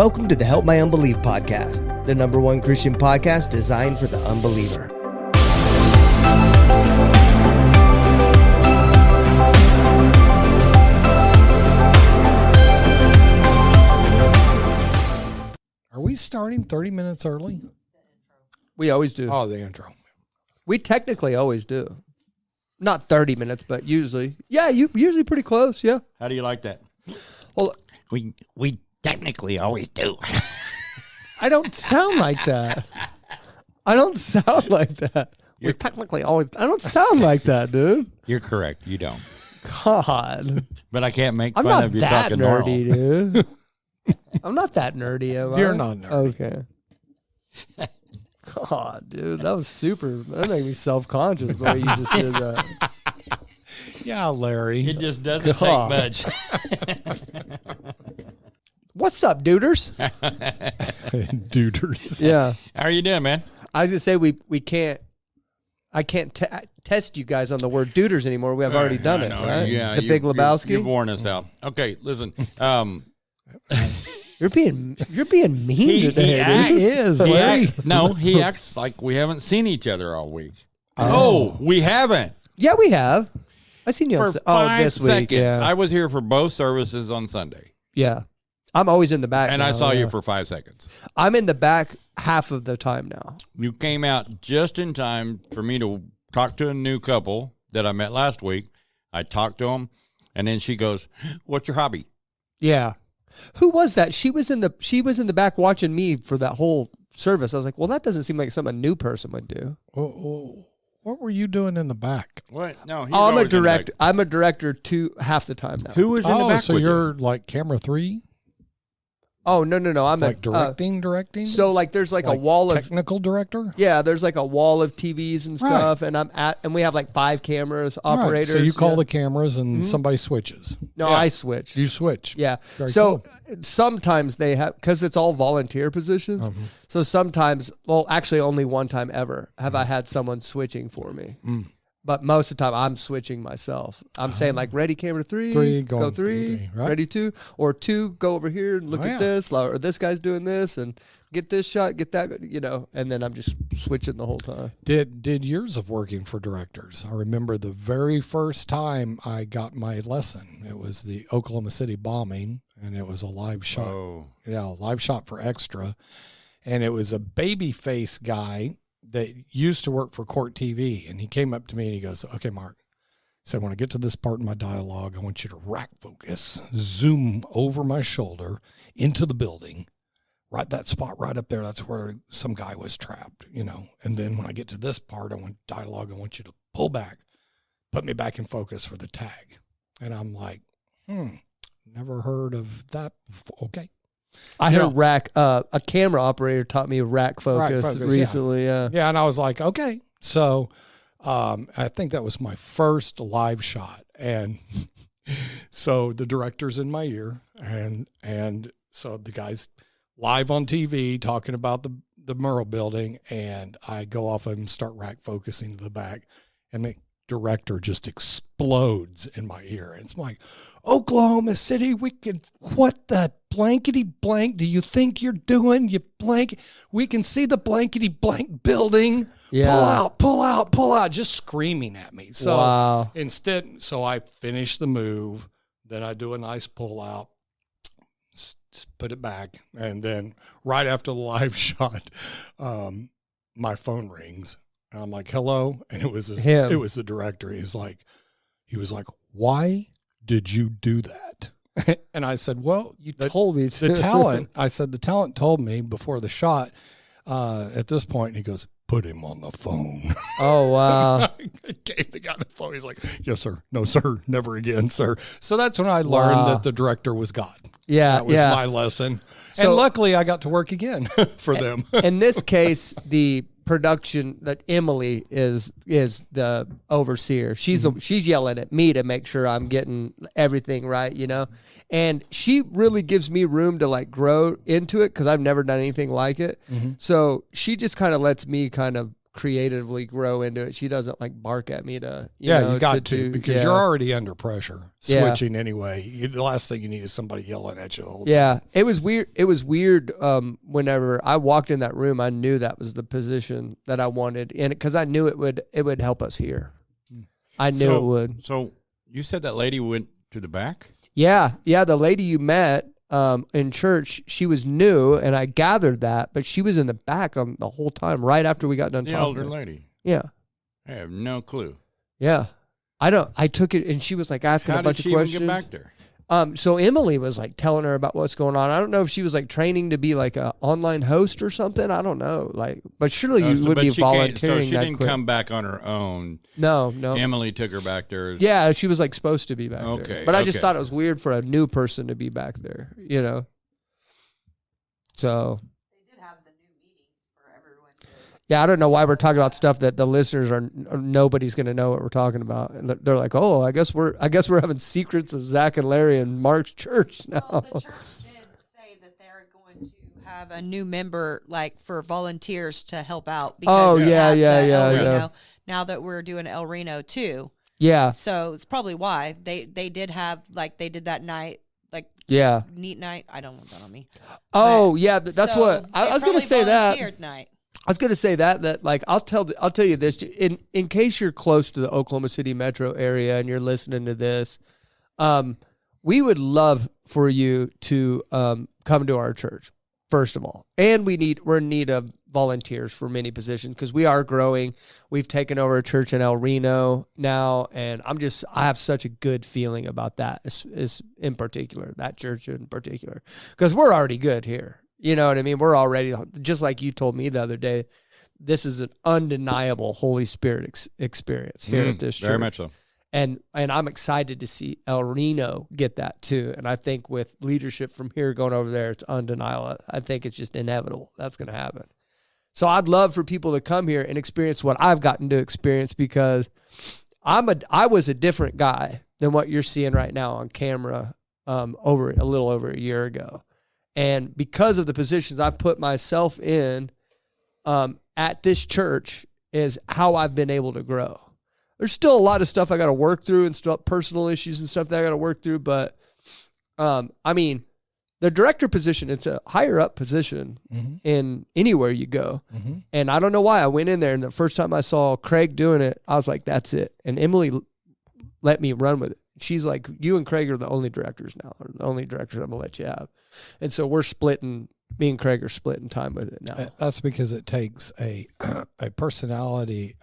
Welcome to the Help My Unbelief podcast, the #1 Christian podcast designed for the unbeliever. Are we starting 30 minutes early? We always do. Oh, the intro. We technically always do. Not 30 minutes, but usually. Yeah, you usually pretty close, yeah. How do you like that? Well, We technically always do. I don't sound like that. I don't sound like that. We technically always... I don't sound like that, dude. You're correct. You don't. God. But I can't make I'm fun not of you that talking nerdy, normal. dude. I'm not that nerdy, am I? You're not nerdy. Okay. God, dude, that was super. That made me self-conscious the way you just did that. Yeah, Larry. It just doesn't God. take much. What's up, duders? Duders. Yeah. How are you doing, man? I was going to say we can't... I can't test you guys on the word duders anymore. We have already done I it, know. right? Yeah, The Big Lebowski. You've worn us out. Okay, listen. You're being mean today, dude. He acts like we haven't seen each other all week. Oh, we haven't. Yeah, we have. I seen you For on 5 this seconds. week. Yeah. I was here for both services on Sunday. Yeah. I'm always in the back And now, I saw yeah. you for 5 seconds. I'm in the back half of the time now. You came out just in time for me to talk to a new couple that I met last week. I talked to them, and then she goes, "What's your hobby?" Yeah. Who was that? She was in the back watching me for that whole service. I was like, well, that doesn't seem like something a new person would do. What were you doing in the back? What? No, he's I'm a always in the back. director. I'm a director half the time now. Who was in the back so with you're like camera 3? Oh, no. I'm Like directing? So like there's like a wall of technical director? Yeah, there's like a wall of TVs and stuff, and we have like 5 cameras, operators. Right. So you call yeah. the cameras and somebody switches. No, Yeah. I switch. You switch. Yeah. Very So cool. sometimes they have, because it's all volunteer positions. Mm-hmm. So sometimes, well, actually only one time ever have I had someone switching for me. But most of the time I'm switching myself. I'm saying like, ready, camera 3, 3, go go 3, right. Ready 2, or 2, go over here and look Oh, at yeah. this, or this guy's doing this, and get this shot, get that, and then I'm just switching the whole time. Did years of working for directors. I remember the very first time I got my lesson. It was the Oklahoma City bombing, and it was a live shot. Oh. Yeah, a live shot for extra. And it was a baby face guy that used to work for Court TV. And he came up to me and he goes, "Okay, Mark," said, "when I get to this part in my dialogue, I want you to rack focus, zoom over my shoulder into the building. Right, that spot right up there, that's where some guy was trapped, And then when I get to this part, I want dialogue, I want you to pull back, put me back in focus for the tag." And I'm like, never heard of that before. Okay. I heard rack. A camera operator taught me rack focus, focus, recently. Yeah. Yeah, and I was like, okay. So I think that was my first live shot. And so the director's in my ear, and so the guy's live on TV talking about the Murrah building, and I go off and start rack focusing to the back, and the director just explodes in my ear. And it's like, "Oklahoma City, what the blankety blank do you think you're doing? You blank, we can see the blankety blank building. Yeah. Pull out, just screaming at me." So Wow. instead, I finish the move, then I do a nice pull out, put it back, and then right after the live shot, my phone rings. And I'm like, "Hello," and it was Him. it was the director. He was like, "Why did you do that?" And I said, "Well, You told me to. the talent." I said, "The talent told me before the shot. At this point," and he goes, "Put him on the phone." Oh, wow. I gave the guy the phone. He's like, "Yes, sir. No, sir. Never again, sir." So that's when I learned Wow. that the director was God. Yeah, That was yeah. my lesson. So- And luckily, I got to work again for them. In this case, the production that Emily is the overseer. She's yelling at me to make sure I'm getting everything right, And she really gives me room to like grow into it because I've never done anything like it. So she just kind of lets me kind of creatively grow into it. She doesn't like bark at me to, you know, got to because you're already under pressure switching anyway. The last thing you need is somebody yelling at you the whole time. It was weird. It was weird. Whenever I walked in that room, I knew that was the position that I wanted, and because I knew it would help us here. I knew it would. So you said that lady went to the back? Yeah. The lady you met in church, she was new, and I gathered that, but she was in the back the whole time, right after we got done talking. The older lady. Yeah. I have no clue. Yeah. I took it, and she was like asking a bunch of questions. How did she even get back there? there? So Emily was like telling her about what's going on. I don't know if she was like training to be like a online host or something. I don't know. Like, but surely you would be volunteering. So she didn't come back on her own. No. Emily took her back there. Yeah, she was like supposed to be back there. Okay. But I just thought it was weird for a new person to be back there, you know? So. They did have the new meeting for everyone to. Yeah, I don't know why we're talking about stuff that the listeners are nobody's going to know what we're talking about. And they're like, "Oh, I guess we're having secrets of Zach and Larry and Mark's church now." Well, the church did say that they're going to have a new member, like for volunteers to help out. Oh, we yeah, have the El yeah. Reno, now that we're doing El Reno too. Yeah. So it's probably why they did have, like, they did that night, like, Yeah. neat night. I don't want that on me. Oh, yeah. That's So what I was going to probably say. That volunteered night. I was going to say that like I'll tell you this in case you're close to the Oklahoma City metro area and you're listening to this, we would love for you to come to our church first of all, and we're in need of volunteers for many positions because we are growing. We've taken over a church in El Reno now, and I have such a good feeling about that is in particular, that church in particular, because we're already good here. You know what I mean? We're already, just like you told me the other day, this is an undeniable Holy Spirit experience here at this church. Very much so. And I'm excited to see El Reno get that too. And I think with leadership from here going over there, it's undeniable. I think it's just inevitable. That's going to happen. So I'd love for people to come here and experience what I've gotten to experience, because I was a different guy than what you're seeing right now on camera a little over a year ago. And because of the positions I've put myself in at this church is how I've been able to grow. There's still a lot of stuff I got to work through and stuff, personal issues and stuff that I got to work through. But I mean, the director position, it's a higher up position in anywhere you go. Mm-hmm. And I don't know why I went in there, and the first time I saw Craig doing it, I was like, that's it. And Emily let me run with it. She's like, you and Craig are the only directors now, or the only directors I'm going to let you have. And so me and Craig are splitting time with it now. That's because it takes a personality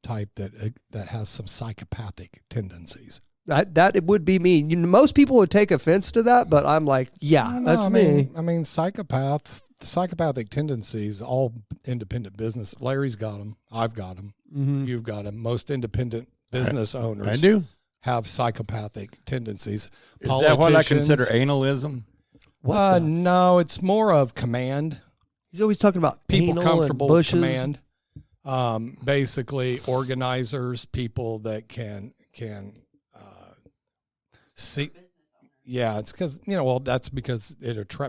type that has some psychopathic tendencies. That it would be me. Most people would take offense to that, but I'm like, that's me. I mean, psychopathic tendencies, all independent business. Larry's got them. I've got them. Mm-hmm. You've got them. Most independent business owners I do have psychopathic tendencies. Is that what I consider analism? No, it's more of command. He's always talking about people comfortable with bushes. Command. Basically, organizers, people that can see. Yeah, it's because that's because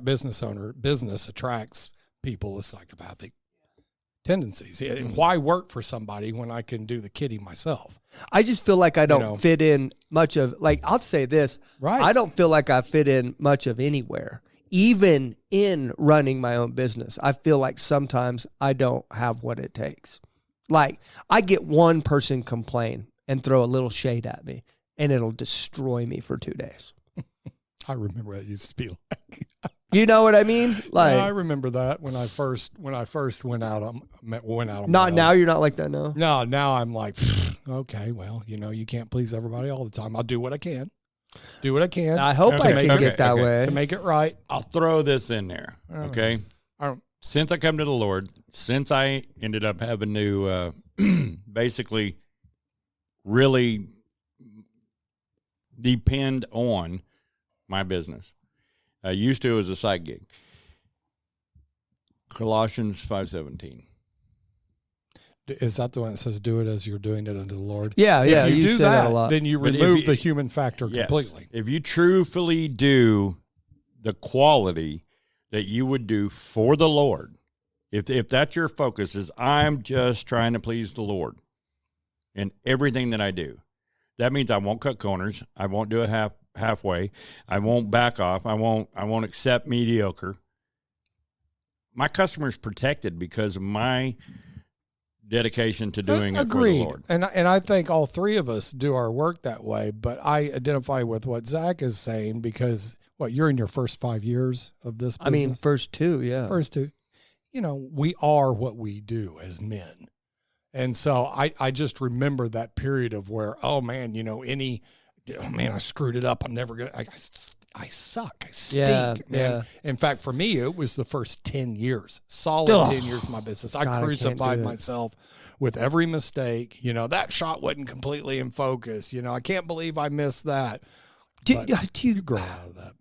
business attracts people with psychopathic tendencies. Why work for somebody when I can do the kitty myself? I just feel like I don't fit in much of, like, I'll say this. Right. I don't feel like I fit in much of anywhere, even in running my own business. I feel like sometimes I don't have what it takes. Like, I get one person complain and throw a little shade at me, and it'll destroy me for 2 days. I remember it used to be like. You know what I mean? Like, I remember that when I first went out on not now. You're not like that now. No, now I'm like, okay, well, you can't please everybody all the time. I'll do what I can. I hope I can get that way to make it right. I'll throw this in there. Okay. Since I come to the Lord, since I ended up having to basically really depend on my business. I used to as a side gig. Colossians 5:17. Is that the one that says, "Do it as you're doing it unto the Lord"? Yeah, yeah. If you do say that a lot. Then you remove the human factor completely. If you truthfully do the quality that you would do for the Lord, If that's your focus, is I'm just trying to please the Lord in everything that I do, that means I won't cut corners. I won't do it halfway. I won't back off. I won't accept mediocre. My customer's protected because of my dedication to doing it for the Lord. And I think all three of us do our work that way, but I identify with what Zach is saying because, you're in your first 5 years of this business? I mean, first two, yeah. First two. We are what we do as men. And so I just remember that period of where, I screwed it up. I'm never going to, I suck. I stink. Yeah, man. yeah. In fact, for me, it was the first 10 years, solid 10 years of my business. I crucified myself with every mistake. That shot wasn't completely in focus. I can't believe I missed that. Do you grow out of that?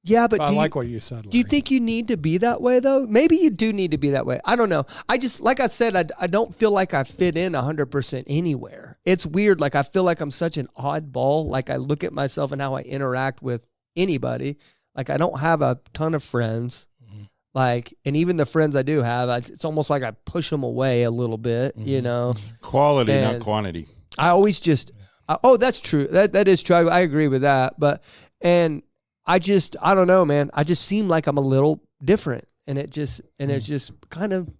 Yeah, but I like what you said, Larry. Do you think you need to be that way, though? Maybe you do need to be that way. I don't know. I just, like I said, I don't feel like I fit in 100% anywhere. It's weird. Like, I feel like I'm such an oddball. Like, I look at myself and how I interact with anybody. Like, I don't have a ton of friends. Mm-hmm. Like, and even the friends I do have, it's almost like I push them away a little bit, Quality, not quantity. I always just, that's true. That is true. I agree with that. I don't know, man. I just seem like I'm a little different, and it's just kind of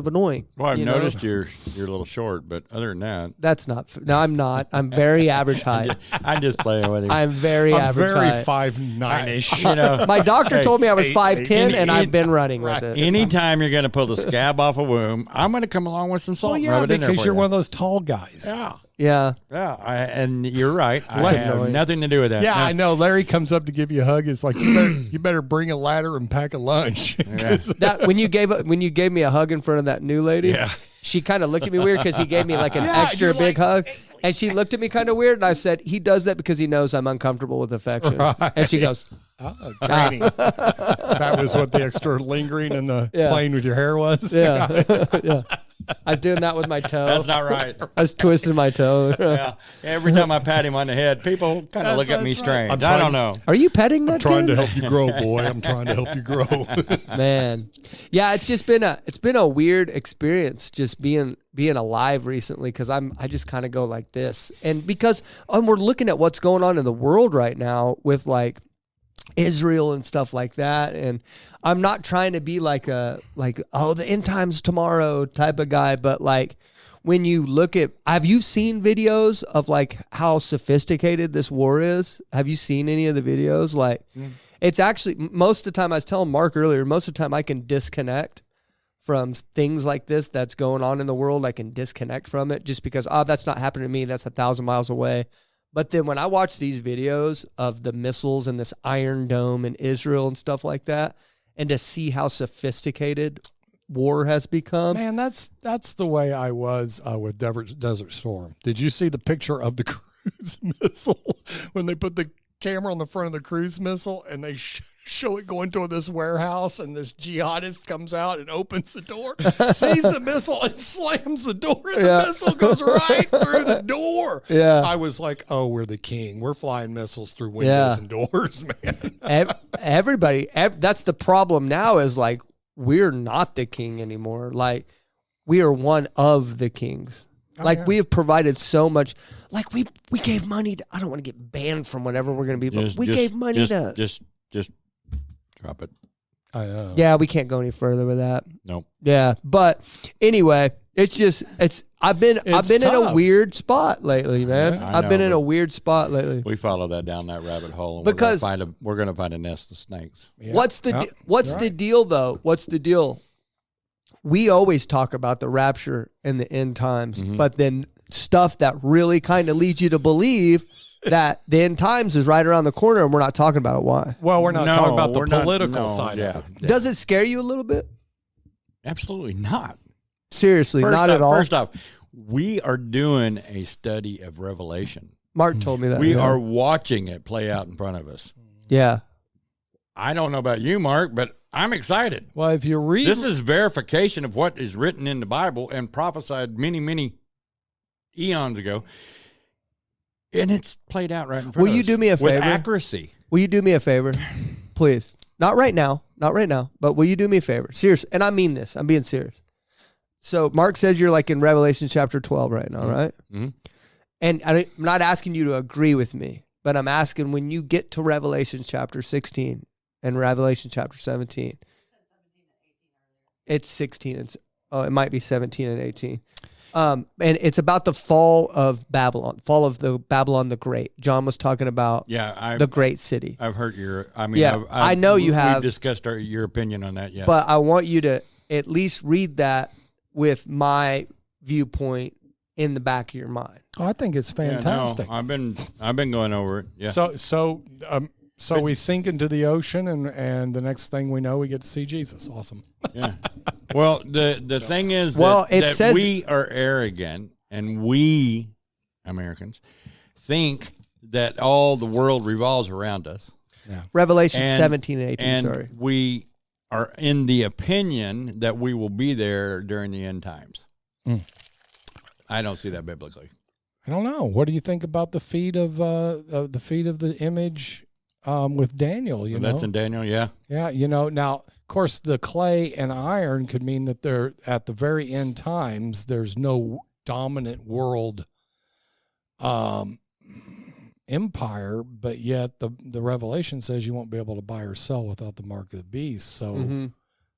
annoying. Well, I've noticed you're a little short, but other than that, that's not. No, I'm not. I'm very average height. I'm just playing with you. I'm very average height. 5'9"-ish. My doctor told me I was 5'10", and I've been running with it. Anytime you're going to pull the scab off a wound, I'm going to come along with some salt. Well, and yeah, rub it in there because for you're you. one of those tall guys. Yeah. And you're right. I have nothing to do with that. Yeah, I know. Larry comes up to give you a hug. It's like you better bring a ladder and pack a lunch. That when you gave me a hug in front of that new lady, she kind of looked at me weird because he gave me like an extra big hug, and she looked at me kind of weird. And I said, he does that because he knows I'm uncomfortable with affection. Right. And she goes, training. That was what the extra lingering and the playing with your hair was. Yeah. I was doing that with my toe. That's not right. I was twisting my toe. Yeah. Every time I pat him on the head, people kind of look at me strange. I don't know. Are you petting that trying kid? to help you grow, boy. I'm trying to help you grow. Man. Yeah, it's been a weird experience just being alive recently, because I just kind of go like this. And because we're looking at what's going on in the world right now with like Israel and stuff like that, and I'm not trying to be like the end times tomorrow type of guy, but like when you look at, have you seen videos of like how sophisticated this war is? Have you seen any of the videos? Like it's actually, most of the time, I was telling Mark earlier, most of the time I can disconnect from things like this that's going on in the world. I can disconnect from it just because, that's not happening to me. That's 1,000 miles away. But then when I watch these videos of the missiles and this Iron Dome in Israel and stuff like that, and to see how sophisticated war has become. Man, that's the way I was with Desert Storm. Did you see the picture of the cruise missile when they put the camera on the front of the cruise missile and they show it going to this warehouse, and this jihadist comes out and opens the door, sees the missile and slams the door, and the missile goes right through the door. Yeah. I was like, we're the king. We're flying missiles through windows and doors, man. Everybody, that's the problem now, is like, we're not the king anymore. Like, we are one of the kings. We have provided so much. Like, we gave money to, I don't want to get banned from whatever we're going to be, but we gave money to. Just drop it. I know. Yeah, we can't go any further with that. Nope. Yeah, but anyway, I've been in a weird spot lately, man. I've been in a weird spot lately. We follow that down that rabbit hole, and because we're going to find a nest of snakes. Yeah. What's the deal though? What's the deal? We always talk about the rapture and the end times, but then stuff that really kind of leads you to believe that the end times is right around the corner, and we're not talking about it. Why? Well, we're not talking about the political side of it. Yeah. Does it scare you a little bit? Absolutely not. Seriously, not at all. First off, we are doing a study of Revelation. Mark told me that. We are watching it play out in front of us. Yeah. I don't know about you, Mark, but I'm excited. Well, if you read... This is verification of what is written in the Bible and prophesied many, many eons ago. And it's played out right in front of us. Will you do me a favor? With accuracy. Will you do me a favor? Please. Not right now. Not right now. But will you do me a favor? Serious. And I mean this. I'm being serious. So Mark says you're like in Revelation chapter 12 right now, right? Mm-hmm. And I'm not asking you to agree with me, but I'm asking when you get to Revelation chapter 16 and Revelation chapter 17. It's 16. It might be 17 and 18. And it's about the fall of Babylon, fall of the Babylon the Great. John was talking about the great city. I've heard I know you have. We've discussed your opinion on that, yes. But I want you to at least read that with my viewpoint in the back of your mind. Oh, I think it's fantastic. Yeah, no, I've been going over it. Yeah. So we sink into the ocean, and the next thing we know, we get to see Jesus. Awesome. Yeah. Well, the thing is that says, we are arrogant, and we Americans think that all the world revolves around us. Yeah. Revelation 17 and 18. And we are in the opinion that we will be there during the end times. Mm. I don't see that biblically. I don't know. What do you think about the feet of the image with Daniel? That's in Daniel, yeah. Yeah, now, of course, the clay and iron could mean that they're at the very end times, there's no dominant world empire, but yet the Revelation says you won't be able to buy or sell without the mark of the beast. So,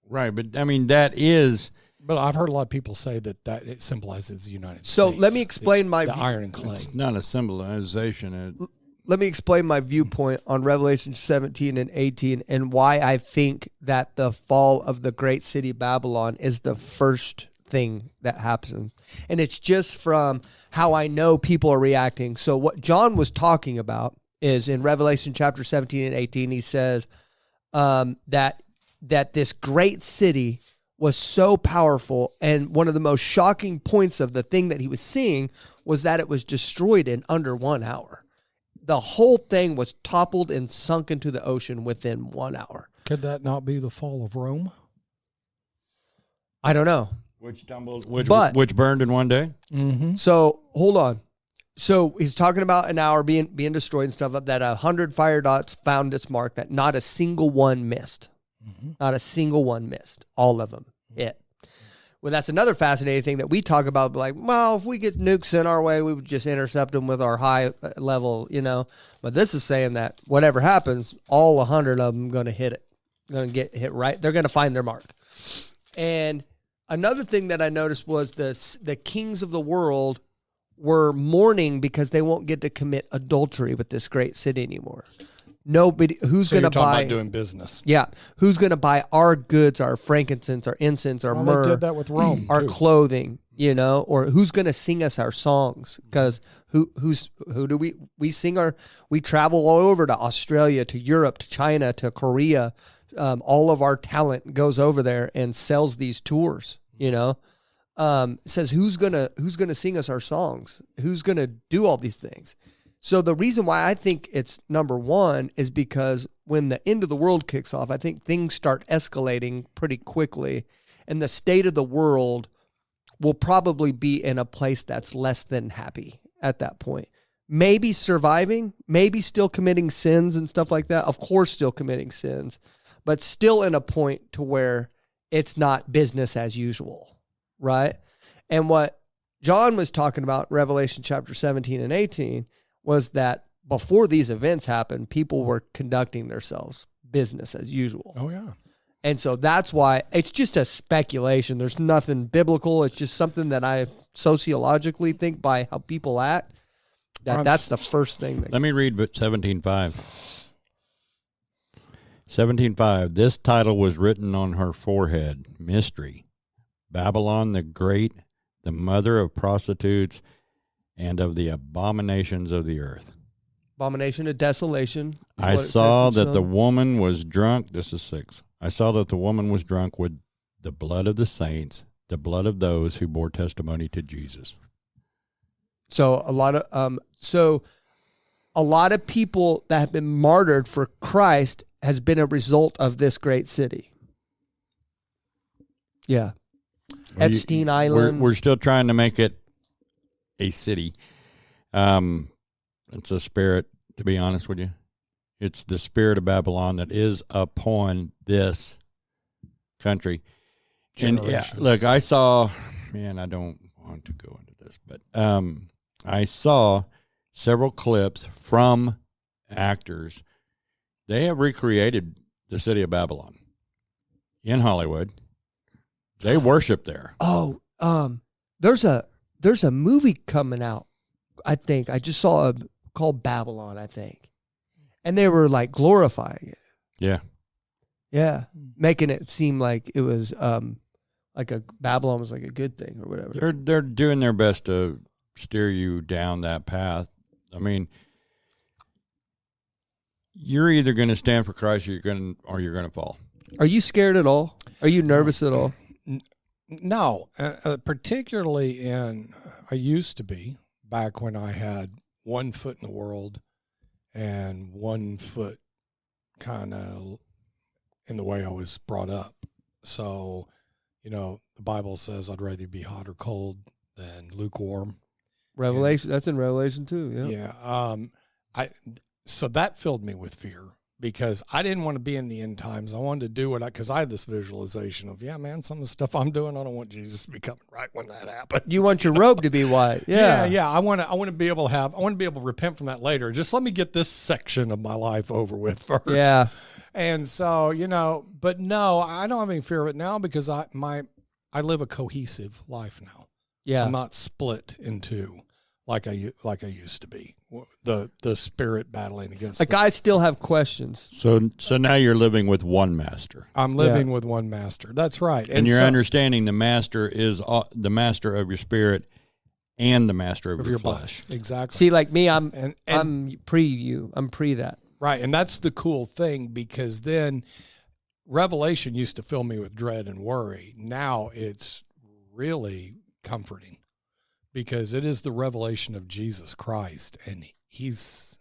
right, but I mean that is. But I've heard a lot of people say that it symbolizes the United States. So let me explain the iron and clay. It's not a symbolization. Let me explain my viewpoint on Revelation 17 and 18 and why I think that the fall of the great city Babylon is the first thing that happens. And it's just from how I know people are reacting. So what John was talking about is in Revelation chapter 17 and 18, he says that this great city was so powerful, and one of the most shocking points of the thing that he was seeing was that it was destroyed in under 1 hour. The whole thing was toppled and sunk into the ocean within 1 hour. Could that not be the fall of Rome? I don't know. Which burned in one day? Mm-hmm. So, hold on. So, he's talking about an hour being destroyed and stuff, that 100 fire dots found its mark, that not a single one missed. Mm-hmm. Not a single one missed. All of them hit. Well, that's another fascinating thing that we talk about. Like, well, if we get nukes in our way, we would just intercept them with our high level, But this is saying that whatever happens, all 100 of them going to hit it. Going to get hit right. They're going to find their mark. And another thing that I noticed was the kings of the world were mourning because they won't get to commit adultery with this great city anymore. Nobody who's going to buy about doing business. Yeah, who's going to buy our goods, our frankincense, our incense, our myrrh? They did that with Rome, our too. Clothing, or who's going to sing us our songs? Because who do we sing we travel all over to Australia, to Europe, to China, to Korea. All of our talent goes over there and sells these tours. Says who's gonna sing us our songs? Who's gonna do all these things? So the reason why I think it's number one is because when the end of the world kicks off, I think things start escalating pretty quickly, and the state of the world will probably be in a place that's less than happy at that point. Maybe surviving, maybe still committing sins and stuff like that. Of course, still committing sins, but still in a point to where it's not business as usual, right? And what John was talking about, Revelation chapter 17 and 18, was that before these events happened, people were conducting themselves business as usual. Oh, yeah. And so that's why it's just a speculation. There's nothing biblical. It's just something that I sociologically think by how people act, that's the first thing. Let me read 17:5. 17:5. This title was written on her forehead. Mystery. Babylon the Great, the mother of prostitutes and of the abominations of the earth. Abomination of desolation. I saw that the woman was drunk. This is 6. I saw that the woman was drunk with the blood of the saints, the blood of those who bore testimony to Jesus. So a lot of people that have been martyred for Christ has been a result of this great city. Yeah. Epstein Island. We're still trying to make it a city. It's a spirit, to be honest with you. It's the spirit of Babylon that is upon this country. And yeah, look, I saw, man, I don't want to go into this, but I saw several clips from actors. They have recreated the city of Babylon in Hollywood. They worship there. Oh, there's a movie coming out. I think I just saw called Babylon. I think, and they were like glorifying it. Yeah, yeah, making it seem like it was like a Babylon was like a good thing or whatever. They're doing their best to steer you down that path. I mean, you're either going to stand for Christ or you're going to fall. Are you scared at all? Are you nervous at all? No, particularly I used to be back when I had 1 foot in the world and 1 foot kind of in the way I was brought up. So, the Bible says I'd rather be hot or cold than lukewarm. Revelation, that's in Revelation too. Yeah. Yeah. So that filled me with fear because I didn't want to be in the end times. I wanted to do because I had this visualization of, yeah, man, some of the stuff I'm doing, I don't want Jesus to be coming right when that happens. You want your robe to be white. Yeah. Yeah. I want to be able to repent from that later. Just let me get this section of my life over with first. Yeah. And so, but no, I don't have any fear of it now because I live a cohesive life now. Yeah. I'm not split in two like I used to be. The spirit battling against. I still have questions. So now you're living with one master. I'm living with one master. That's right. And you're understanding the master is the master of your spirit and the master of your flesh. Body. Exactly. See, like me, I'm pre you. I'm pre that. Right. And that's the cool thing because then Revelation used to fill me with dread and worry. Now it's really comforting because it is the revelation of Jesus Christ, and he's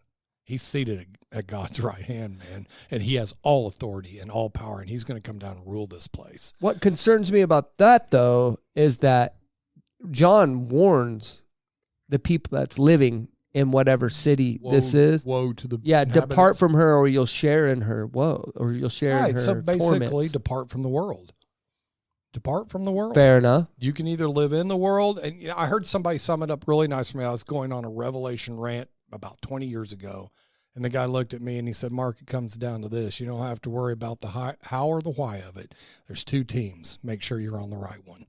seated at God's right hand, man, and he has all authority and all power, and he's going to come down and rule this place. What concerns me about that, though, is that John warns the people that's living in whatever city this is. Woe to the depart from her, or you'll share in her woe, or you'll share in her so basically, torments. depart from the world. Depart from the world. Fair enough. You can either live in the world, and I heard somebody sum it up really nice for me. I was going on a Revelation rant about 20 years ago, and the guy looked at me and he said, Mark, it comes down to this. You don't have to worry about the how or the why of it. There's 2 teams. Make sure you're on the right one.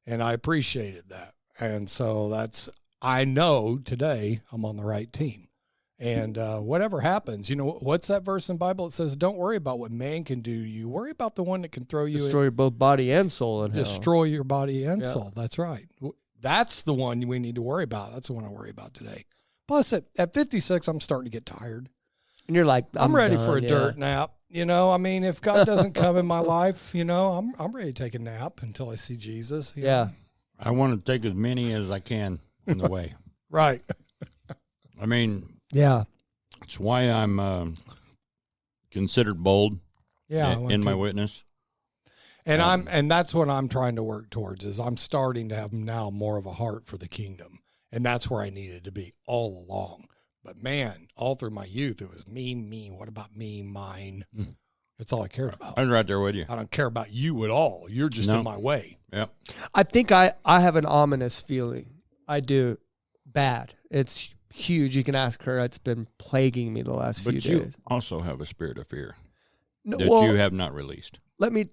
And I appreciated that. And so I know today I'm on the right team. And whatever happens, what's that verse in the Bible? It says, don't worry about what man can do to you. Worry about the one that can throw you destroy both body and soul in hell. Destroy your body and soul. That's right. That's the one we need to worry about. That's the one I worry about today. Plus, at 56, I'm starting to get tired. And you're like, I'm ready for a dirt nap. If God doesn't come in my life, I'm ready to take a nap until I see Jesus. Yeah. I want to take as many as I can on the way. Right. I mean, yeah, it's why I'm considered bold. Yeah, in my witness. And and that's what I'm trying to work towards. Is I'm starting to have now more of a heart for the kingdom, and that's where I needed to be all along. But man, all through my youth, it was me. What about me, mine? That's all I cared about. I was right there with you. I don't care about you at all. You're just in my way. Yep. I think I have an ominous feeling. I do. Bad. It's huge. You can ask her. It's been plaguing me the last few days. But you also have a spirit of fear that you have not released. Let me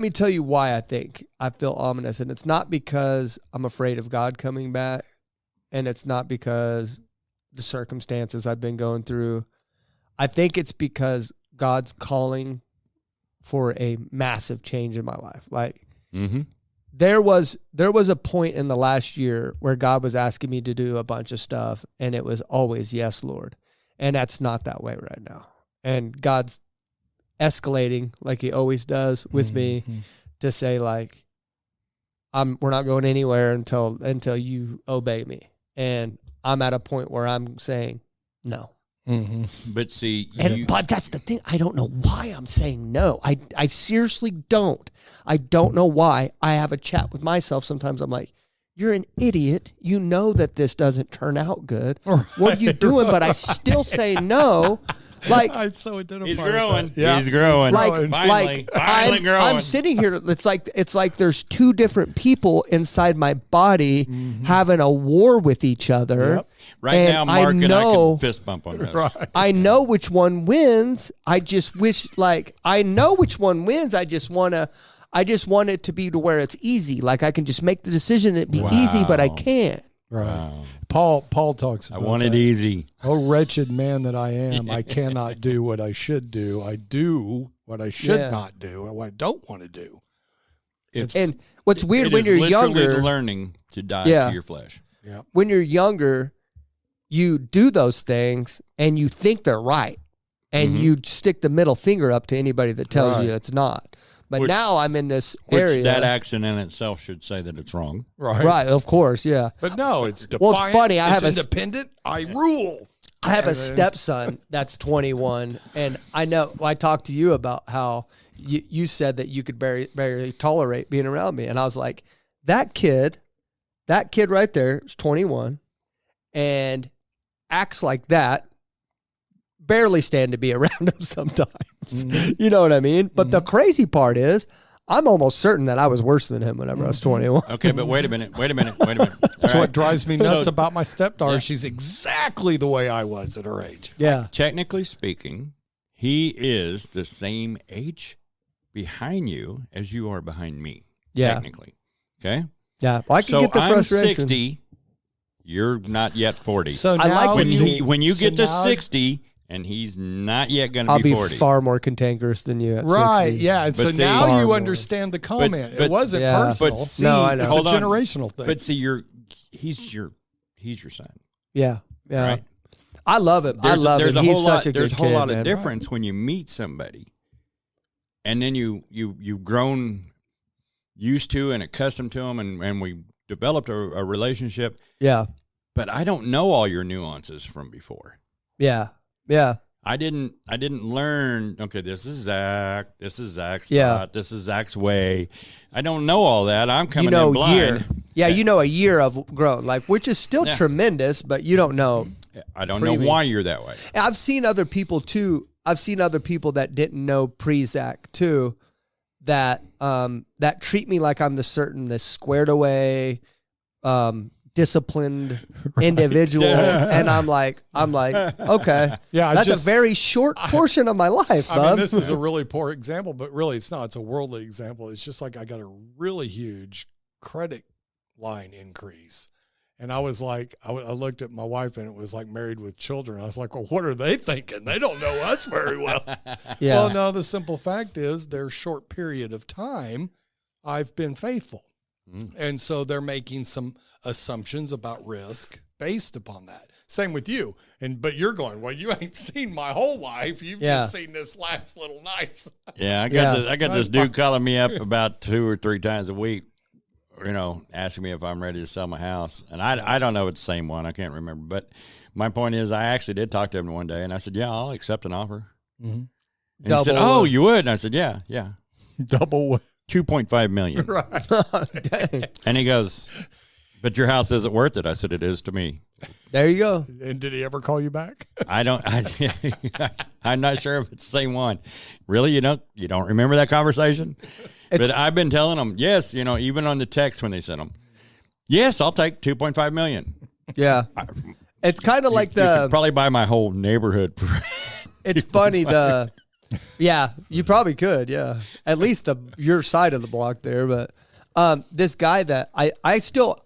tell you why I think I feel ominous. And it's not because I'm afraid of God coming back. And it's not because the circumstances I've been going through. I think it's because God's calling for a massive change in my life. Like, there was a point in the last year where God was asking me to do a bunch of stuff, and it was always, yes, Lord. And that's not that way right now. And God's escalating like he always does with me to say, like, we're not going anywhere until you obey me. And I'm at a point where I'm saying no. But see, but that's the thing. I don't know why I'm saying no. I seriously don't. I don't know why. I have a chat with myself. Sometimes I'm like, you're an idiot. You know that this doesn't turn out good. What are you doing? But I still say no Like I so identify. He's with growing. that. Yeah. He's growing. like, Finally growing. I'm sitting here. It's like there's two different people inside my body having a war with each other. Yep. Right and now, Mark and I know- can fist bump on this. Right. I know which one wins. I just wish, I know which one wins. I just want it to be to where it's easy. Like I can just make the decision and it be easy, but I Wow. can't. Right. Paul talks I about want it that. easy. Oh, wretched man that I am, I cannot do what I should do. I do what I should Yeah. not do and what I don't want to do. And what's weird It when is you're literally younger, learning to die Yeah. to your flesh. when you're younger, you do those things and you think they're right. And you stick the middle finger up to anybody that tells you it's not. But Which- now I'm in this Which area. that action in itself should say that it's wrong. Right. Right, of course, yeah. But no, it's defiant. Well, it's funny, I have a- independent. I rule. I have a And then- stepson that's 21, and I know I talked to you about how you said that you could barely tolerate being around me, and I was like, that kid right there is 21, and acts like that. Barely stand to be around him sometimes. You know what I mean? But the crazy part is, I'm almost certain that I was worse than him whenever I was 21. Okay, but wait a minute. That's what drives me nuts So- about my stepdaughter. She's exactly the way I was at her age. Yeah. Technically speaking, he is the same age behind you as you are behind me. Yeah. Technically. Okay? Yeah. Well, I can So get the I'm frustration. 60. You're not yet 40. So I now like when you so get to now- 60 and he's not yet going I'll to be be 40. far more cantangerous than you at 60. Right, yeah. And But so see- now Far you more. understand the comment. but- it wasn't yeah. personal. But see, No, I know. it's hold a on. generational thing. But see, he's your son. Yeah. Yeah. Right? I love him. I love there's him. a He's whole such lot, a There's good a whole kid, lot man. of difference when you meet somebody and then you've grown used to and accustomed to them and we developed a relationship. Yeah. But I don't know all your nuances from before. Yeah. Yeah. I didn't learn, okay, this is Zach, this is Zach's Yeah. thought, this is Zach's way. I don't know all that. I'm coming You know, in blind. year. Yeah, you know, a year of growth, like, which is still Yeah. tremendous, but you don't know. I don't know Freely. why you're that way. And I've seen other people too. I've seen other people that didn't know pre-Zach too, that treat me like I'm this squared away, disciplined individual, Yeah. and I'm like, okay, Yeah, that's a very short portion of my life, I bub. mean, this is a really poor example, but really it's not. It's a worldly example. It's just like I got a really huge credit line increase. And I was like, I looked at my wife and it was like Married with Children. I was like, well, what are they thinking? They don't know us very well. Yeah. Well, no, the simple fact is their short period of time, I've been faithful. And so they're making some assumptions about risk based upon that. Same with you. But you're going, well, you ain't seen my whole life. You've just seen this last little nice. Yeah, I got this Nice. dude calling me up about 2 or 3 times a week, asking me if I'm ready to sell my house. And I don't know if it's the same one. I can't remember. But my point is I actually did talk to him one day, and I said, yeah, I'll accept an offer. And he said, Double, oh, you would? And I said, yeah. Double. 2.5 million. Right. Dang. And he goes, but your house isn't worth it. I said, it is to me. There you go. And did he ever call you back? I'm not sure if it's the same one. Really? You don't remember that conversation? But I've been telling them, yes, even on the text when they sent them, yes, I'll take 2.5 million. Yeah. It's kind of like You the. could probably buy my whole neighborhood. It's funny yeah, you probably could, yeah. At least your side of the block there, but this guy that I still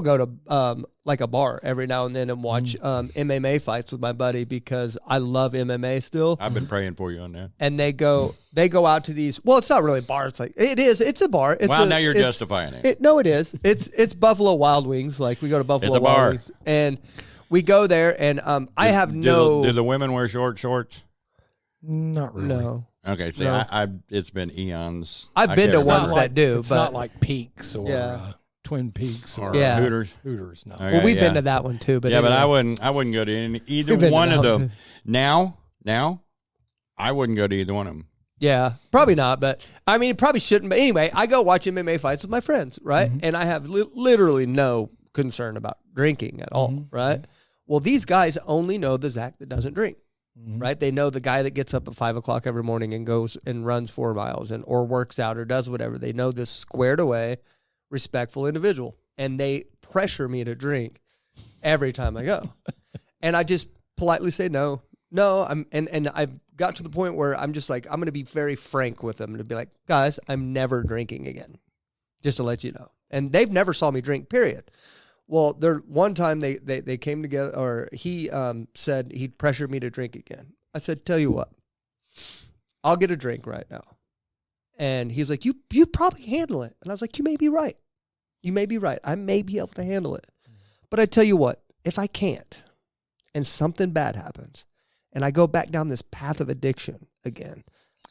go to like a bar every now and then and watch MMA fights with my buddy because I love MMA still. I've been praying for you on that. And they go out to these. Well, it's not really a bar. It's like it's a bar. It's Now you're justifying it. No, it is. It's Buffalo Wild Wings. Like we go to Buffalo It's a Wild bar. Wings and we go there and I have no. Do the women wear shorts? Not really. No. Okay, see, No. it's been eons. I've I been can't to ones remember. that do, It's but not like Peaks or Yeah. Twin Peaks or Yeah. Hooters. Hooters. No. Okay, well, we've yeah. been to that one too. But Yeah, but anyway. I wouldn't go to either We've been to one of that one them. too. Now, I wouldn't go to either one of them. Yeah, probably not, but I mean, it probably shouldn't. But anyway, I go watch MMA fights with my friends, right? And I have literally no concern about drinking at all, right? Well, these guys only know the Zach that doesn't drink, right? They know the guy that gets up at 5 o'clock every morning and goes and runs 4 miles or works out or does whatever. They know this squared away, respectful individual, and they pressure me to drink every time I go. And I just politely say no. And I've got to the point where I'm just like, I'm going to be very frank with them to be like, guys, I'm never drinking again, just to let you know. And they've never saw me drink, period. Well, one time they came together, or he said he pressured me to drink again. I said, tell you what, I'll get a drink right now. And he's like, you probably handle it. And I was like, you may be right. You may be right. I may be able to handle it. But I tell you what, if I can't and something bad happens and I go back down this path of addiction again,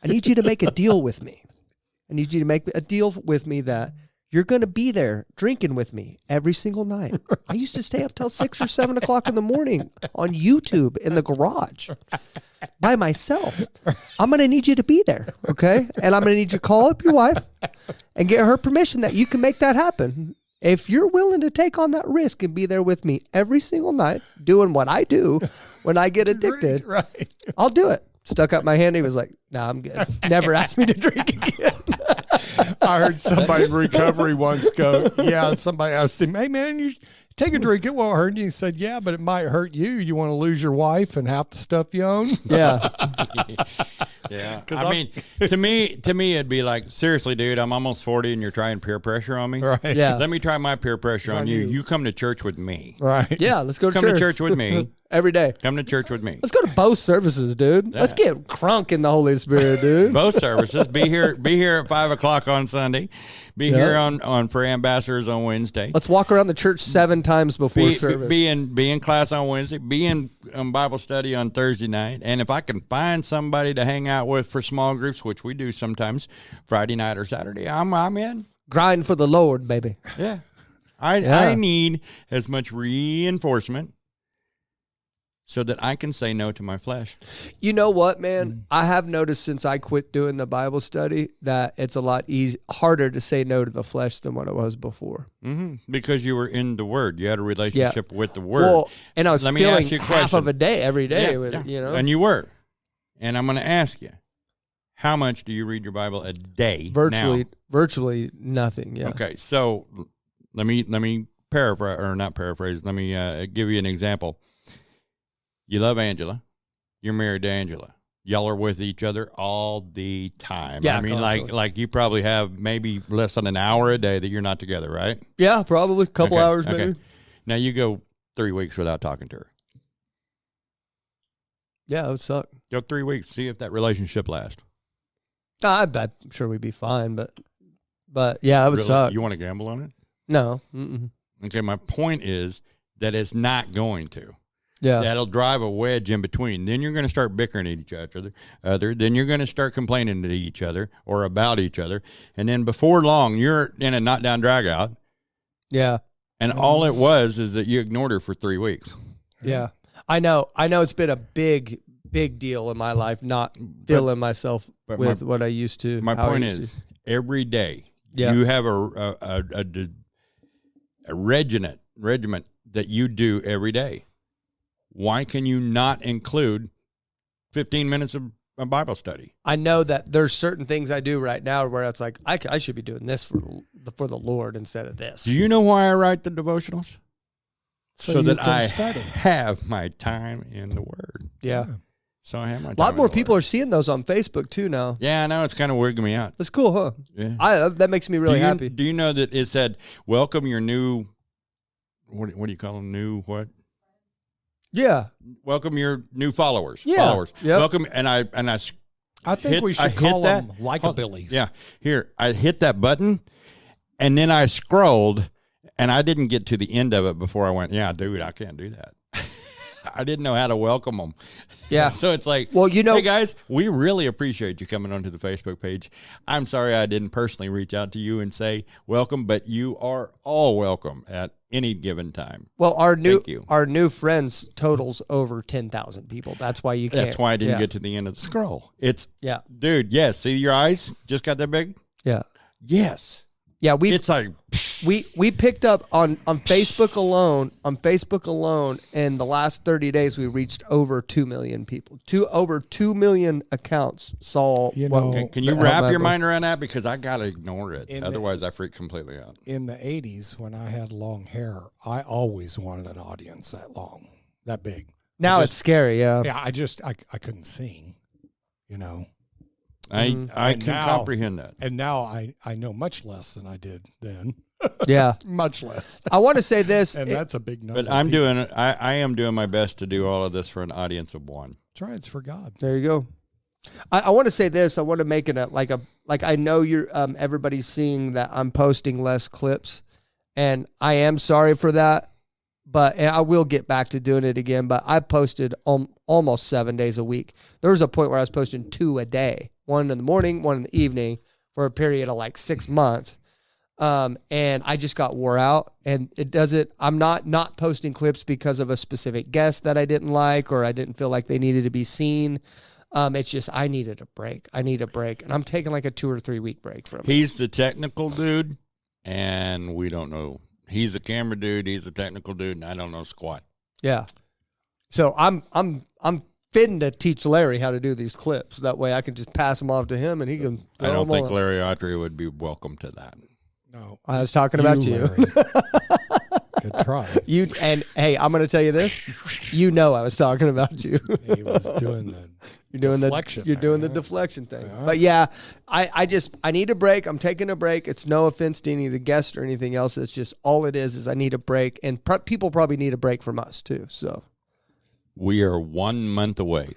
I need you to make a deal with me. I need you to make a deal with me that you're going to be there drinking with me every single night. I used to stay up till 6 or 7 o'clock in the morning on YouTube in the garage by myself. I'm going to need you to be there, okay? And I'm going to need you to call up your wife and get her permission that you can make that happen. If you're willing to take on that risk and be there with me every single night doing what I do when I get addicted, Right. I'll do it. Stuck up my hand. He was like, nah, I'm good. Never asked me to drink again. I heard somebody in recovery once go, yeah, somebody asked him, hey, man, you take a drink. It won't hurt you. He said, yeah, but it might hurt you. You want to lose your wife and half the stuff you own? Yeah. Yeah. I mean, to me, it'd be like, seriously, dude, I'm almost 40 and you're trying peer pressure on me. Right. Yeah. Let me try my peer pressure on you. you. You come to church with me. Right. Yeah, let's go to Come church. to church with me. Every day. Come to church with me. Let's go to both services, dude. Yeah. Let's get crunk in the Holy Spirit, dude. Both services. Be here at 5 o'clock on Sunday. Be here on for ambassadors on Wednesday. Let's walk around the church 7 times before service. Be in class on Wednesday. Be in Bible study on Thursday night. And if I can find somebody to hang out with for small groups, which we do sometimes, Friday night or Saturday, I'm in. Grind for the Lord, baby. Yeah. I need as much reinforcement so that I can say no to my flesh. You know what, man? I have noticed since I quit doing the Bible study that it's a lot harder to say no to the flesh than what it was before. Mm-hmm. Because you were in the Word. You had a relationship with the Word. Well, and I was Let me feeling ask you a half question. of a day every day, with, you know? And you were. And I'm going to ask you, how much do you read your Bible a day now? Virtually nothing, yeah. Okay, so let me paraphrase, or not paraphrase, let me give you an example. You love Angela. You're married to Angela. Y'all are with each other all the time. Yeah, I mean, constantly. like you probably have maybe less than an hour a day that you're not together, right? Yeah, probably a couple Okay, hours okay. maybe. Now you go 3 weeks without talking to her. Yeah, it would suck. Go 3 weeks, see if that relationship lasts. I'm sure we'd be fine, but yeah, it would Really? suck. You want to gamble on it? No. Mm-mm. Okay, my point is that it's not going to. Yeah. That'll drive a wedge in between. Then you're going to start bickering at each other. Then you're going to start complaining to each other or about each other. And then before long, you're in a knockdown drag out. Yeah. And all it was is that you ignored her for 3 weeks. Yeah. I know it's been a big deal in my life not filling myself with what I used to. My point is, every day you have a regiment that you do every day. Why can you not include 15 minutes of a Bible study? I know that there's certain things I do right now where it's like I should be doing this for the Lord instead of this. Do you know why I write the devotionals? So you that can I study. have my time in the Word. Yeah. So I have my time. A lot more in the people Word. are seeing those on Facebook too now. Yeah, I know. It's kind of wigging me out. That's cool, huh? Yeah. That makes me really happy. Do you know that it said, welcome your new, what do you call them? New what? Yeah. Welcome your new followers. Yeah. Followers. Yep. Welcome. And I I think we should hit call that. them likeabilities. Yeah. Here, I hit that button and then I scrolled and I didn't get to the end of it before I went, yeah, dude, I can't do that. I didn't know how to welcome them. Yeah. So it's like, Well, you know- hey guys, we really appreciate you coming onto the Facebook page. I'm sorry I didn't personally reach out to you and say welcome, but you are all welcome at any given time. Well, our Thank you. new friends totals over 10,000 people. That's why you can't. That's why I didn't get to the end of the scroll. It's, Yeah. dude, yes. See your eyes just got that big? Yeah. Yes. Yeah, it's like we picked up on Facebook alone. On Facebook alone, in the last 30 days, we reached over 2 million people. Over 2 million accounts saw. Can you wrap your mind around that? Because I gotta ignore it. Otherwise, I freak completely out. In the 80s, when I had long hair, I always wanted an audience that big. Now it's scary. Yeah. Yeah. I couldn't sing. I can comprehend that. And now I know much less than I did then. Yeah. Much less. I want to say this. And that's a big number. But I am doing my best to do all of this for an audience of one. Try it's for God. There you go. I want to say this. I want to make it like I know you're everybody's seeing that I'm posting less clips, and I am sorry for that. But I will get back to doing it again. But I posted almost 7 days a week. There was a point where I was posting 2 a day, 1 in the morning, 1 in the evening, for a period of like 6 months. And I just got wore out. And I'm not posting clips because of a specific guest that I didn't like or I didn't feel like they needed to be seen. It's just I needed a break. And I'm taking like a 2 or 3 week break from it. He's the technical dude, and we don't know. He's a camera dude. He's a technical dude, and I don't know squat. Yeah. So I'm fitting to teach Larry how to do these clips. That way I can just pass them off to him, and he can. I don't think Larry Autry would be welcome to that. No, I was talking about you. Good try. And hey, I'm going to tell you this. I was talking about you. He was doing the deflection. You're doing the deflection thing. Yeah. But yeah, I need a break. I'm taking a break. It's no offense to any of the guests or anything else. It's just all it is I need a break, and people probably need a break from us too. So we are 1 month away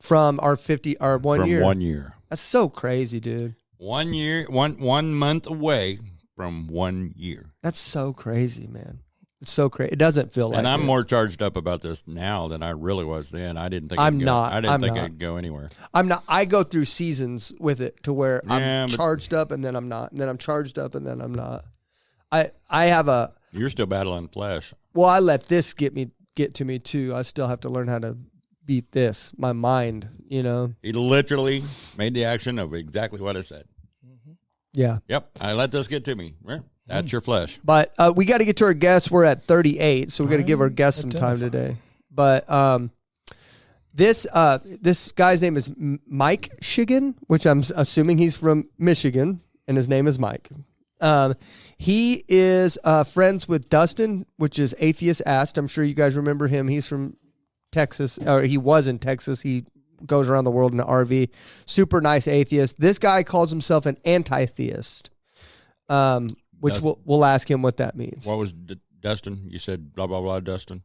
from our 1 year. 1 year. That's so crazy, dude. 1 year, 1 month away from 1 year. That's so crazy, man. It's so crazy. It doesn't feel like. And I'm more charged up about this now than I really was then. I didn't think I could go anywhere. I'm not. I go through seasons with it to where I'm charged up and then I'm not, and then I'm charged up and then I'm not. I have a. You're still battling flesh. Well, I let this get to me too. I still have to learn how to beat this. My mind, He literally made the action of exactly what I said. Yeah. Yep. I let this get to me. That's your flesh. But we got to get to our guests. We're at 38, so we got to give our guests some time today. But this guy's name is Mikechigan, which I'm assuming he's from Michigan, and his name is Mike. He is friends with Dustin, which is Atheist Asked. I'm sure you guys remember him. He's from Texas, or he was in Texas. He goes around the world in an RV. Super nice atheist. This guy calls himself an anti-theist, which we'll ask him what that means. What was Dustin? You said blah, blah, blah, Dustin.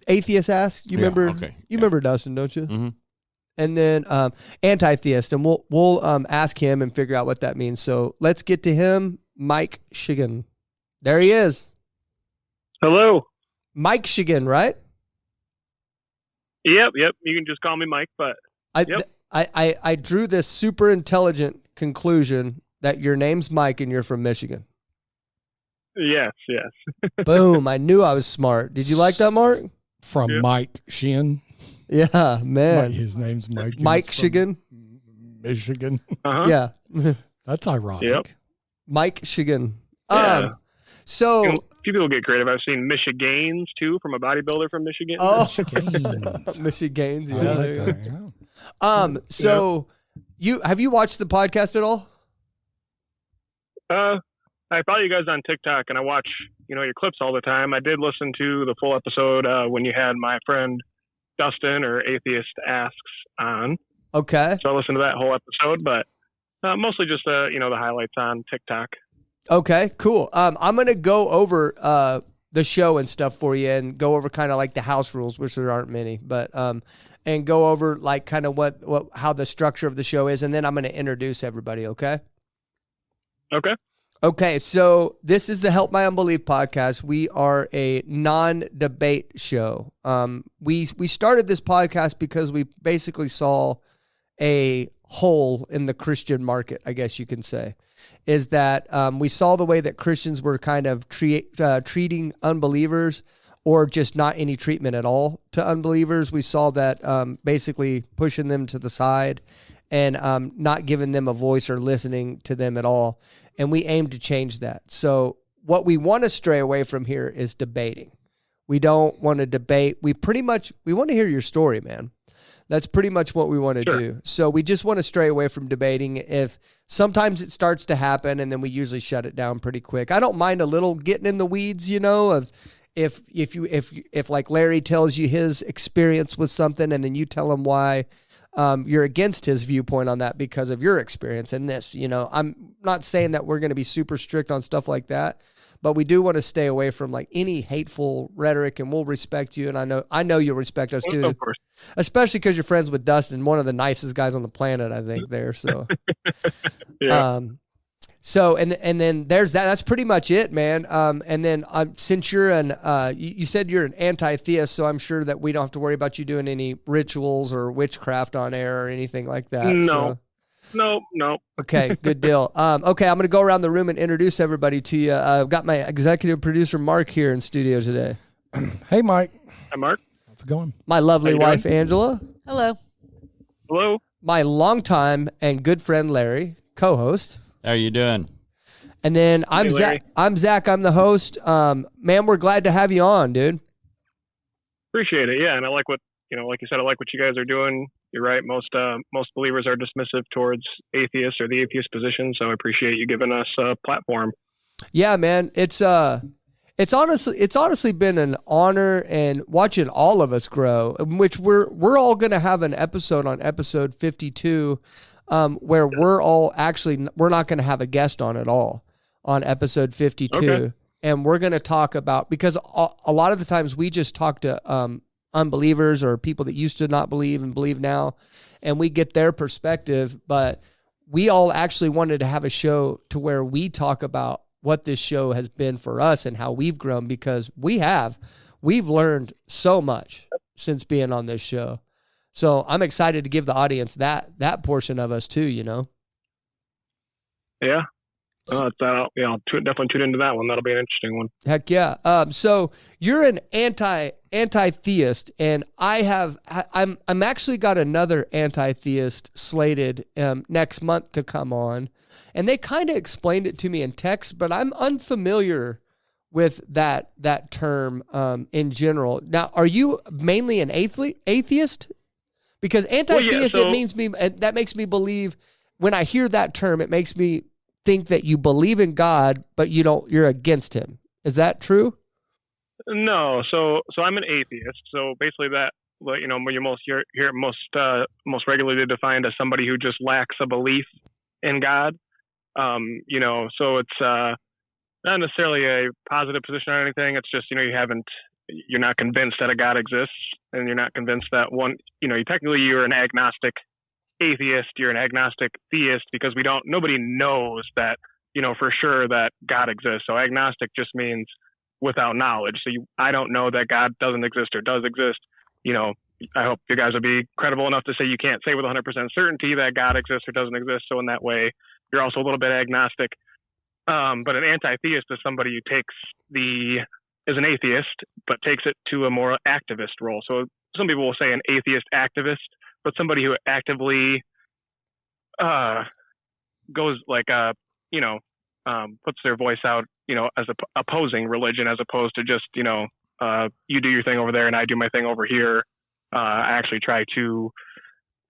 Atheist Asked. You remember? Okay. You remember Dustin, don't you? Mm-hmm. And then anti-theist, and we'll ask him and figure out what that means. So let's get to him, Mikechigan. There he is. Hello. Mikechigan, right? Yep. You can just call me Mike, but I drew this super intelligent conclusion that your name's Mike and you're from Michigan. Yes. Boom. I knew I was smart. Did you like that, Mark? From Mike Sheehan. Yeah, man. His name's Mike. Mikechigan. Michigan. Uh-huh. Yeah. That's ironic. Yep. Mikechigan. Yeah. So people get creative. I've seen Michigans too, from a bodybuilder from Michigan. Oh, Michigans. Yeah. So have you watched the podcast at all? I follow you guys on TikTok, and I watch your clips all the time. I did listen to the full episode when you had my friend Dustin, or Atheist Asks, on. Okay. So I listened to that whole episode, but mostly just the highlights on TikTok. Okay, cool. I'm going to go over the show and stuff for you, and go over kind of like the house rules, which there aren't many, but and go over like kind of how the structure of the show is, and then I'm going to introduce everybody, okay? Okay, so this is the Help My Unbelief podcast. We are a non-debate show. We started this podcast because we basically saw a hole in the Christian market, I guess you can say, is that we saw the way that Christians were kind of treating unbelievers, or just not any treatment at all to unbelievers. We saw that basically pushing them to the side and not giving them a voice or listening to them at all. and we aim to change that. So what we want to stray away from here is debating. We don't want to debate. We want to hear your story, man. That's pretty much what we want to do. So we just want to stray away from debating. If sometimes it starts to happen, and then we usually shut it down pretty quick. I don't mind a little getting in the weeds, of if like Larry tells you his experience with something, and then you tell him why you're against his viewpoint on that because of your experience in this. I'm not saying that we're going to be super strict on stuff like that, but we do want to stay away from like any hateful rhetoric, and we'll respect you. And I know you'll respect us too, of course. Especially because you're friends with Dustin, one of the nicest guys on the planet, I think there. So, Yeah. So, and then there's that. That's pretty much it, man. And then since you're you said you're an anti-theist, so I'm sure that we don't have to worry about you doing any rituals or witchcraft on air or anything like that. No. So. No. Okay, good deal. Okay, I'm going to go around the room and introduce everybody to you. I've got my executive producer, Mark, here in studio today. Hey, Mike. Hi, Mark. How's it going? My lovely How you wife, doing? Angela. Hello. Hello. My longtime and good friend, Larry, co-host. How you doing? And then I'm Hey, Zach. Larry. I'm Zach. I'm the host. Man, we're glad to have you on, dude. Appreciate it. Yeah, and I like what like you said. I like what you guys are doing. You're right. Most believers are dismissive towards atheists or the atheist position. So I appreciate you giving us a platform. Yeah, man. It's honestly been an honor, and watching all of us grow, which we're all going to have an episode on episode 52, where we're not going to have a guest on at all on episode 52. Okay. And we're going to talk about, because a lot of the times we just talk to unbelievers or people that used to not believe and believe now, and we get their perspective. But we all actually wanted to have a show to where we talk about what this show has been for us and how we've grown, because we've learned so much since being on this show. So I'm excited to give the audience that portion of us too, Yeah. I'll definitely tune into that one. That'll be an interesting one. Heck yeah. So you're an anti-theist, and I'm actually got another anti-theist slated next month to come on, and they kind of explained it to me in text, but I'm unfamiliar with that term it general. Now, are you mainly an atheist? Because anti-theist, Well, yeah, that makes me believe, when I hear that term, it makes me think that you believe in God, but you're against him. Is that true? No. So I'm an atheist. So basically that, you're most regularly defined as somebody who just lacks a belief in God. So it's not necessarily a positive position or anything. It's just, you're not convinced that a God exists, and you're not convinced that you're an agnostic atheist, you're an agnostic theist, because nobody knows that, for sure that God exists. So agnostic just means without knowledge. So I don't know that God doesn't exist or does exist. I hope you guys will be credible enough to say you can't say with 100% certainty that God exists or doesn't exist. So in that way, you're also a little bit agnostic. But an anti-theist is somebody who is an atheist, but takes it to a more activist role. So some people will say an atheist activist, but somebody who actively goes puts their voice out, as opposing religion, as opposed to just, you do your thing over there and I do my thing over here. I actually try to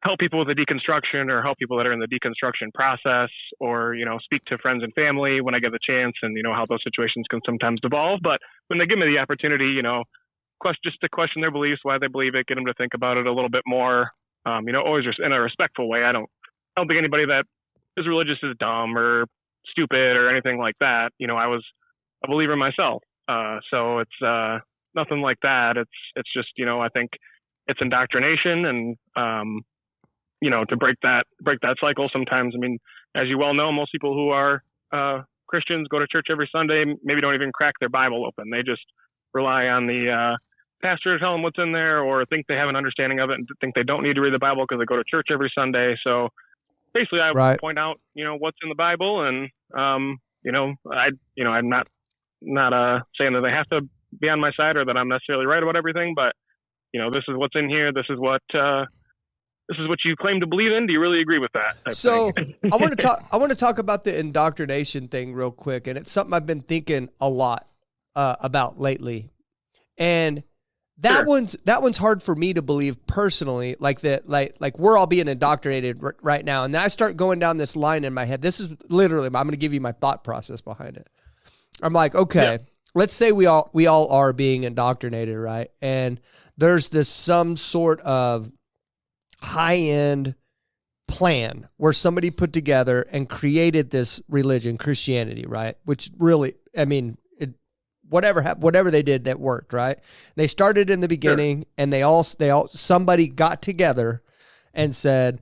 help people with the deconstruction, or help people that are in the deconstruction process, or, speak to friends and family when I get the chance, and, how those situations can sometimes devolve. But when they give me the opportunity, just to question their beliefs, why they believe it, get them to think about it a little bit more, always just in a respectful way. I don't think anybody that is religious is dumb or stupid or anything like that. I was a believer myself. So it's nothing like that. It's just, I think it's indoctrination, and, to break that cycle sometimes. I mean, as you well know, most people who are Christians go to church every Sunday, maybe don't even crack their Bible open. They just rely on the pastor to tell them what's in there, or think they have an understanding of it and think they don't need to read the Bible because they go to church every Sunday. So basically I point out, what's in the Bible, and, I'm not saying that they have to be on my side or that I'm necessarily right about everything, but, this is what's in here. This is what, this is what you claim to believe in. Do you really agree with that? type So thing. I want to talk about the indoctrination thing real quick, and it's something I've been thinking a lot about lately. And that one's hard for me to believe personally, like that, like we're all being indoctrinated right now. And then I start going down this line in my head. This is literally, I'm going to give you my thought process behind it. I'm like, okay, let's say we all are being indoctrinated, right? And there's this some sort of high-end plan where somebody put together and created this religion, Christianity, right? Which really, I mean, whatever they did that worked, right? They started in the beginning, and somebody got together and said,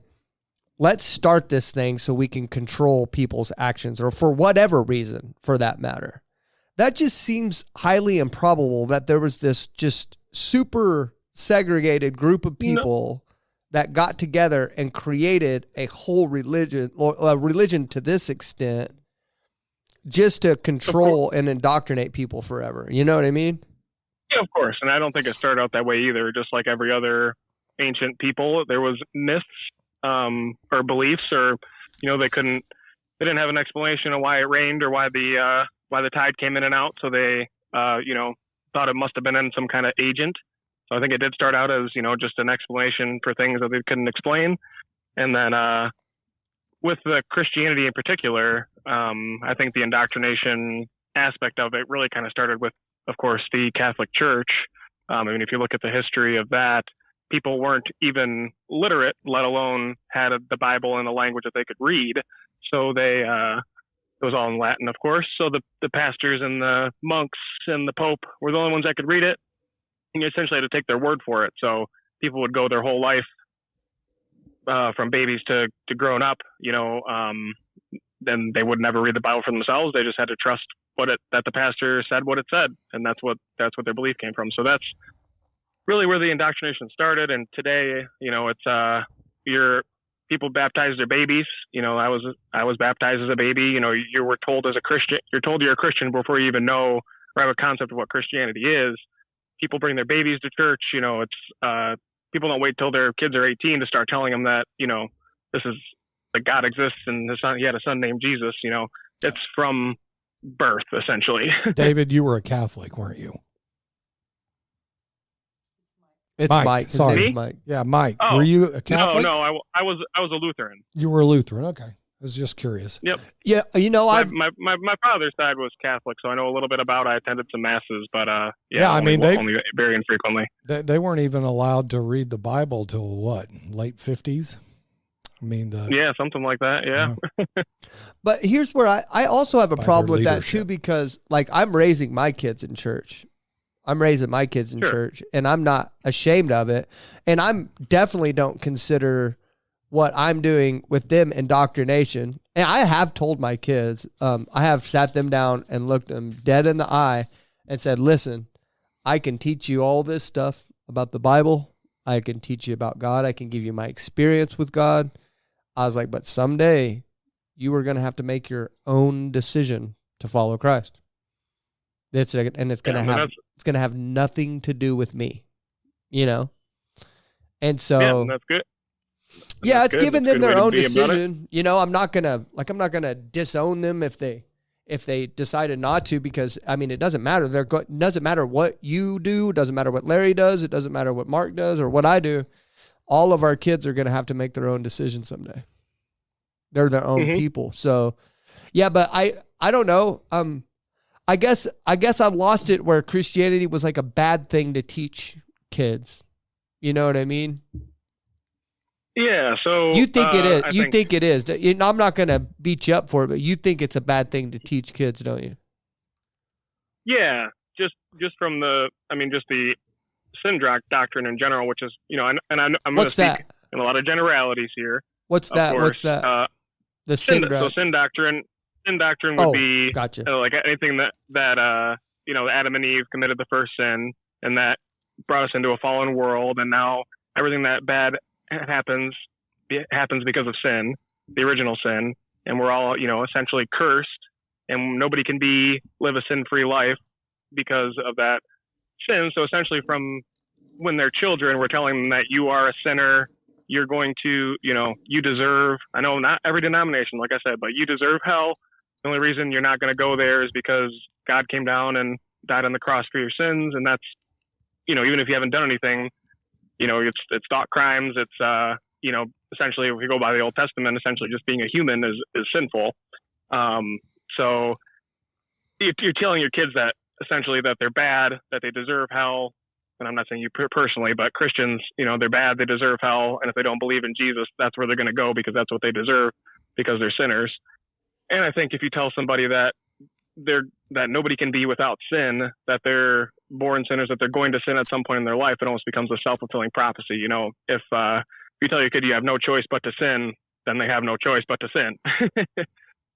let's start this thing so we can control people's actions, or for whatever reason, for that matter. That just seems highly improbable that there was this just super segregated group of people that got together and created a whole religion, or a religion to this extent, just to control and indoctrinate people forever. You know what I mean? Yeah, of course. And I don't think it started out that way either. Just like every other ancient people, there was myths or beliefs, or they didn't have an explanation of why it rained or why the tide came in and out. So they thought it must have been in some kind of agent. So I think it did start out as just an explanation for things that they couldn't explain. And then with the Christianity in particular, I think the indoctrination aspect of it really kind of started with, of course, the Catholic Church. I mean, if you look at the history of that, people weren't even literate, let alone had the Bible in a language that they could read. So it was all in Latin, of course. So the pastors and the monks and the Pope were the only ones that could read it. And you essentially had to take their word for it. So people would go their whole life, from babies to grown up, then they would never read the Bible for themselves. They just had to trust that the pastor said what it said. And that's what their belief came from. So that's really where the indoctrination started. And today, it's, people baptize their babies. I was baptized as a baby. You were told as a Christian, you're told you're a Christian before you even know or have a concept of what Christianity is. People bring their babies to church. It's, people don't wait till their kids are 18 to start telling them that, this is that God exists and he had a son named Jesus. It's from birth, essentially. David, you were a Catholic, weren't you? It's Mike. His Sorry, name's Mike. Yeah, Mike. Were you a Catholic? No, I was a Lutheran. You were a Lutheran. Okay, I was just curious. Yep. Yeah, my father's side was Catholic, so I know a little bit about. I attended some masses, but I mean, they only very infrequently. They weren't even allowed to read the Bible till what, late 50s? I mean, something like that. Yeah. But here's where I also have a problem with that leadership. too, because like I'm raising my kids in church. Church, and I'm not ashamed of it. And I'm definitely don't consider what I'm doing with them indoctrination. And I have told my kids, I have sat them down and looked them dead in the eye and said, listen, I can teach you all this stuff about the Bible. I can teach you about God. I can give you my experience with God. I was like, but someday you are going to have to make your own decision to follow Christ. It's going to have nothing to do with me, And so that's good. It's giving them their own decision. I'm not gonna disown them if they decided not to, because I mean, it doesn't matter. Doesn't matter what you do. It doesn't matter what Larry does. It doesn't matter what Mark does or what I do. All of our kids are going to have to make their own decision someday. They're their own people. So yeah, but I don't know. I guess I've lost it where Christianity was like a bad thing to teach kids. You know what I mean? Yeah. So you think it is? You think it is? I'm not going to beat you up for it, but you think it's a bad thing to teach kids, don't you? Yeah. Just from just the sin doctrine in general, which is I'm going to speak in a lot of generalities here. What's that? What's that? The sin doctrine. So sin doctrine. Sin doctrine would be gotcha. Like anything that Adam and Eve committed the first sin, and that brought us into a fallen world, and now everything that bad happens because of sin, the original sin, and we're all essentially cursed, and nobody can live a sin-free life because of that sin. So essentially, from when they're children, we're telling them that you are a sinner, you're going to, you deserve, I know not every denomination, like I said, but you deserve hell. The only reason you're not going to go there is because God came down and died on the cross for your sins. And that's, even if you haven't done anything, it's thought crimes. It's, essentially, if we go by the Old Testament, essentially just being a human is sinful. So you're telling your kids that essentially that they're bad, that they deserve hell. And I'm not saying you personally, but Christians, they're bad, they deserve hell. And if they don't believe in Jesus, that's where they're going to go because that's what they deserve because they're sinners. And I think if you tell somebody that that nobody can be without sin, that they're born sinners, that they're going to sin at some point in their life, it almost becomes a self-fulfilling prophecy. If you tell your kid you have no choice but to sin, then they have no choice but to sin.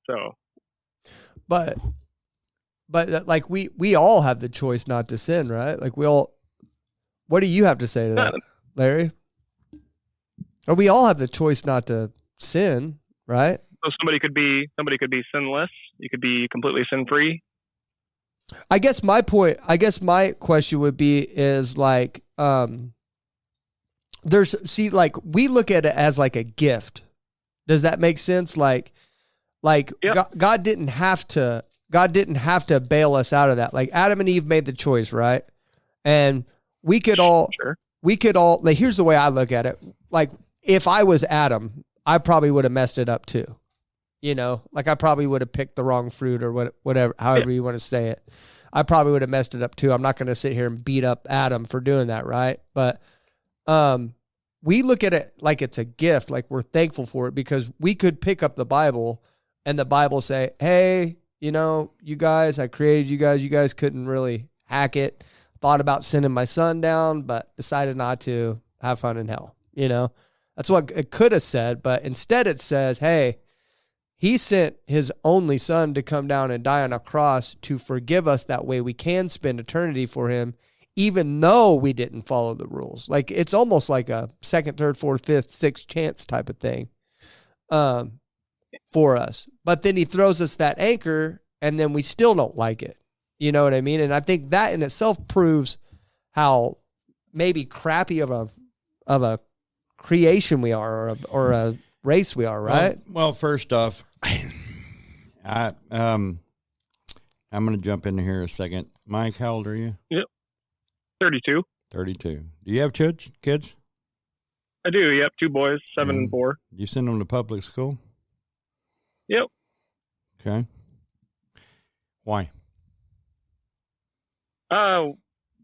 So, but like we all have the choice not to sin, right? Like we all. What do you have to say to that, Larry? Or we all have the choice not to sin, right? So somebody could be sinless. You could be completely sin-free. I guess my question would be is like, we look at it as like a gift. Does that make sense? Like yep. God didn't have to bail us out of that. Like Adam and Eve made the choice, right? And we could all, like, here's the way I look at it. Like if I was Adam, I probably would have messed it up too. Like I probably would have picked the wrong fruit or whatever, however you want to say it. I probably would have messed it up too. I'm not going to sit here and beat up Adam for doing that. Right. But, we look at it like it's a gift, like we're thankful for it because we could pick up the Bible and the Bible say, hey, you guys, I created you guys couldn't really hack it. Thought about sending my son down, but decided not to. Have fun in hell. That's what it could have said, but instead it says, hey, he sent his only son to come down and die on a cross to forgive us. That way we can spend eternity for him, even though we didn't follow the rules. Like it's almost like a second, third, fourth, fifth, sixth chance type of thing for us. But then he throws us that anchor and then we still don't like it. You know what I mean? And I think that in itself proves how maybe crappy of a creation we are or a race we are, right? Well, first off, I'm going to jump in here a second. Mike, how old are you? Yep. 32. 32. Do you have kids? I do. Yep. 2 boys, 7 and 4. You send them to public school? Yep. Okay. Why?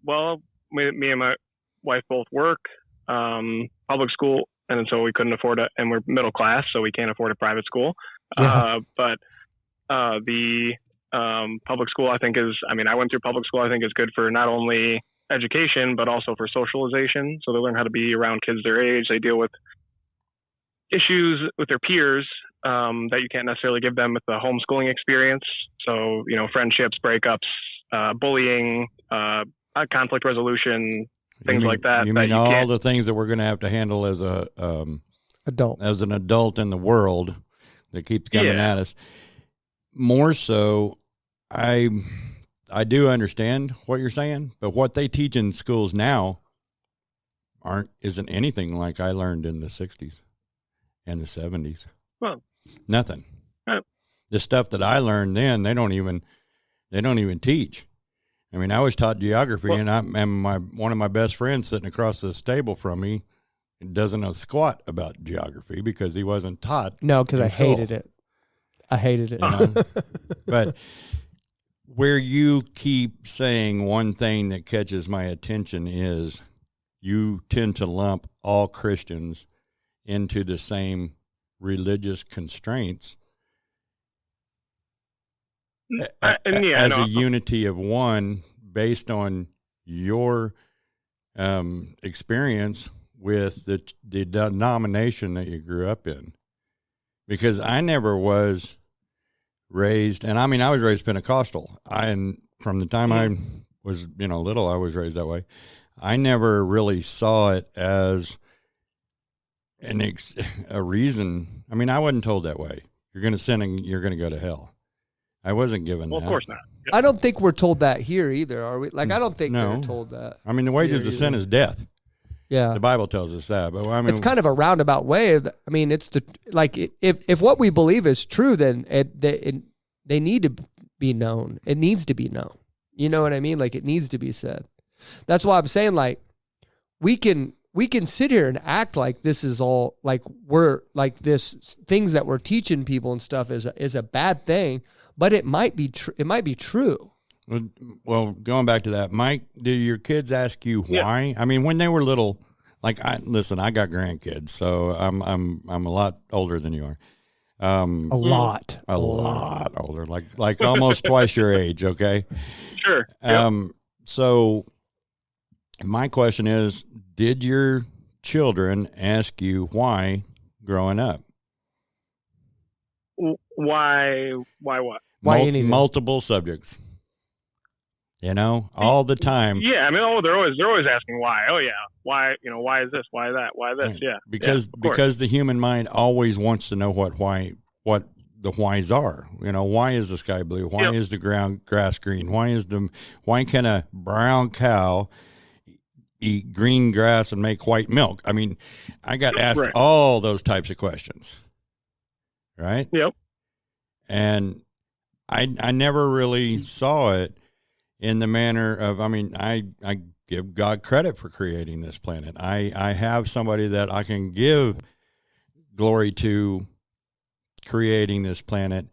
Well, me and my wife both work, public school, and so we couldn't afford it, and we're middle class, so we can't afford a private school. Yeah. But the public school, I went through public school, I think is good for not only education, but also for socialization. So they learn how to be around kids their age. They deal with issues with their peers that you can't necessarily give them with the homeschooling experience. So, friendships, breakups, bullying, conflict resolution, things like that. You mean all the things that we're going to have to handle as an adult in the world that keeps coming at us. More so, I do understand what you're saying, but what they teach in schools now isn't anything like I learned in the 60s and the 70s. Well, nothing. The stuff that I learned then, they don't even teach. I mean, I was taught geography, and one of my best friends sitting across this table from me doesn't know squat about geography because he wasn't taught. No, because I hated it. But where you keep saying one thing that catches my attention is you tend to lump all Christians into the same religious constraints as a unity of one based on your experience with the denomination that you grew up in. Because I never was raised, and I mean, I was raised Pentecostal. And from the time I was, little, I was raised that way. I never really saw it as a reason. I mean, I wasn't told that way. You're going to sin and you're going to go to hell. I wasn't given that. Well, of course not. Yep. I don't think we're told that here either, are we? Like, I don't think they're told that. I mean, the wages of sin is death. Yeah. The Bible tells us that. But I mean, It's kind of a roundabout way. I mean, it's like if what we believe is true, then they need to be known. It needs to be known. You know what I mean? Like it needs to be said. That's why I'm saying like we can sit here and act like this is all like we're like this things that we're teaching people and stuff is a bad thing, but it might be it might be true. Well, going back to that, Mike, do your kids ask you why? Yeah. I mean, when they were little, like I got grandkids, so I'm a lot older than you are. A lot older, like almost twice your age. Okay. Sure. Yep. So my question is, did your children ask you why growing up? Why what? Why anything? Multiple subjects. You know, all the time. Yeah, I mean, they're always asking why. Oh yeah, why? You know, why is this? Why that? Why this? Yeah, because the human mind always wants to know what the whys are. You know, why is the sky blue? Why is the grass green? Why can a brown cow eat green grass and make white milk? I mean, I got asked all those types of questions. Right? Yep. And I never really saw it in the manner of, I mean, I give God credit for creating this planet. I have somebody that I can give glory to creating this planet.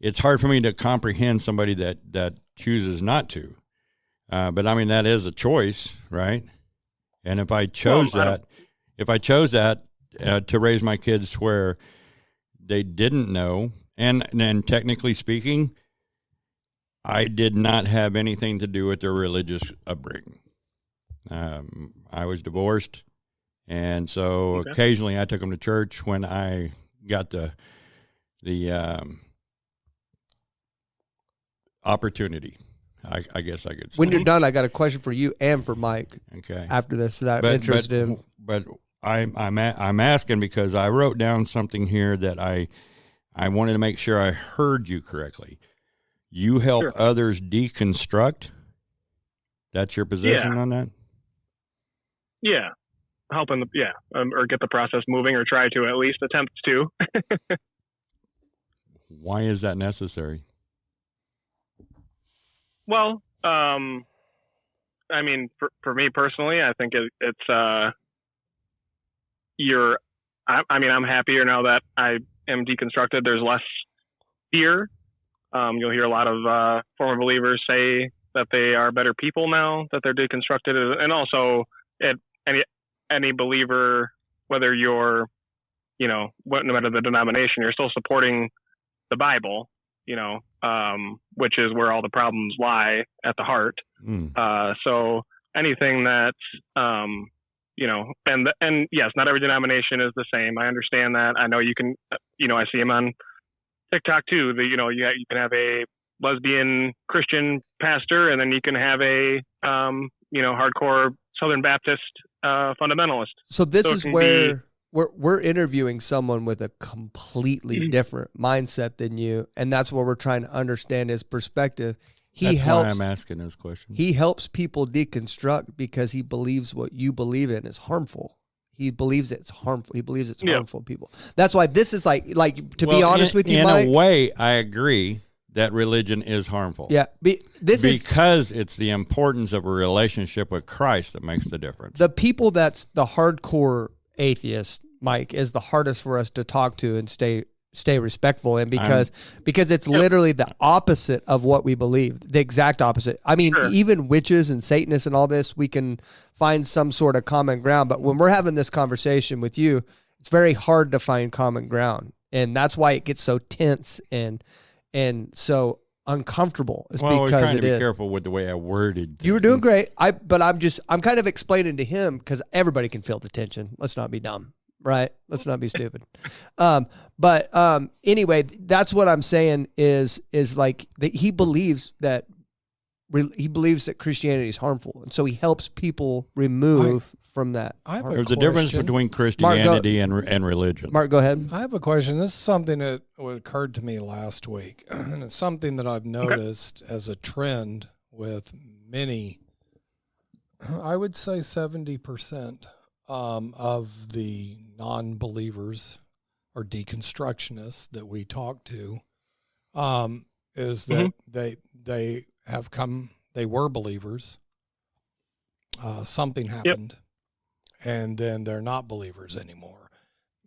It's hard for me to comprehend somebody that chooses not to. But I mean, that is a choice, right? And if I chose that to raise my kids where they didn't know, and technically speaking, I did not have anything to do with their religious upbringing. I was divorced, and so occasionally I took them to church when I got the opportunity. I guess I could say. When you're done, I got a question for you and for Mike. Okay. After this, that I'm interested in. But I'm asking because I wrote down something here that I wanted to make sure I heard you correctly. You help others deconstruct? That's your position on that? Yeah. Helping or get the process moving, or try to at least attempt to. Why is that necessary? Well, I mean, for me personally, I think it's I'm happier now that I am deconstructed. There's less fear. You'll hear a lot of former believers say that they are better people now that they're deconstructed, and also any believer, whether you're, no matter the denomination, you're still supporting the Bible, which is where all the problems lie at the heart. So anything that's, and yes, not every denomination is the same. I understand that. I know you can, I see them on TikTok too. You can have a lesbian Christian pastor, and then you can have a, hardcore Southern Baptist fundamentalist. So this is where we're interviewing someone with a completely different mindset than you, and that's where we're trying to understand his perspective. That's why I'm asking this question. He helps people deconstruct because he believes what you believe in is harmful. He believes it's harmful. He believes it's harmful to people. That's why this is like to be honest with you, Mike. In a way, I agree that religion is harmful. Yeah, because it's the importance of a relationship with Christ that makes the difference. The people that's the hardcore atheist, Mike, is the hardest for us to talk to and stay respectful in because it's literally the opposite of what we believe, the exact opposite. I mean, even witches and Satanists and all this, we can find some sort of common ground. But when we're having this conversation with you, it's very hard to find common ground. And that's why it gets so tense and so uncomfortable. I was trying to be careful with the way I worded things. You were doing great. I'm kind of explaining to him because everybody can feel the tension. Let's not be dumb. Right. Let's not be stupid. Anyway, that's what I'm saying is like that he believes that Christianity is harmful. And so he helps people remove from that. There's a difference between Christianity and religion. Mark, go ahead. I have a question. This is something that occurred to me last week. And it's something that I've noticed as a trend with many, I would say 70% of the non-believers or deconstructionists that we talk to is that they have come, they were believers. Something happened, and then they're not believers anymore.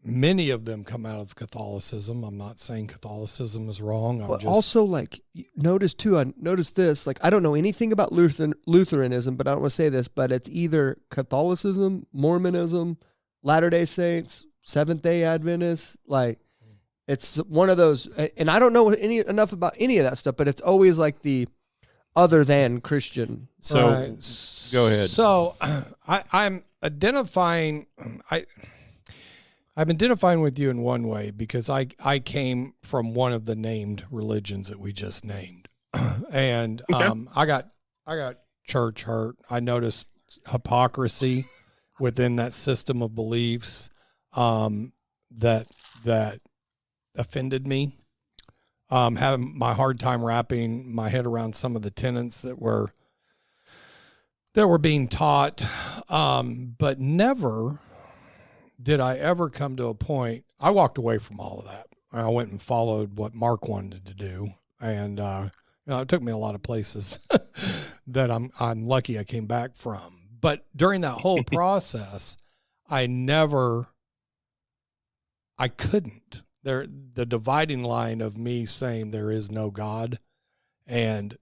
Many of them come out of Catholicism. I'm not saying Catholicism is wrong. But also, like, notice this, like, I don't know anything about Lutheranism, but I don't want to say this, but it's either Catholicism, Mormonism, Latter-day Saints, Seventh-day Adventists, like, it's one of those, and I don't know enough about any of that stuff, but it's always like the other than Christian. So go ahead. So I'm identifying, I'm identifying with you in one way because I came from one of the named religions that we just named, and I got church hurt. I noticed hypocrisy within that system of beliefs that offended me. Having my hard time wrapping my head around some of the tenets that were being taught, but never did I ever come to a point. I walked away from all of that. I went and followed what Mark wanted to do, and it took me a lot of places that I'm lucky I came back from. But during that whole process, I couldn't. The dividing line of me saying there is no God, and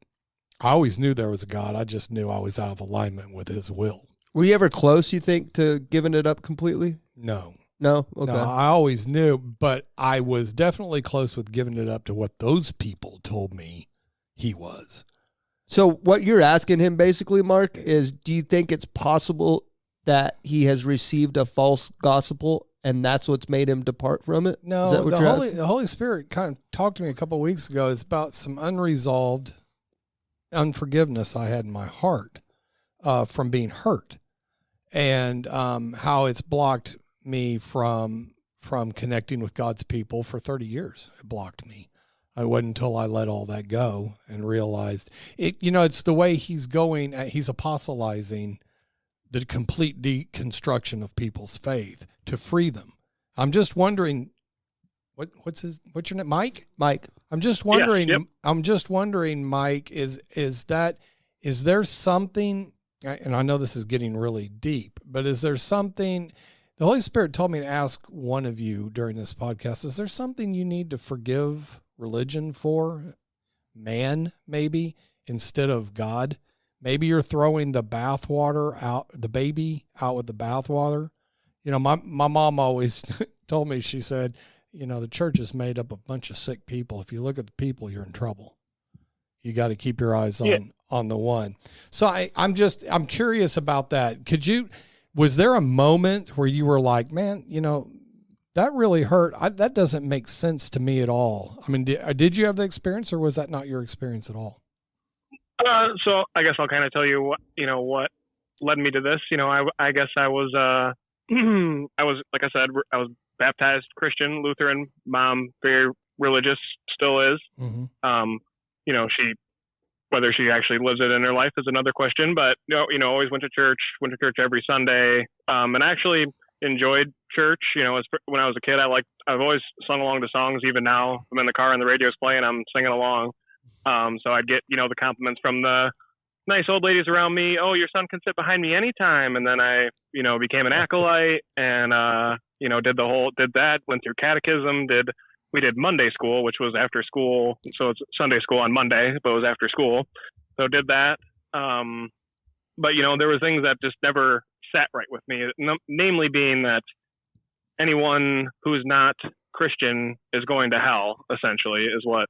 I always knew there was a God. I just knew I was out of alignment with his will. Were you ever close, you think, to giving it up completely? No. No? Okay. No, I always knew, but I was definitely close with giving it up to what those people told me he was. So what you're asking him basically, Mark, is do you think it's possible that he has received a false gospel and that's what's made him depart from it? No, Is that what the Holy Spirit kind of talked to me a couple of weeks ago. It's about some unresolved unforgiveness I had in my heart from being hurt, and how it's blocked me from connecting with God's people for 30 years. It blocked me. It wasn't until I let all that go and realized it. It's the way he's going. He's apostolizing the complete deconstruction of people's faith to free them. I'm just wondering, what's your name? Mike? Mike. I'm just wondering. Yeah, yep. I'm just wondering, Mike, is there something? And I know this is getting really deep, but is there something? The Holy Spirit told me to ask one of you during this podcast. Is there something you need to forgive religion for? Man, maybe, instead of God. Maybe you're throwing the bathwater out, the baby out with the bathwater. My mom always told me, she said, the church is made up of a bunch of sick people. If you look at the people, you're in trouble. You got to keep your eyes on the one. So I'm curious about that. Was there a moment where you were like, man, that really hurt. That doesn't make sense to me at all. I mean, did you have the experience, or was that not your experience at all? So I guess I'll kind of tell you what led me to this. I guess I was, like I said, I was baptized Christian, Lutheran. Mom, very religious, still is. Mm-hmm. Whether she actually lives it in her life is another question, but always went to church every Sunday. And I actually enjoyed church. When I was a kid, I've always sung along to songs. Even now, I'm in the car and the radio's playing, I'm singing along. So I'd get, the compliments from the nice old ladies around me. Oh, your son can sit behind me anytime. And then I, became an acolyte and, did that, went through catechism, we did Monday school, which was after school. So it's Sunday school on Monday, but it was after school. So did that. But there were things that just never sat right with me, namely being that anyone who's not Christian is going to hell, essentially, is what,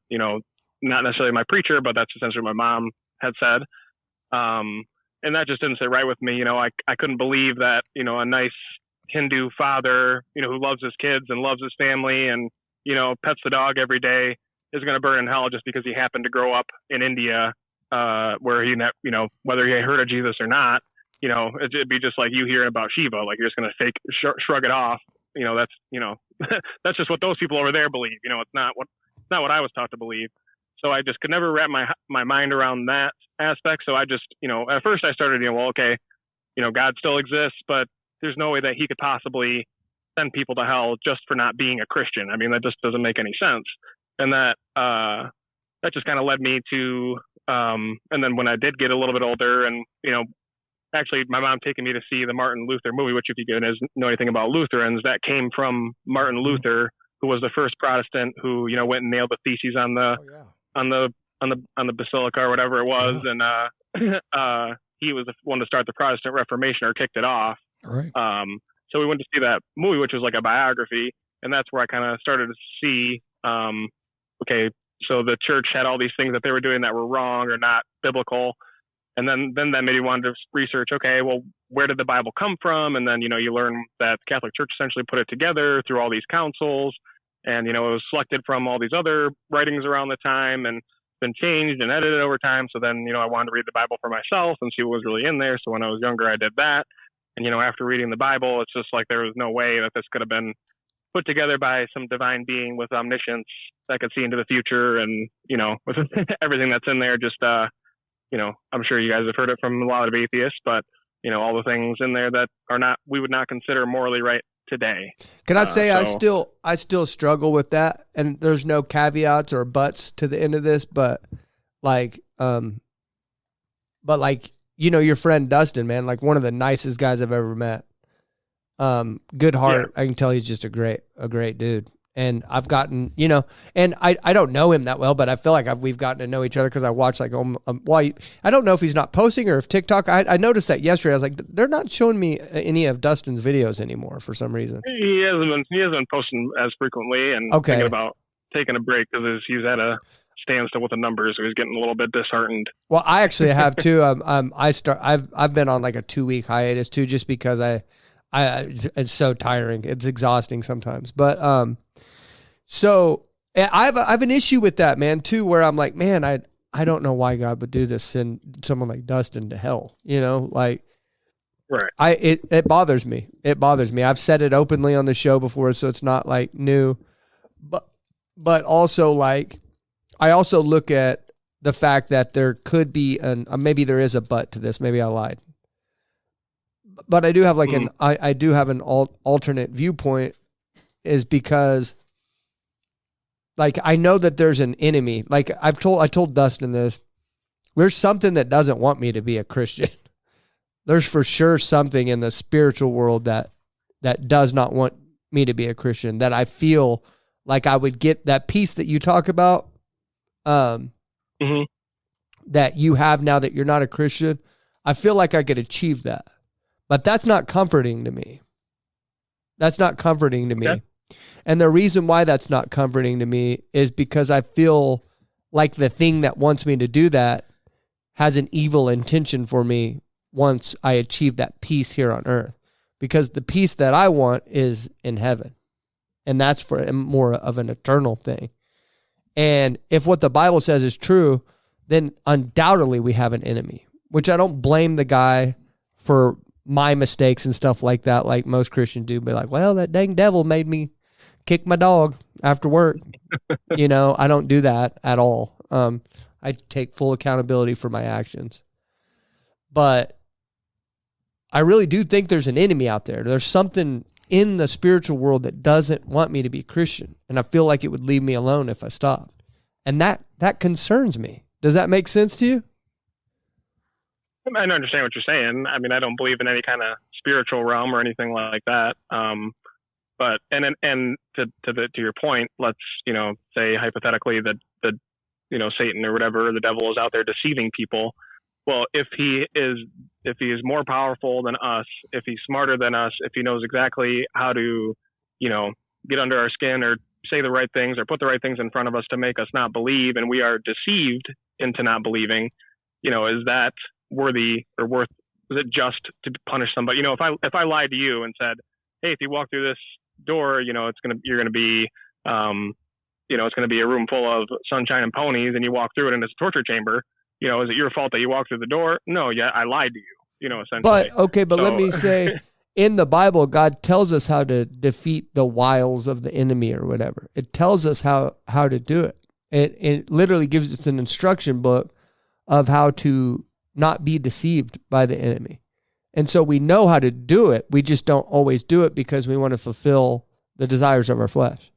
not necessarily my preacher, but that's essentially what my mom had said. And that just didn't sit right with me. I couldn't believe that, a nice Hindu father, who loves his kids and loves his family and, pets the dog every day is going to burn in hell just because he happened to grow up in India, where whether he heard of Jesus or not, it'd be just like you hearing about Shiva, like you're just going to shrug it off. That's, that's just what those people over there believe. It's not what I was taught to believe. So I just could never wrap my mind around that aspect. So I just, at first I started, okay, God still exists, but there's no way that he could possibly send people to hell just for not being a Christian. I mean, that just doesn't make any sense. And that just kind of led me to, and then when I did get a little bit older, and actually my mom taking me to see the Martin Luther movie, which if you guys know anything about Lutherans, that came from Martin Luther, who was the first Protestant who went and nailed the theses on the basilica or whatever it was, and he was the one to start the Protestant Reformation or kicked it off. Right. So we went to see that movie, which was like a biography, and that's where I kind of started to see, okay, so the church had all these things that they were doing that were wrong or not biblical. And then that made me want to research, okay, well, where did the Bible come from? And then, you learn that the Catholic Church essentially put it together through all these councils. And, it was selected from all these other writings around the time and been changed and edited over time. So then, I wanted to read the Bible for myself and see what was really in there. So when I was younger, I did that. And, after reading the Bible, it's just like there was no way that this could have been put together by some divine being with omniscience that could see into the future. And, with everything that's in there, just, I'm sure you guys have heard it from a lot of atheists, but, all the things in there that we would not consider morally right today. Can I say I still struggle with that, and there's no caveats or buts to the end of this, but your friend Dustin, man, like one of the nicest guys I've ever met. Good heart. Yeah. I can tell he's just a great dude. And I've gotten, and I don't know him that well, but I feel like we've gotten to know each other because I watch I don't know if he's not posting or if TikTok. I noticed that yesterday. I was like, they're not showing me any of Dustin's videos anymore for some reason. He hasn't been posting as frequently, and thinking about taking a break because he's at a standstill with the numbers, so he's getting a little bit disheartened. Well, I actually have too. I've been on like a 2-week hiatus too, just because it's so tiring. It's exhausting sometimes, but so I have an issue with that, man, too, where I'm like, man, I don't know why God would do this, send someone like Dustin to hell, like, right. It bothers me. It bothers me. I've said it openly on the show before, so it's not like new, but also like, I also look at the fact that there could be maybe there is a but to this. Maybe I lied, but I do have like I do have an alternate viewpoint, is because like, I know that there's an enemy. Like I told Dustin this, there's something that doesn't want me to be a Christian. There's for sure something in the spiritual world that does not want me to be a Christian, that I feel like I would get that peace that you talk about, that you have now that you're not a Christian. I feel like I could achieve that, but that's not comforting to me. That's not comforting to me. Okay. And the reason why that's not comforting to me is because I feel like the thing that wants me to do that has an evil intention for me once I achieve that peace here on earth. Because the peace that I want is in heaven. And that's for more of an eternal thing. And if what the Bible says is true, then undoubtedly we have an enemy, which I don't blame the guy for my mistakes and stuff like that, like most Christians do. Be like, well, that dang devil made me kick my dog after work. I don't do that at all. I take full accountability for my actions. But I really do think there's an enemy out there. There's something in the spiritual world that doesn't want me to be Christian. And I feel like it would leave me alone if I stopped. And that concerns me. Does that make sense to you? I understand what you're saying. I mean, I don't believe in any kind of spiritual realm or anything like that. But to your point, let's say hypothetically that Satan or whatever, the devil, is out there deceiving people. Well, if he is more powerful than us, if he's smarter than us, if he knows exactly how to get under our skin or say the right things or put the right things in front of us to make us not believe, and we are deceived into not believing, is that worthy or worth? Is it just to punish somebody? If I lied to you and said, hey, if you walk through this door, you're gonna be it's gonna be a room full of sunshine and ponies, and you walk through it and it's a torture chamber. Is it your fault that you walked through the door? No, yeah, I lied to you. Essentially. But let me say, in the Bible, God tells us how to defeat the wiles of the enemy or whatever. It tells us how to do it. It literally gives us an instruction book of how to not be deceived by the enemy. And so we know how to do it. We just don't always do it because we want to fulfill the desires of our flesh,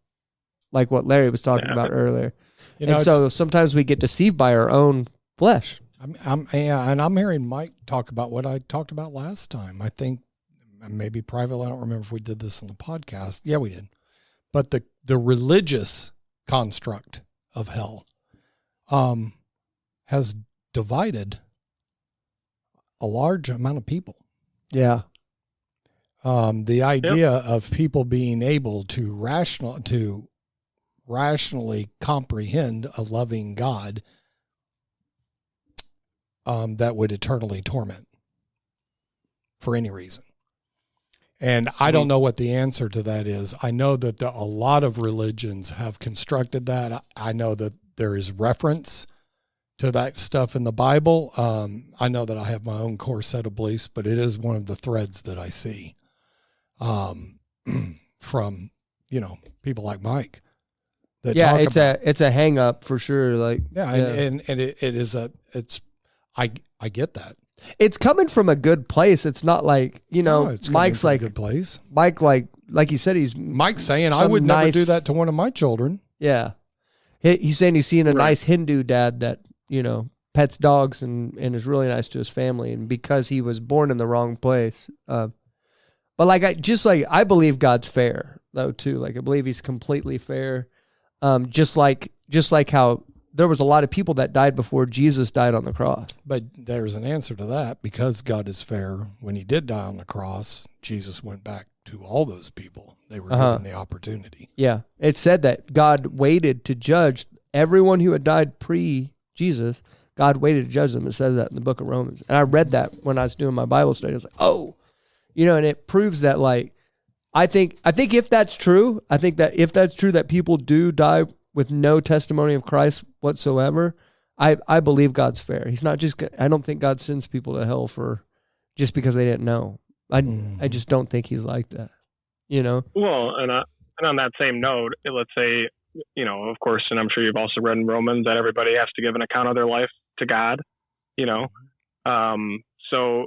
like what Larry was talking about earlier. And so sometimes we get deceived by our own flesh. I'm hearing Mike talk about what I talked about last time. I think maybe privately, I don't remember if we did this on the podcast. Yeah, we did. But the religious construct of hell has divided a large amount of people. Yeah. The idea of people being able to rationally comprehend a loving God that would eternally torment for any reason. And I don't know what the answer to that is. I know that a lot of religions have constructed that. I know that there is reference to that stuff in the Bible. I know that I have my own core set of beliefs, but it is one of the threads that I see from, people like Mike. It's a hang up for sure. Like, and it is I get that. It's coming from a good place. It's not like, it's Mike's like a good place. Mike, like you said, Mike's saying I would never do that to one of my children. Yeah. He's saying he's seeing a nice Hindu dad that, pets dogs and is really nice to his family. And because he was born in the wrong place. But I believe God's fair though, too. Like I believe he's completely fair. Just like how there was a lot of people that died before Jesus died on the cross. But there's an answer to that. Because God is fair, when he did die on the cross, Jesus went back to all those people. They were given the opportunity. Yeah. It said that God waited to judge everyone who had died pre-Jesus. God waited to judge them. It says that in the book of Romans. And I read that when I was doing my Bible study. I was like, and it proves that, like, I think if that's true, that people do die with no testimony of Christ whatsoever, I believe God's fair. He's not just, I don't think God sends people to hell for just because they didn't know. I just don't think he's like that, Well, and on that same note, let's say, of course, and I'm sure you've also read in Romans that everybody has to give an account of their life to God, So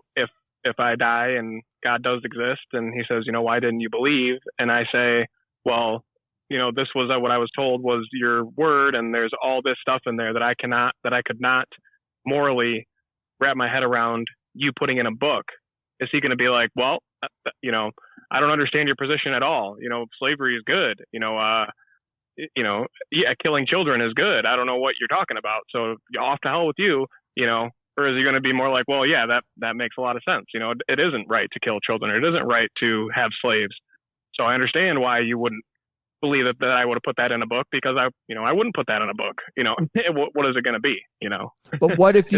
if I die and God does exist and he says, why didn't you believe? And I say, well, this was what I was told was your word, and there's all this stuff in there that I could not morally wrap my head around you putting in a book. Is he going to be like, well, I don't understand your position at all. Slavery is good. Killing children is good. I don't know what you're talking about. So off to hell with you, or is he going to be more like, well, yeah, that makes a lot of sense. It isn't right to kill children. It isn't right to have slaves. So I understand why you wouldn't believe that I would have put that in a book, because I wouldn't put that in a book. What is it going to be? But what if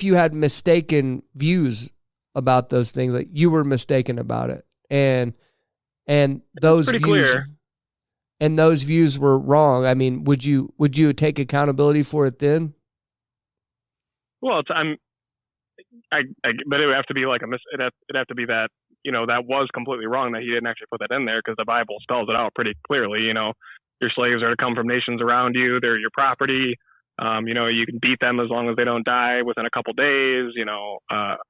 you had mistaken views about those things? Like you were mistaken about it, and those pretty views, clear. And those views were wrong. I mean, would you take accountability for it then? Well, but it would have to be like it'd have to be that, that was completely wrong, that he didn't actually put that in there, because the Bible spells it out pretty clearly. Your slaves are to come from nations around you. They're your property. You can beat them as long as they don't die within a couple days,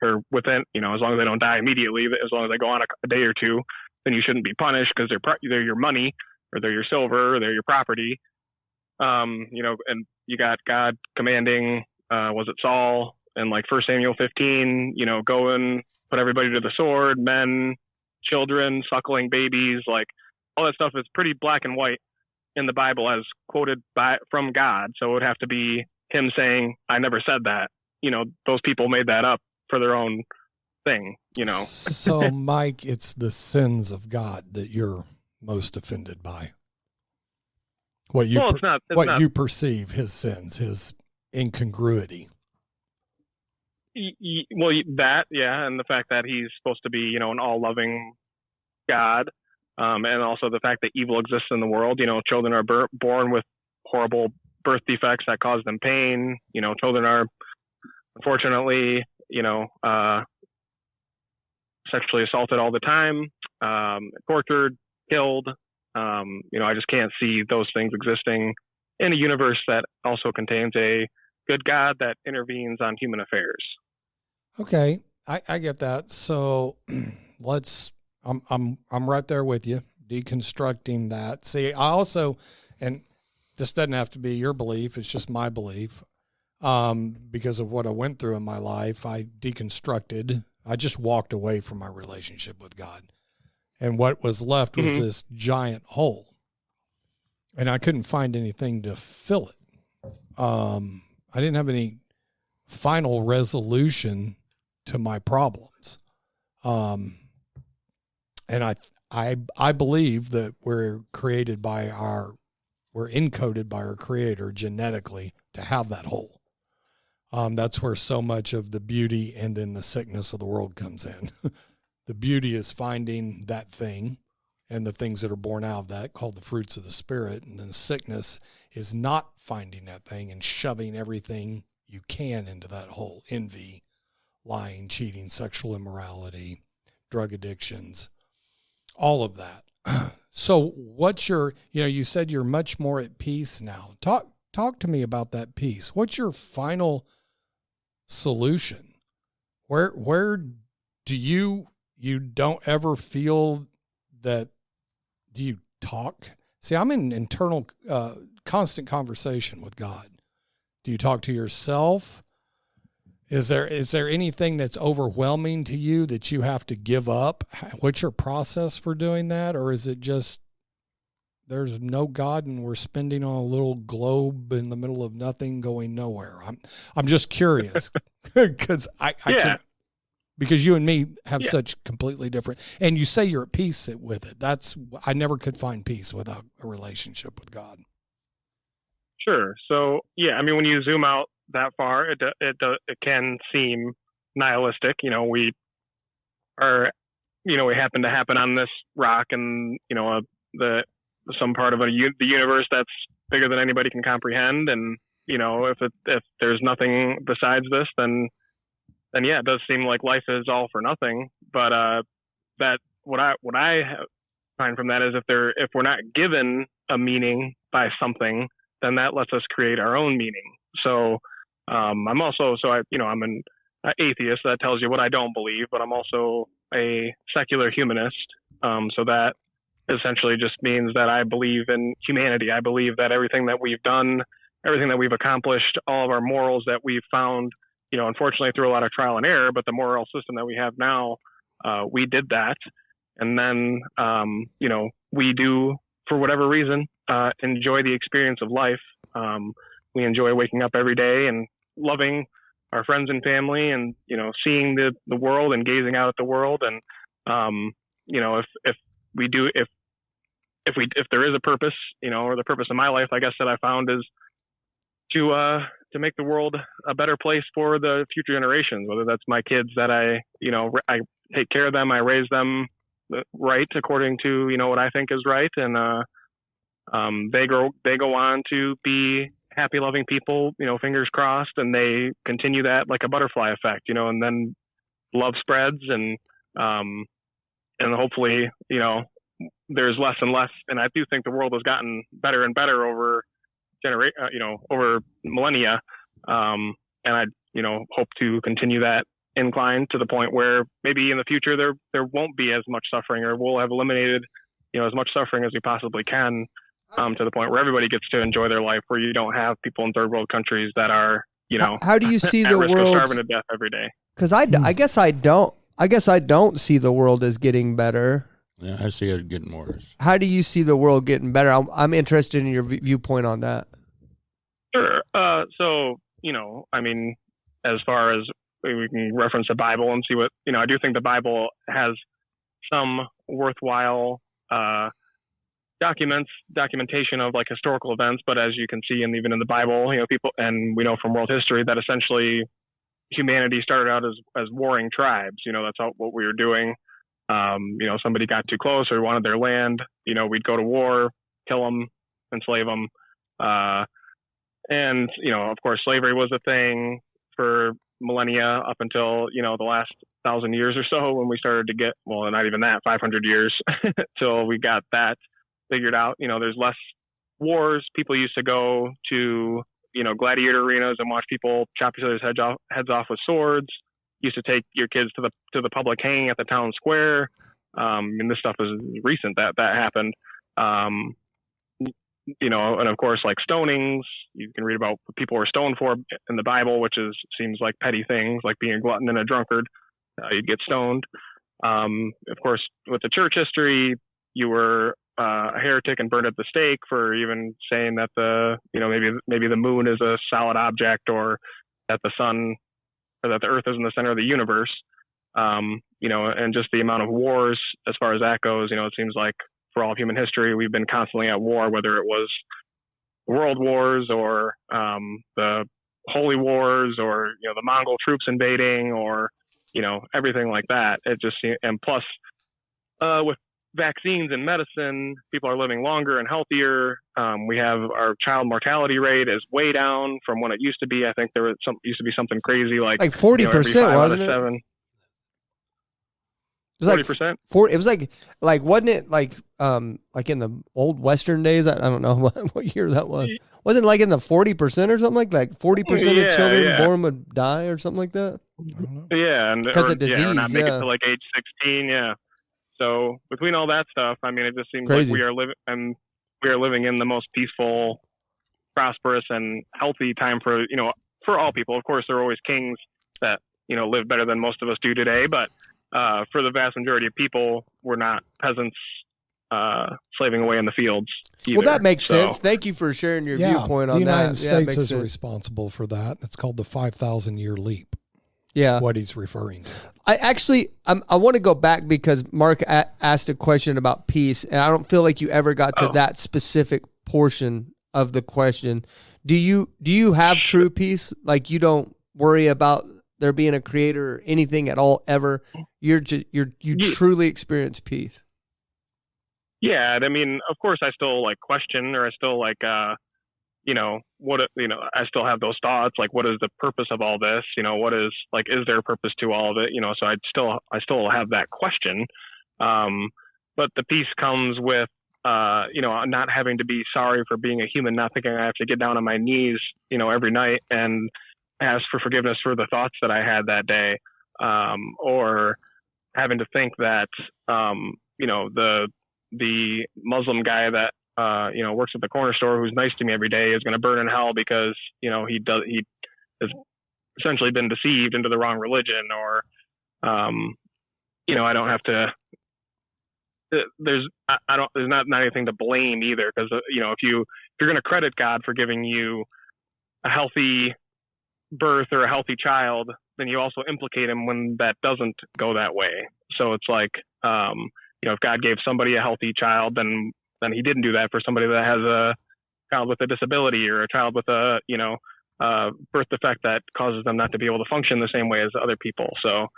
or within, as long as they don't die immediately, as long as they go on a day or two, then you shouldn't be punished, because they're your money, or they're your silver, or they're your property. And you got God commanding, was it Saul, in like 1 Samuel 15, go and put everybody to the sword, men, children, suckling babies, like all that stuff is pretty black and white in the Bible as quoted from God. So it would have to be him saying, I never said that. Those people made that up for their own thing, So Mike, it's the sins of God that you're most offended by. You perceive his sins, his incongruity. Well, that, yeah, and the fact that he's supposed to be, an all-loving God, and also the fact that evil exists in the world. Children are born with horrible birth defects that cause them pain. Children are, unfortunately, sexually assaulted all the time, tortured, killed. I just can't see those things existing in a universe that also contains a good God that intervenes on human affairs. Okay. I get that. So I'm right there with you, deconstructing that. See, I also, and this doesn't have to be your belief, it's just my belief. Because of what I went through in my life, I deconstructed. I just walked away from my relationship with God. And what was left was this giant hole. And I couldn't find anything to fill it. I didn't have any final resolution to my problems. And I believe that we're encoded by our Creator genetically to have that hole. That's where so much of the beauty and then the sickness of the world comes in. The beauty is finding that thing and the things that are born out of that, called the fruits of the Spirit. And then the sickness is not finding that thing and shoving everything you can into that hole. Envy, lying, cheating, sexual immorality, drug addictions, all of that. So what's your, you said you're much more at peace now. Talk to me about that peace. What's your final solution? Where do you don't ever feel that? Do you talk? See, I'm in internal, constant conversation with God. Do you talk to yourself? Is there anything that's overwhelming to you that you have to give up? What's your process for doing that? Or is it just there's no God and we're spinning on a little globe in the middle of nothing going nowhere? I'm just curious because I can't, because you and me have such completely different, and you say you're at peace with it. I never could find peace without a relationship with God. Sure. So, when you zoom out that far, it can seem nihilistic. We happen to happen on this rock, and some part of the universe that's bigger than anybody can comprehend. And if there's nothing besides this, then it does seem like life is all for nothing. But that what I find from that is if we're not given a meaning by something, then that lets us create our own meaning. So I'm also I'm an atheist. That tells you what I don't believe, but I'm also a secular humanist. So that essentially just means that I believe in humanity. I believe that everything that we've done, everything that we've accomplished, all of our morals that we've found, unfortunately through a lot of trial and error, but the moral system that we have now, we did that. And then, we do, for whatever reason, enjoy the experience of life. We enjoy waking up every day and loving our friends and family and, seeing the world and gazing out at the world. And, if there is a purpose, or the purpose of my life, I guess, that I found is to make the world a better place for the future generations, whether that's my kids that I take care of them, I raise them right according to, what I think is right. And, they go on to be happy, loving people, fingers crossed, and they continue that like a butterfly effect, and then love spreads and hopefully, there's less and less. And I do think the world has gotten better and better over over millennia. And I, hope to continue that incline to the point where maybe in the future there won't be as much suffering, or we'll have eliminated, as much suffering as we possibly can, to the point where everybody gets to enjoy their life, where you don't have people in third world countries that are, how do you see at the risk of world starving to death every day? Because I guess I don't see the world as getting better. Yeah, I see it getting worse. How do you see the world getting better? I'm interested in your viewpoint on that. Sure. So, as far as we can reference the Bible and see what, I do think the Bible has some worthwhile documentation of like historical events. But as you can see, and even in the Bible, people, and we know from world history that essentially humanity started out as warring tribes. That's what we were doing. Somebody got too close or wanted their land, we'd go to war, kill them, enslave them. And, of course, slavery was a thing for millennia up until, the last 1,000 years or so, when we started to get, well, not even that, 500 years till we got that figured out. There's less wars. People used to go to, gladiator arenas and watch people chop each other's heads off with swords. used to take your kids to the public hanging at the town square. And this stuff is recent that happened. And of course, like stonings, you can read about what people were stoned for in the Bible, which seems like petty things, like being a glutton and a drunkard. You'd get stoned. Of course, with the church history, you were a heretic and burned at the stake for even saying that maybe the moon is a solid object, or that the sun, or that the earth is in the center of the universe. And just the amount of wars as far as that goes, it seems like for all of human history, we've been constantly at war, whether it was world wars or the holy wars, or the Mongol troops invading, or everything like that. It just, and plus with vaccines and medicine, people are living longer and healthier. We have our child mortality rate is way down from when it used to be. I think used to be something crazy like 40%, wasn't it? 7. It was 40%. It was like wasn't it like in the old Western days? I don't know what year that was. Wasn't it like in the 40% or something like 40% of children born would die or something like that? Yeah, and because of disease, or not make it to like age 16. Yeah. So between all that stuff, I mean, it just seems crazy. Like we are living in the most peaceful, prosperous, and healthy time for all people. Of course, there are always kings that live better than most of us do today, but for the vast majority of people, we're not peasants slaving away in the fields either. Well, that makes sense. Thank you for sharing your viewpoint on that. The United States is responsible for that. It's called the 5,000-year leap. Yeah. What he's referring to. I want to go back because Mark asked a question about peace, and I don't feel like you ever got to that specific portion of the question. Do you have true peace? Like, you don't worry about there being a creator or anything at all ever? You truly experience peace. Yeah, I mean, of course, I still question, or I still I still have those thoughts, like, what is the purpose of all this? What is is there a purpose to all of it? So I still have that question. But the peace comes with, not having to be sorry for being a human, not thinking I have to get down on my knees, every night and ask for forgiveness for the thoughts that I had that day, or having to think that, the Muslim guy that, works at the corner store who's nice to me every day is going to burn in hell because, he has essentially been deceived into the wrong religion, or, I don't have to, there's not anything to blame either. Cause if you're going to credit God for giving you a healthy birth or a healthy child, then you also implicate him when that doesn't go that way. So it's like, if God gave somebody a healthy child, then he didn't do that for somebody that has a child with a disability, or a child with a birth defect that causes them not to be able to function the same way as other people. So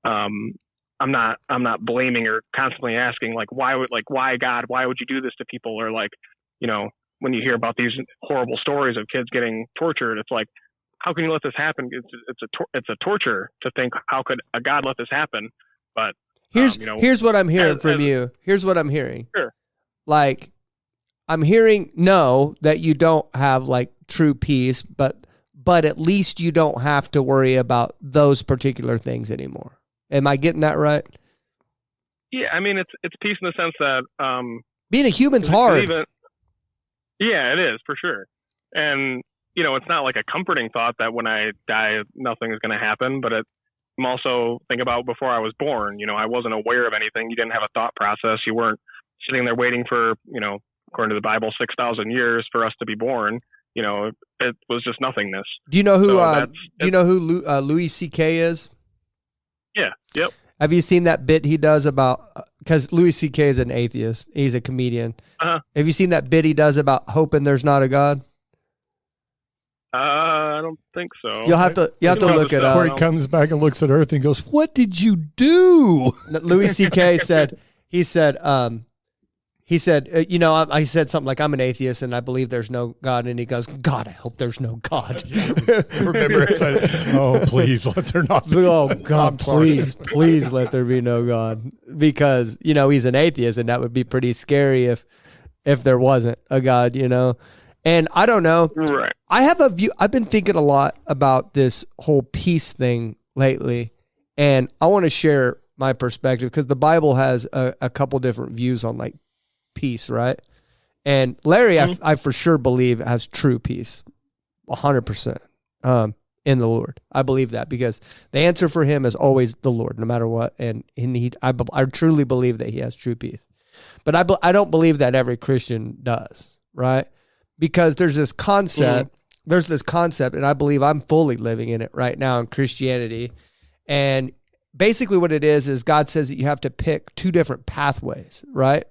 I'm not blaming or constantly asking why God, why would you do this to people? Or when you hear about these horrible stories of kids getting tortured, it's like, how can you let this happen? It's a torture to think, how could a God let this happen? But here's what I'm hearing from you. Here's what I'm hearing. Sure. I'm hearing that you don't have true peace, but at least you don't have to worry about those particular things anymore. Am I getting that right? Yeah, I mean, it's peace in the sense that being a human's hard. Yeah, it is for sure. And it's not like a comforting thought that when I die, nothing is going to happen. But I'm also thinking about before I was born. I wasn't aware of anything. You didn't have a thought process. You weren't sitting there waiting for, according to the Bible, 6,000 years for us to be born. It was just nothingness. Do you know who Louis C.K. is? Yeah. Yep. Have you seen that bit he does about, because Louis C.K. is an atheist. He's a comedian. Uh-huh. Have you seen that bit he does about hoping there's not a God? I don't think so. You have to look it up. Where he comes back and looks at Earth and goes, "What did you do?" Louis C.K. said, I said something like, I'm an atheist and I believe there's no God. And he goes, God, I hope there's no God. Remember him saying, "Oh, please let there not be." Oh, God, please let there be no God. Because, he's an atheist and that would be pretty scary if there wasn't a God, And I don't know. Right. I have a view. I've been thinking a lot about this whole peace thing lately. And I want to share my perspective because the Bible has a couple different views on like peace, right? And Larry, I for sure believe has true peace, 100%, in the Lord. I believe that because the answer for him is always the Lord, no matter what. And I truly believe that he has true peace. But I don't believe that every Christian does, right? Because there's this concept, and I believe I'm fully living in it right now in Christianity. And basically what it is God says that you have to pick two different pathways, right?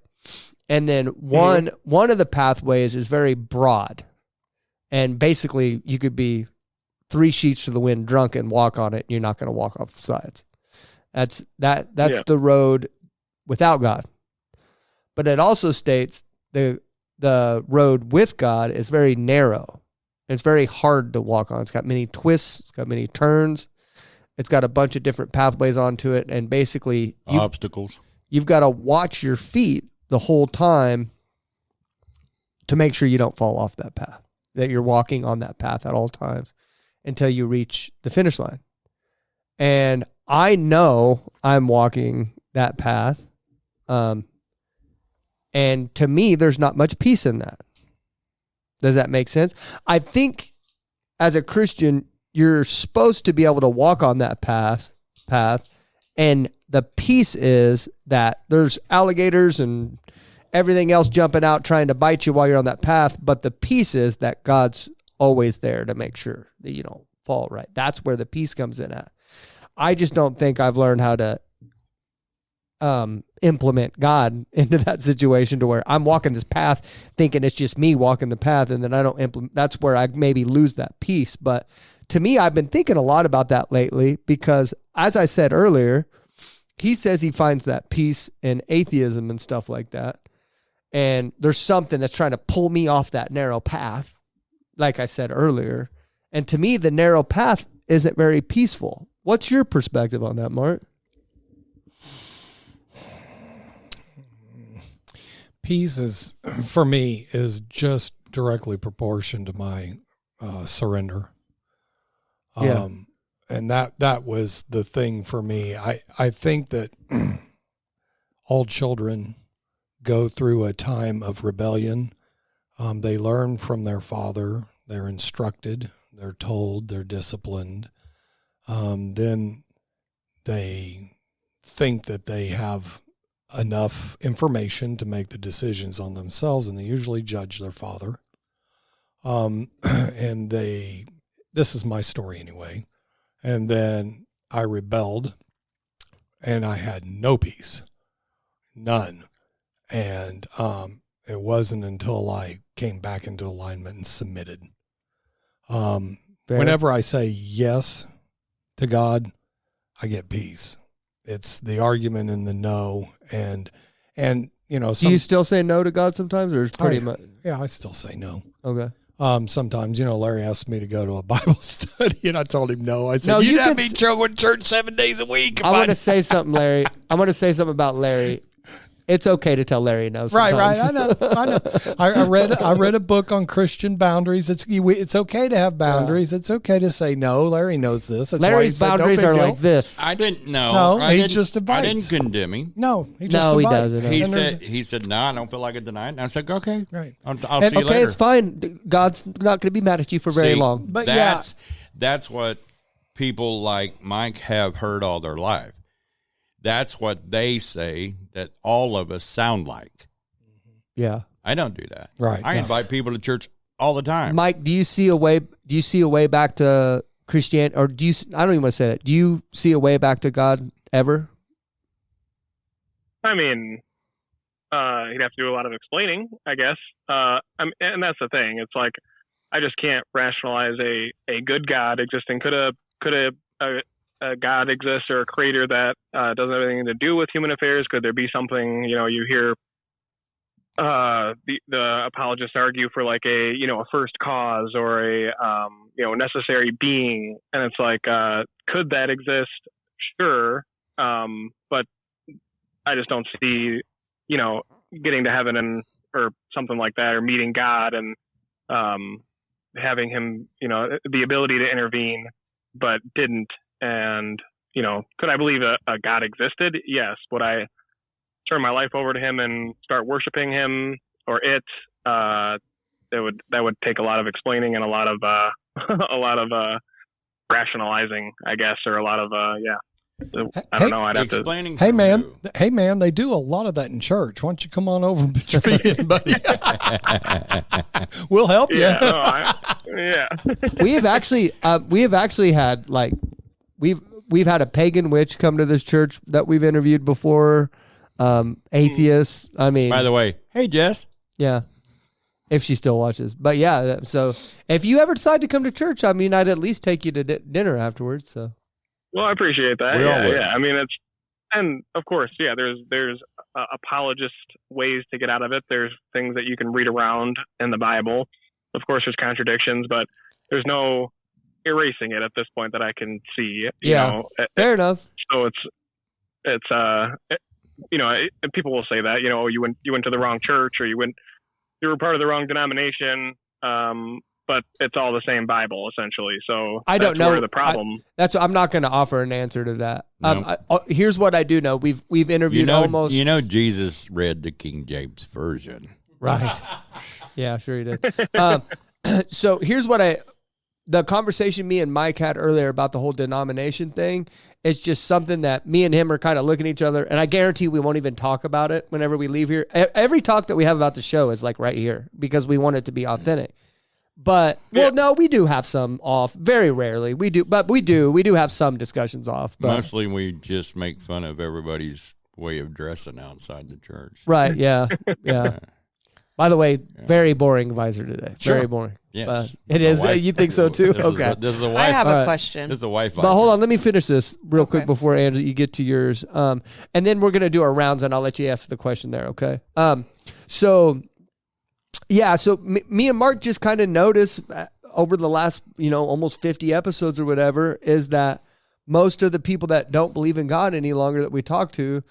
And then one of the pathways is very broad. And basically you could be 3 sheets to the wind drunk and walk on it. And you're not going to walk off the sides. That's the road without God. But it also states the road with God is very narrow. It's very hard to walk on. It's got many twists. It's got many turns. It's got a bunch of different pathways onto it. And basically obstacles. You've got to watch your feet the whole time to make sure you don't fall off that path, that you're walking on that path at all times until you reach the finish line. And I know I'm walking that path. And to me, there's not much peace in that. Does that make sense? I think as a Christian, you're supposed to be able to walk on that path. And the peace is that there's alligators and everything else jumping out trying to bite you while you're on that path. But the peace is that God's always there to make sure that you don't fall, right? That's where the peace comes in at. I just don't think I've learned how to implement God into that situation to where I'm walking this path thinking it's just me walking the path, and then I don't implement. That's where I maybe lose that peace. But to me, I've been thinking a lot about that lately because, as I said earlier, he says he finds that peace in atheism and stuff like that. And there's something that's trying to pull me off that narrow path, like I said earlier. And to me, the narrow path isn't very peaceful. What's your perspective on that, Mark? Peace is, for me, is just directly proportioned to my surrender. Yeah. And that was the thing for me. I think that all children go through a time of rebellion. They learn from their father. They're instructed. They're told. They're disciplined. Then they think that they have enough information to make the decisions on themselves, and they usually judge their father. And this is my story anyway. And then I rebelled, and I had no peace, none. And it wasn't until I came back into alignment and submitted. Whenever I say yes to God, I get peace. It's the argument and the no, and you know. Do you still say no to God sometimes, or is pretty much? Yeah, I still say no. Okay. Sometimes, you know, Larry asked me to go to a Bible study, and I told him no. I said, No, "You'd you have can me going to church 7 days a week." I want to say something, Larry. I want to say something about Larry. It's okay to tell Larry no sometimes. Right. I know. I read a book on Christian boundaries. It's okay to have boundaries. Yeah. It's okay to say no. Larry knows this. That's Larry's boundaries are like this. I didn't know. No, he just invites. I didn't condemn him. No, he just no, invites. He doesn't. He said, no, I don't feel like it tonight. And I said, okay, right. I'll see you later. Okay, it's fine. God's not going to be mad at you for very long. But that's what people like Mike have heard all their life. That's what they say that all of us sound like. Yeah. I don't do that. Right. I invite people to church all the time. Mike, do you see a way back to Christianity, or I don't even want to say that. Do you see a way back to God ever? I mean, he'd have to do a lot of explaining, I guess. And that's the thing. It's like, I just can't rationalize a good God existing. Could a God exist, or a creator that doesn't have anything to do with human affairs? Could there be something, you hear the apologists argue for like a first cause or a necessary being, and it's like, could that exist? Sure, but I just don't see getting to heaven or something like that, or meeting God and having him the ability to intervene but didn't, and could I believe a God existed? Yes. Would I turn my life over to him and start worshiping him or it? That would take a lot of explaining and a lot of a lot of rationalizing, I guess, or a lot of I don't know. I'd have to. Explaining. Hey from man, who? they do a lot of that in church. Why don't you come on over and put your feet in, buddy? We'll help you. Yeah. We have actually had we've had a pagan witch come to this church that we've interviewed before. Atheists. I mean, By the way, hey Jess. yeah, if she still watches. But yeah, so if you ever decide to come to church, I mean, I'd at least take you to dinner afterwards. So. Well, I appreciate that. We all would. Yeah. I mean, and of course, yeah. There's apologist ways to get out of it. There's things that you can read around in the Bible. Of course, there's contradictions, but there's no erasing it at this point that I can see. Fair enough. So it's people will say that you went to the wrong church or you were part of the wrong denomination. But it's all the same Bible essentially. So I don't know where the problem. I'm not going to offer an answer to that. No. Here's what I do know. We've interviewed almost. Jesus read the King James version. Right. Yeah, sure he did. So here's what the conversation me and Mike had earlier about the whole denomination thing is just something that me and him are kind of looking at each other, and I guarantee we won't even talk about it whenever we leave here. Every talk that we have about the show is like right here because we want it to be authentic. But no, we do have some off. Very rarely we do, but we do have some discussions off. But. Mostly we just make fun of everybody's way of dressing outside the church. Right? Yeah. By the way, very boring visor today. Sure. Very boring. Yes, it is. You think so too? Okay. This is a wife. I have a Right. question. This is a wife. But hold on, let me finish this real quick Okay. before Angela, you get to yours. And then we're gonna do our rounds, and I'll let you ask the question there. Okay. So me and Mark just kind of noticed over the last, almost 50 episodes or whatever, is that most of the people that don't believe in God any longer that we talk to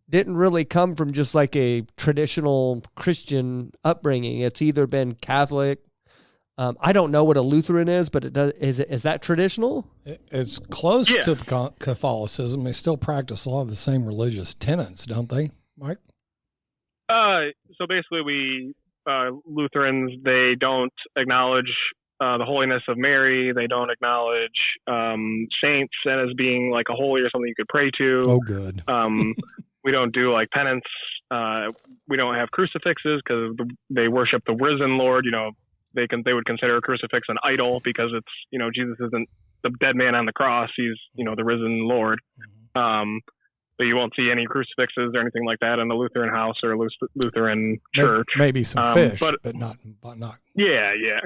didn't really come from just like a traditional Christian upbringing. It's either been Catholic. I don't know what a Lutheran is, but is that traditional? It's close to the Catholicism. They still practice a lot of the same religious tenets, don't they, Mike? So basically we Lutherans, they don't acknowledge the holiness of Mary. They don't acknowledge saints as being like a holy or something you could pray to. Oh, good. We don't do like penance. We don't have crucifixes because they worship the risen Lord. They would consider a crucifix an idol because it's Jesus isn't the dead man on the cross. He's the risen Lord. So you won't see any crucifixes or anything like that in the Lutheran house or Lutheran church. Maybe some fish, but not. Yeah.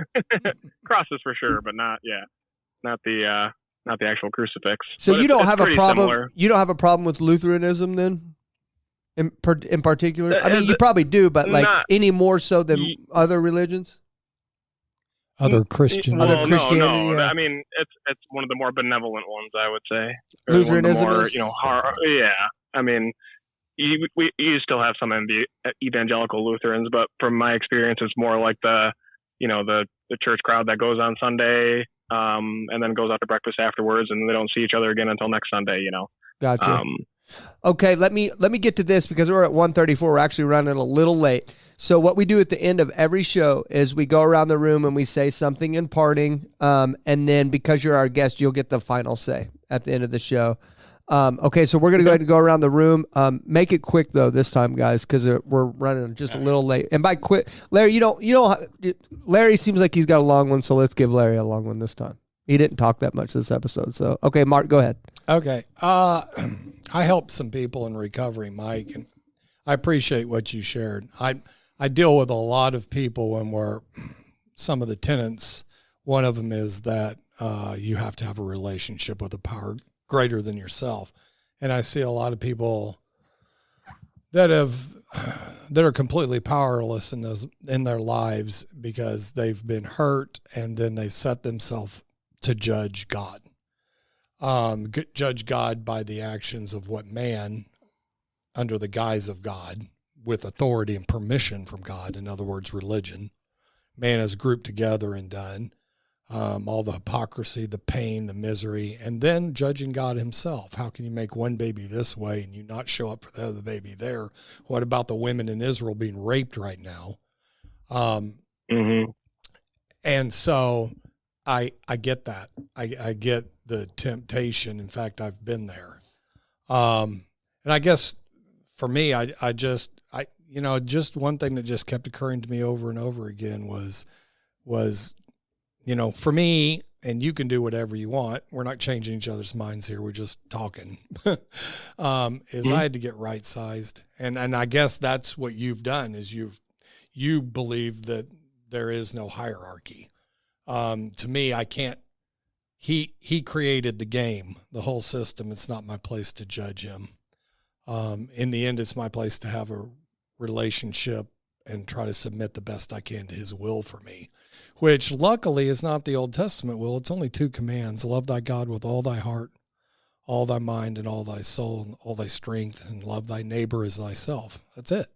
Crosses for sure, but not the actual crucifix. So but you don't it's have a pretty problem. similar. You don't have a problem with Lutheranism then, in particular. I mean, you probably do, but like any more so than other religions. Other Christian. Well, Other Christianity, no. yeah. I mean, it's one of the more benevolent ones, I would say. Lutheranism One of is? the more, yeah. I mean, you still have some evangelical Lutherans, but from my experience, it's more like the church crowd that goes on Sunday, and then goes out to breakfast afterwards, and they don't see each other again until next Sunday. Gotcha. Okay, let me get to this because we're at 1:34. We're actually running a little late. So what we do at the end of every show is we go around the room and we say something in parting, and then because you're our guest, you'll get the final say at the end of the show. Okay, so we're going to go ahead and go around the room. Make it quick though this time, guys, because we're running just a little late. And by quick, Larry, Larry seems like he's got a long one, so let's give Larry a long one this time. He didn't talk that much this episode, so okay, Mark, go ahead. Okay, I helped some people in recovery, Mike, and I appreciate what you shared. I deal with a lot of people when some of the tenets. One of them is that you have to have a relationship with a power greater than yourself. And I see a lot of people that are completely powerless in their lives because they've been hurt and then they've set themselves to judge God. Judge God by the actions of what man, under the guise of God, with authority and permission from God, in other words, religion, man is grouped together and done. all the hypocrisy, the pain, the misery, and then judging God himself. How can you make one baby this way and you not show up for the other baby there? What about the women in Israel being raped right now? And so I get that. I get the temptation. In fact, I've been there. And I guess for me, just one thing that just kept occurring to me over and over again was, for me, and you can do whatever you want. We're not changing each other's minds here. We're just talking. I had to get right sized. And I guess that's what you've done is you believe that there is no hierarchy. To me, I can't, he created the game, the whole system. It's not my place to judge him. In the end, it's my place to have a relationship and try to submit the best I can to his will for me, which luckily is not the Old Testament will. It's only 2 commands: love thy God with all thy heart, all thy mind, and all thy soul, and all thy strength, and love thy neighbor as thyself. That's it.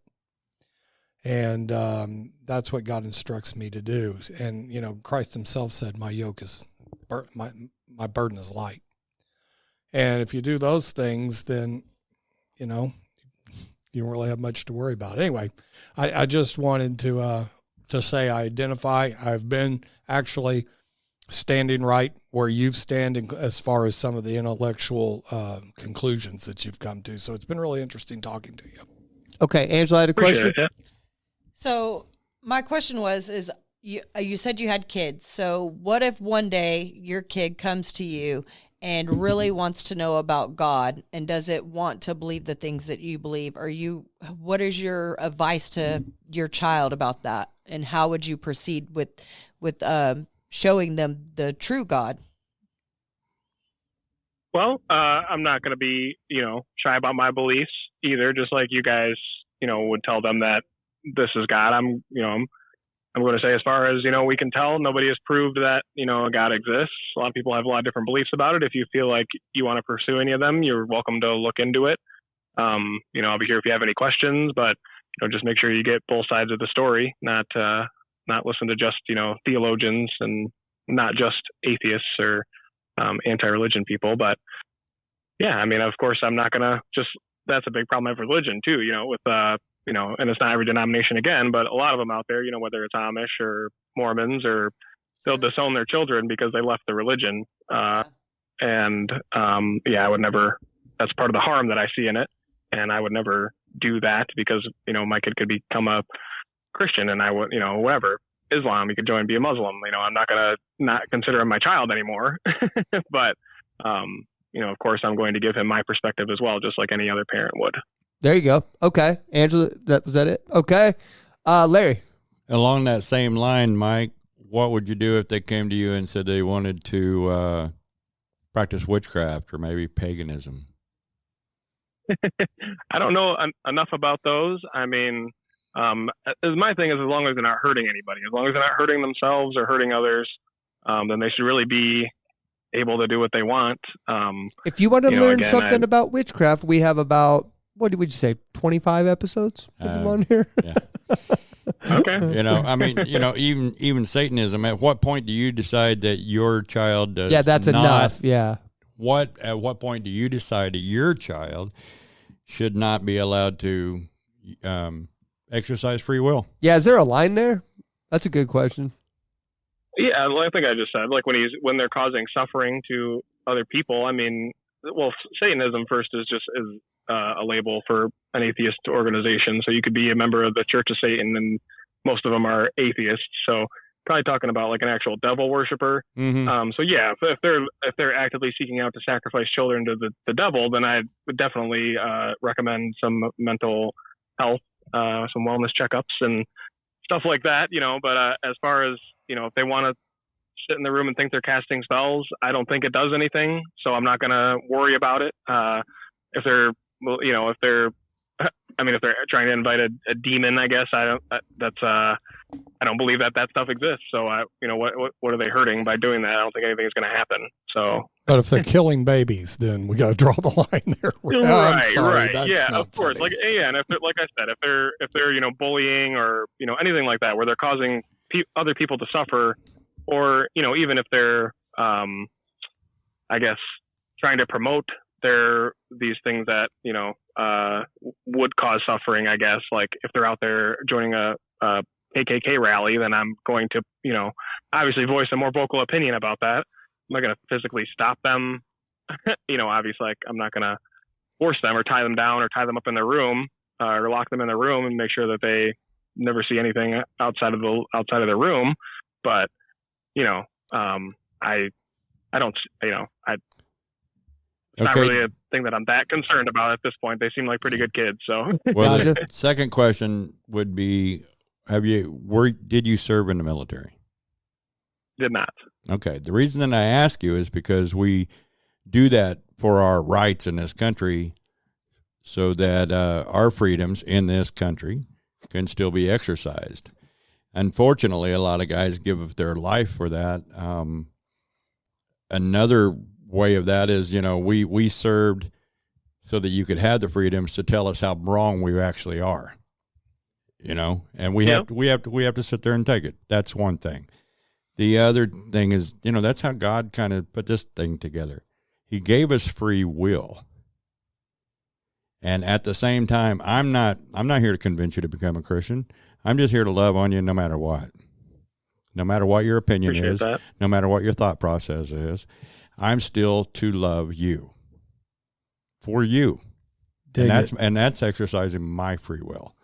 And that's what God instructs me to do. And, Christ himself said, my yoke is, my burden is light. And if you do those things, then, you don't really have much to worry about. Anyway, I just wanted to say I identify. I've been actually standing right where you've stand as far as some of the intellectual conclusions that you've come to. So it's been really interesting talking to you. Okay, Angela, I had a question. So my question is you said you had kids. So what if one day your kid comes to you and really wants to know about God and does it want to believe the things that you believe? What is your advice to your child about that? And how would you proceed with showing them the true God? Well, I'm not going to be, shy about my beliefs either. Just like you guys, would tell them that this is God. I'm going to say, as far as, we can tell, nobody has proved that, God exists. A lot of people have a lot of different beliefs about it. If you feel like you want to pursue any of them, you're welcome to look into it. I'll be here if you have any questions, but, just make sure you get both sides of the story, not listen to just, theologians and not just atheists or anti-religion people. But yeah, of course, I'm not going to that's a big problem of religion too, with, and it's not every denomination again, but a lot of them out there, whether it's Amish or Mormons, or they'll disown their children because they left the religion. I would never, that's part of the harm that I see in it. And I would never do that because, my kid could become a Christian and I would, whatever, Islam, he could join, be a Muslim. I'm not going to not consider him my child anymore. But, of course, I'm going to give him my perspective as well, just like any other parent would. There you go. Okay. Angela, was that it? Okay. Larry. Along that same line, Mike, what would you do if they came to you and said they wanted to practice witchcraft or maybe paganism? I don't know enough about those. My thing is, as long as they're not hurting anybody, as long as they're not hurting themselves or hurting others, then they should really be able to do what they want. If you want to learn something about witchcraft, we have about, what did we say, 25 episodes on here? Yeah. Okay. Even Satanism, at what point do you decide that your child does that's enough. Yeah. At what point do you decide that your child should not be allowed to exercise free will? Yeah, is there a line there? That's a good question. Yeah, I think I just said, like when they're causing suffering to other people. Satanism first is a label for an atheist organization. So you could be a member of the Church of Satan, and most of them are atheists. So probably talking about like an actual devil worshiper. Mm-hmm. So yeah, if they're actively seeking out to sacrifice children to the devil, then I would definitely recommend some mental health, some wellness checkups and stuff like that. But as far as if they want to sit in the room and think they're casting spells, I don't think it does anything. So I'm not going to worry about it. If they're trying to invite a demon, I guess I don't believe that stuff exists. So what are they hurting by doing that? I don't think anything's going to happen. So, but if they're killing babies, then we got to draw the line there. Right. That's yeah, not of course. funny. And if they're, like I said, if they're bullying or anything like that, where they're causing other people to suffer, or, you know, even if they're, I guess, trying to promote these things that, you know, would cause suffering, I guess, like if they're out there joining a KKK rally, then I'm going to, you know, obviously voice a more vocal opinion about that. I'm not going to physically stop them. You know, obviously, like, I'm not going to force them or tie them down or tie them up in their room or lock them in their room and make sure that they never see anything outside of their room. But, you know, I don't, you know, it's not really a thing that I'm that concerned about at this point. They seem like pretty good kids. So, well, the second question would be, did you serve in the military? Did not. Okay. The reason that I ask you is because we do that for our rights in this country so that our freedoms in this country can still be exercised. Unfortunately, a lot of guys give their life for that. Another way of that is, you know, we served so that you could have the freedoms to tell us how wrong we actually are, you know, and we have to sit there and take it. That's one thing. The other thing is, you know, that's how God kind of put this thing together. He gave us free will. And at the same time, I'm not here to convince you to become a Christian. I'm just here to love on you no matter what. No matter what your opinion is, no matter what your thought process is, I'm still to love you. For you. And that's exercising my free will.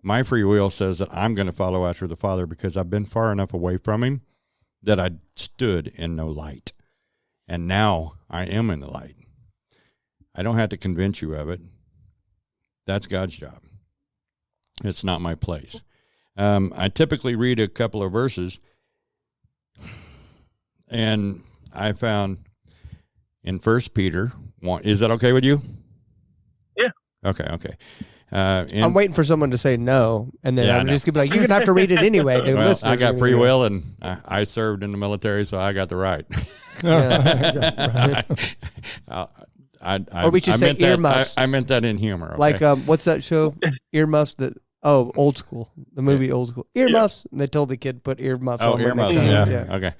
My free will says that I'm going to follow after the Father because I've been far enough away from him that I stood in no light. And now I am in the light. I don't have to convince you of it. That's God's job. It's not my place. I typically read a couple of verses, and I found in 1 Peter 1. Is that okay with you? Yeah. Okay. I'm waiting for someone to say no, and then I'm just going to be like, you're going to have to read it anyway. Well, I got free will, and I served in the military, so I got the right. Or we should say earmuffs. I meant that in humor. Okay? Like, what's that show? Earmuffs Old School. The movie Old School. Earmuffs. And they told the kid put earmuffs on. Oh, earmuffs. Yeah. Okay.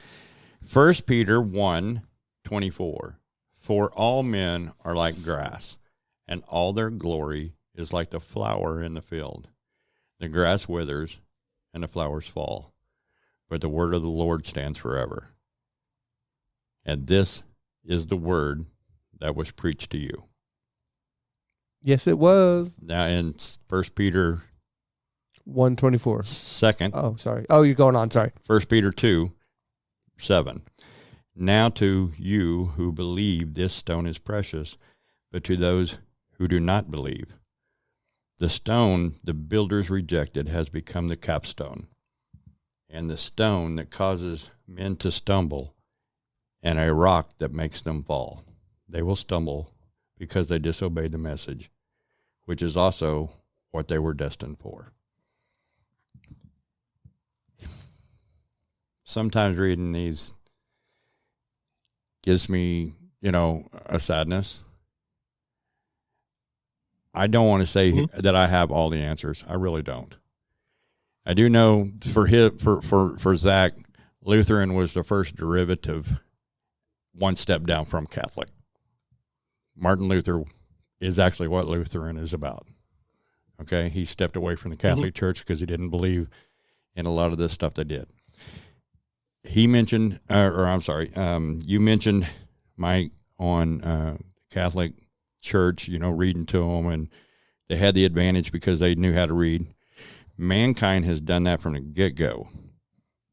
1 Peter 1:24. For all men are like grass, and all their glory is like the flower in the field. The grass withers, and the flowers fall, but the word of the Lord stands forever. And this is the word that was preached to you. Yes, it was. Now in 1 Peter 1:24. Second. Oh, sorry. Oh, you're going on. Sorry. 1 Peter 2:7. Now to you who believe, this stone is precious, but to those who do not believe, the stone the builders rejected has become the capstone, and the stone that causes men to stumble, and a rock that makes them fall. They will stumble because they disobeyed the message, which is also what they were destined for. Sometimes reading these gives me, a sadness. I don't want to say that I have all the answers. I really don't. I do know for Zach, Lutheran was the first derivative one step down from Catholic. Martin Luther is actually what Lutheran is about. Okay, he stepped away from the Catholic Church because he didn't believe in a lot of this stuff they did. He mentioned, you mentioned, Mike, on Catholic Church, reading to them, and they had the advantage because they knew how to read. Mankind has done that from the get-go.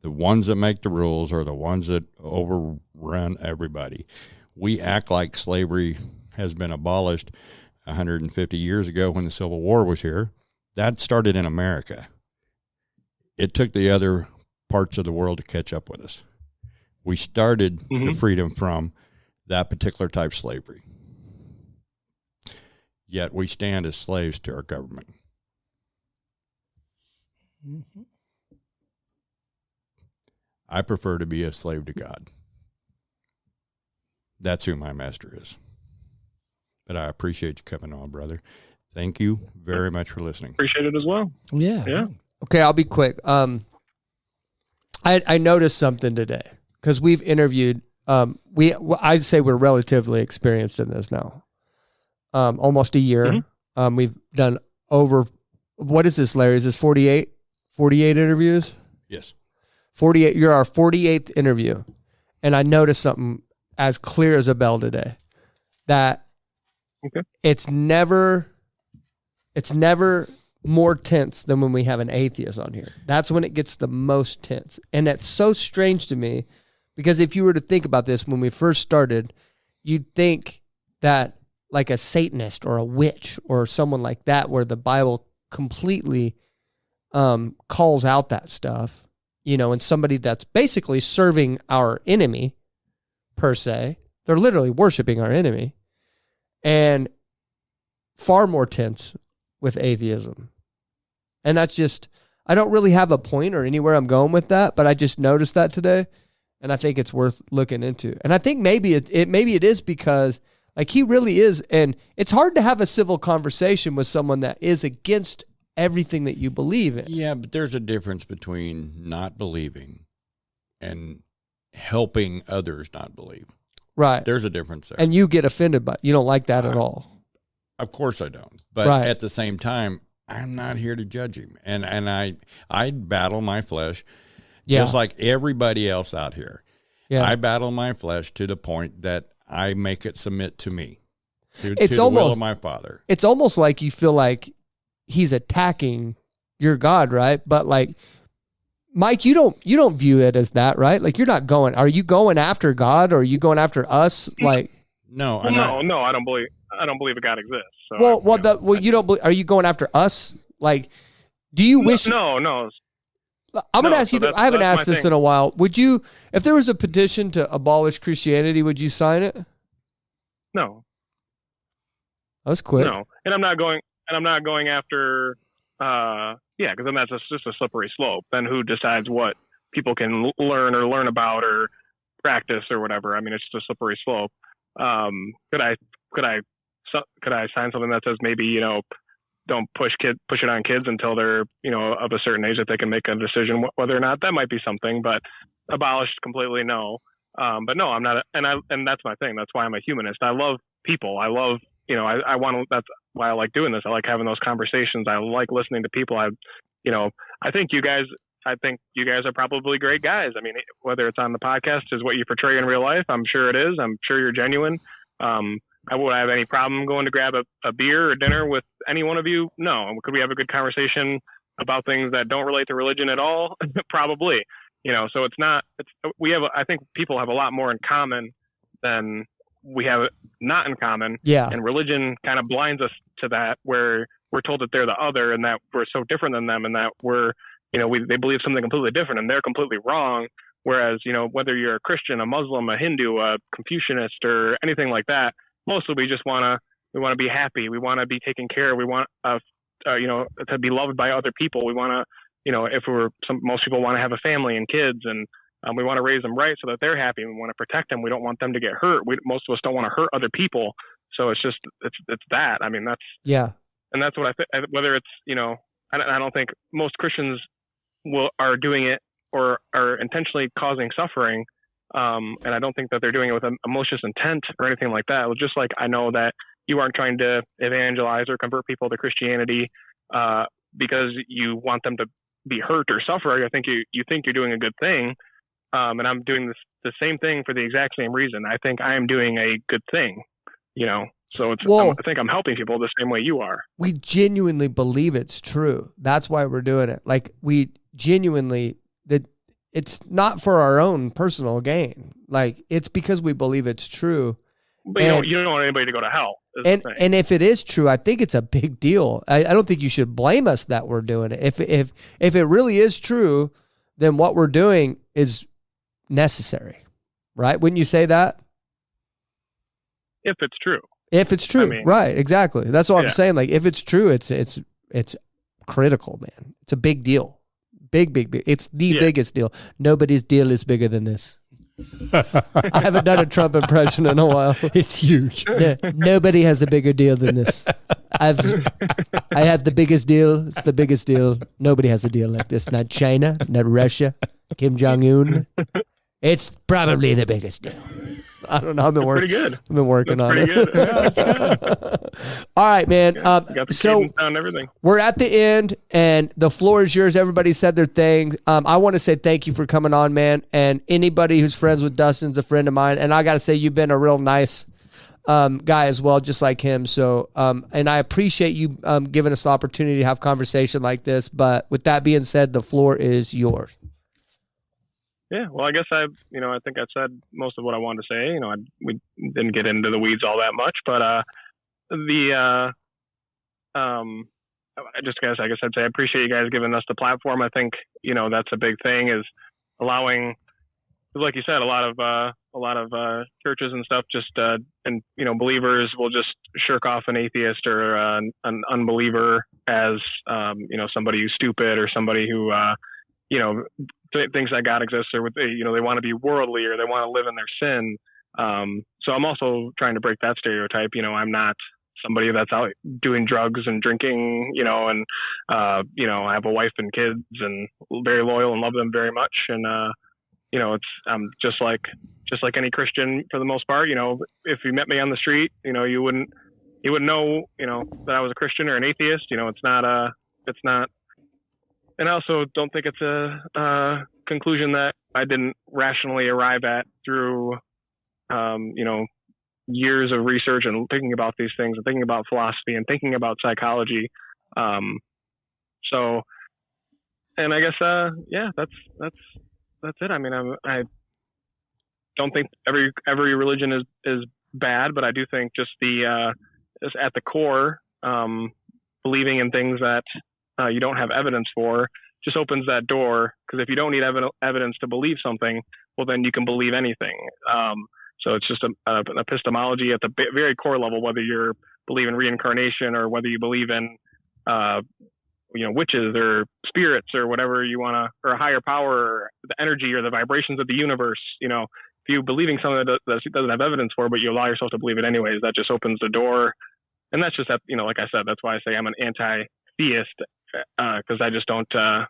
The ones that make the rules are the ones that overrun everybody. We act like slavery has been abolished 150 years ago when the Civil War was here. That started in America. It took the other parts of the world to catch up with us. We started the freedom from that particular type of slavery. Yet we stand as slaves to our government. I prefer to be a slave to God. That's who my master is. But I appreciate you coming on, brother. Thank you very much for listening. Appreciate it as well. Yeah. Yeah. Okay, I'll be quick. I noticed something today because we've interviewed. I'd say we're relatively experienced in this now. Almost a year. Mm-hmm. We've done over. What is this, Larry? Is this 48? 48 interviews? Yes. 48. You're our 48th interview, and I noticed something as clear as a bell today. That it's never more tense than when we have an atheist on here. That's when it gets the most tense. And that's so strange to me because if you were to think about this when we first started, you'd think that like a Satanist or a witch or someone like that, where the Bible completely calls out that stuff, you know, and somebody that's basically serving our enemy per se. They're literally worshiping our enemy. And far more tense with atheism. And that's just, I don't really have a point or anywhere I'm going with that, but I just noticed that today, and I think it's worth looking into. And I think maybe it is because like he really is, and it's hard to have a civil conversation with someone that is against everything that you believe in. Yeah, but there's a difference between not believing and helping others not believe. Right. There's a difference there. And you get offended by, you don't like that at all. Of course I don't. But at the same time, I'm not here to judge him. And I battle my flesh just like everybody else out here. Yeah. I battle my flesh to the point that I make it submit to me, to the will of my Father. It's almost like you feel like he's attacking your God, right? But like, Mike, you don't view it as that, right? Like you're not going, are you going after God or are you going after us? Like, no, I don't believe a God exists. So you don't believe, are you going after us? Like, do you wish? No. I'm going to ask you that. I haven't asked this in a while. Would you, if there was a petition to abolish Christianity, would you sign it? No. That was quick. No. And I'm not going after, because then that's just a slippery slope. Then who decides what people can learn about or practice or whatever? I mean, it's just a slippery slope. Could I sign something that says maybe, don't push it on kids until they're, of a certain age that they can make a decision whether or not? That might be something, but abolished completely, no. But no, I'm not. And that's my thing. That's why I'm a humanist. I love people. I love, I want to, that's why I like doing this. I like having those conversations. I like listening to people. I think you guys are probably great guys. I mean, whether it's on the podcast is what you portray in real life. I'm sure it is. I'm sure you're genuine. I would have any problem going to grab a beer or dinner with any one of you? No. Could we have a good conversation about things that don't relate to religion at all? Probably. So I think people have a lot more in common than we have not in common. Yeah. And religion kind of blinds us to that, where we're told that they're the other and that we're so different than them and that we're, they believe something completely different and they're completely wrong. Whereas, whether you're a Christian, a Muslim, a Hindu, a Confucianist, or anything like that, mostly we just want to be happy. We want to be taken care of. We want, to be loved by other people. We want to, most people want to have a family and kids, and we want to raise them right so that they're happy. We want to protect them. We don't want them to get hurt. Most of us don't want to hurt other people. So it's that. I mean, and that's what I think. Whether it's, I don't think most Christians are doing it or are intentionally causing suffering. And I don't think that they're doing it with a malicious intent or anything like that. Just like I know that you aren't trying to evangelize or convert people to Christianity because you want them to be hurt or suffer. I think you think you're doing a good thing. And I'm doing the same thing for the exact same reason. I think I am doing a good thing, So I think I'm helping people the same way you are. We genuinely believe it's true. That's why we're doing it. Like we genuinely, that it's not for our own personal gain. Like it's because we believe it's true. But you don't want anybody to go to hell. And if it is true, I think it's a big deal. I don't think you should blame us that we're doing it. If it really is true, then what we're doing is necessary, right? Wouldn't you say that? If it's true. If it's true, right? Exactly. That's what I'm saying. Like if it's true, it's critical, man. It's a big deal. Big. It's the biggest deal. Nobody's deal is bigger than this. I haven't done a Trump impression in a while. It's huge. Nobody has a bigger deal than this. I have the biggest deal. It's the biggest deal. Nobody has a deal like this. Not China, not Russia, Kim Jong-un. It's probably the biggest deal. I don't know. I've been Pretty good. I've been working That's on pretty it. good. Yeah, that's good. All right, man. Got the So cadence down and everything. we're at the end, and the floor is yours. Everybody said their thing. I want to say thank you for coming on, man. And anybody who's friends with Dustin's a friend of mine. And I got to say, you've been a real nice guy as well, just like him. So, and I appreciate you giving us the opportunity to have conversation like this. But with that being said, the floor is yours. Yeah, well, I guess I think I said most of what I wanted to say. We didn't get into the weeds all that much, but I guess I'd say I appreciate you guys giving us the platform. I think that's a big thing, is allowing, like you said, a lot of churches and stuff just and believers will just shirk off an atheist or an unbeliever as somebody who's stupid or somebody who thinks that God exists, or they want to be worldly, or they want to live in their sin. So I'm also trying to break that stereotype. I'm not somebody that's out doing drugs and drinking, and I have a wife and kids and very loyal and love them very much. And I'm just like any Christian for the most part. If you met me on the street, you wouldn't know, that I was a Christian or an atheist. It's not. And I also don't think it's a conclusion that I didn't rationally arrive at through, years of research and thinking about these things and thinking about philosophy and thinking about psychology. So, and I guess, that's it. I mean, I don't think every religion is bad, but I do think just is at the core, believing in things that you don't have evidence for just opens that door. Because if you don't need evidence to believe something, well, then you can believe anything. So it's just an epistemology at the very core level, whether you believe in reincarnation or whether you believe in, witches or spirits or whatever you want to, or a higher power, or the energy or the vibrations of the universe. If you believing something that doesn't have evidence for, but you allow yourself to believe it anyways, that just opens the door. And that's just, like I said, that's why I say I'm an anti-theist, because I just don't, I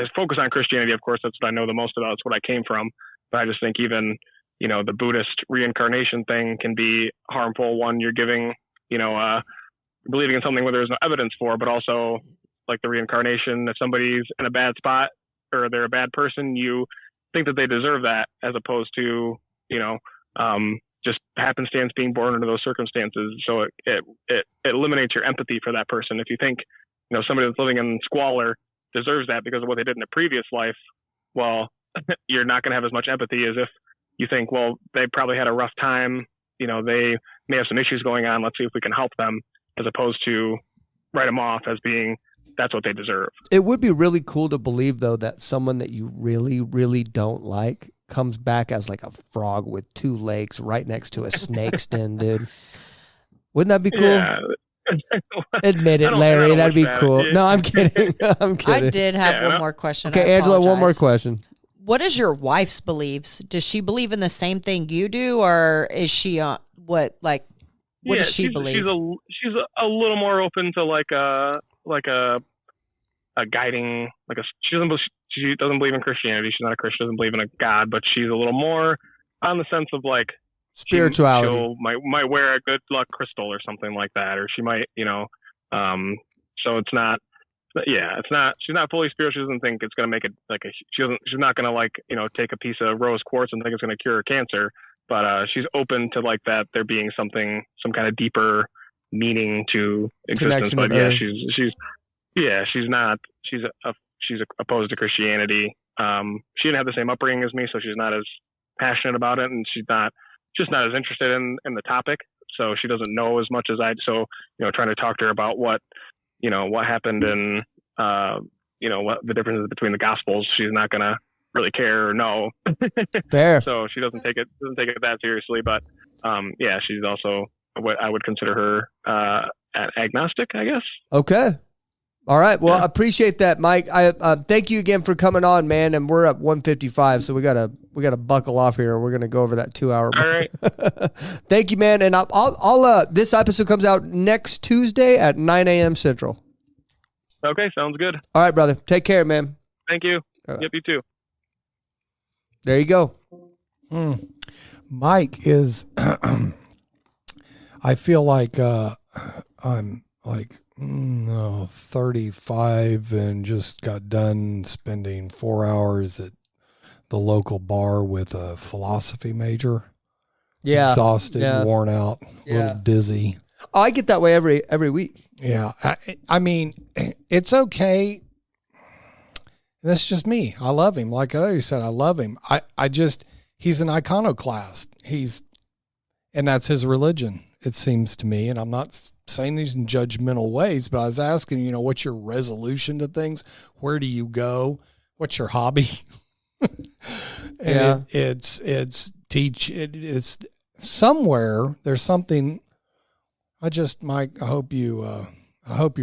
just focus on Christianity. Of course, that's what I know the most about. It's what I came from. But I just think even, the Buddhist reincarnation thing can be harmful. One, you're giving, believing in something where there's no evidence for, but also like the reincarnation, if somebody's in a bad spot or they're a bad person, you think that they deserve that, as opposed to, just happenstance being born into those circumstances. So it eliminates your empathy for that person. If you think, somebody that's living in squalor deserves that because of what they did in a previous life, well, you're not going to have as much empathy as if you think, well, they probably had a rough time. They may have some issues going on. Let's see if we can help them, as opposed to write them off as being, that's what they deserve. It would be really cool to believe, though, that someone that you really, really don't like comes back as like a frog with two legs right next to a snake's den, dude. Wouldn't that be cool? Yeah. Admit it, Larry. That'd be cool. Yeah. No, I'm kidding. I'm kidding. I did have one more question. Okay, I Angela, one more apologize. question. What is your wife's beliefs? Does she believe in the same thing you do, or is she what does she believe? She's a little more open to like a guiding, she doesn't believe in Christianity. She's not a Christian, doesn't believe in a God, but she's a little more on the sense of like Spirituality. She might wear a good luck crystal or something like that, or she might, so it's not. It's not. She's not fully spiritual. She doesn't think it's going to make it she's not going to take a piece of rose quartz and think it's going to cure cancer. But she's open to like that there being some kind of deeper meaning to existence. But yeah, she's opposed to Christianity. She didn't have the same upbringing as me, so she's not as passionate about it, and she's just not as interested in the topic. So she doesn't know as much as I. So trying to talk to her about what happened and what the differences between the gospels, she's not gonna really care or know. Fair. So she doesn't take it that seriously. But she's also what I would consider her an agnostic, I guess. Okay. All right. Well, I appreciate that, Mike. I thank you again for coming on, man. And we're at 1:55, so we gotta buckle off here. We're gonna go over that 2 hour. All right. Thank you, man. And I'll this episode comes out next Tuesday at 9 a.m. Central. Okay, sounds good. All right, brother. Take care, man. Thank you. All right. Yep, you too. There you go. Mike is, I feel like I'm like 35 and just got done spending 4 hours at the local bar with a philosophy major. Yeah. Exhausted, worn out, a little dizzy. Oh, I get that way every week. Yeah. I mean, it's okay. That's just me. I love him. Like I already said, I love him. He's an iconoclast. And that's his religion, it seems to me. And I'm not saying these in judgmental ways, but I was asking, what's your resolution to things? Where do you go? What's your hobby? And it's somewhere there's something. Mike, I hope you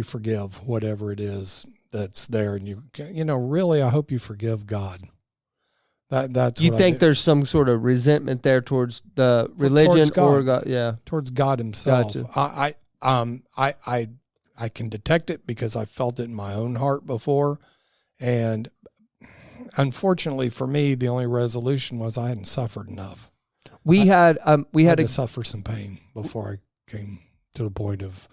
forgive whatever it is that's there. And really, I hope you forgive God. That's you think there's some sort of resentment there towards the religion or God? Yeah, towards God himself. Gotcha. I can detect it because I felt it in my own heart before, and unfortunately for me, the only resolution was I hadn't suffered enough. We had to suffer some pain before I came to the point of.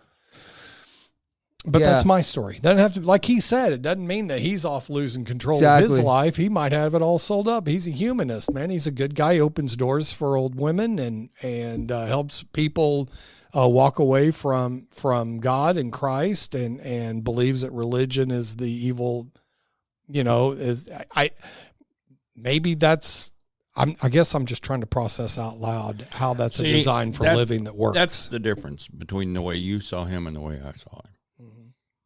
But that's my story. Doesn't have to, like he said, it doesn't mean that he's off losing control of his life. He might have it all sold up. He's a humanist, man. He's a good guy. He opens doors for old women and helps people walk away from God and Christ and believes that religion is the evil. I guess I'm just trying to process out loud how that's a design for living that works. That's the difference between the way you saw him and the way I saw him.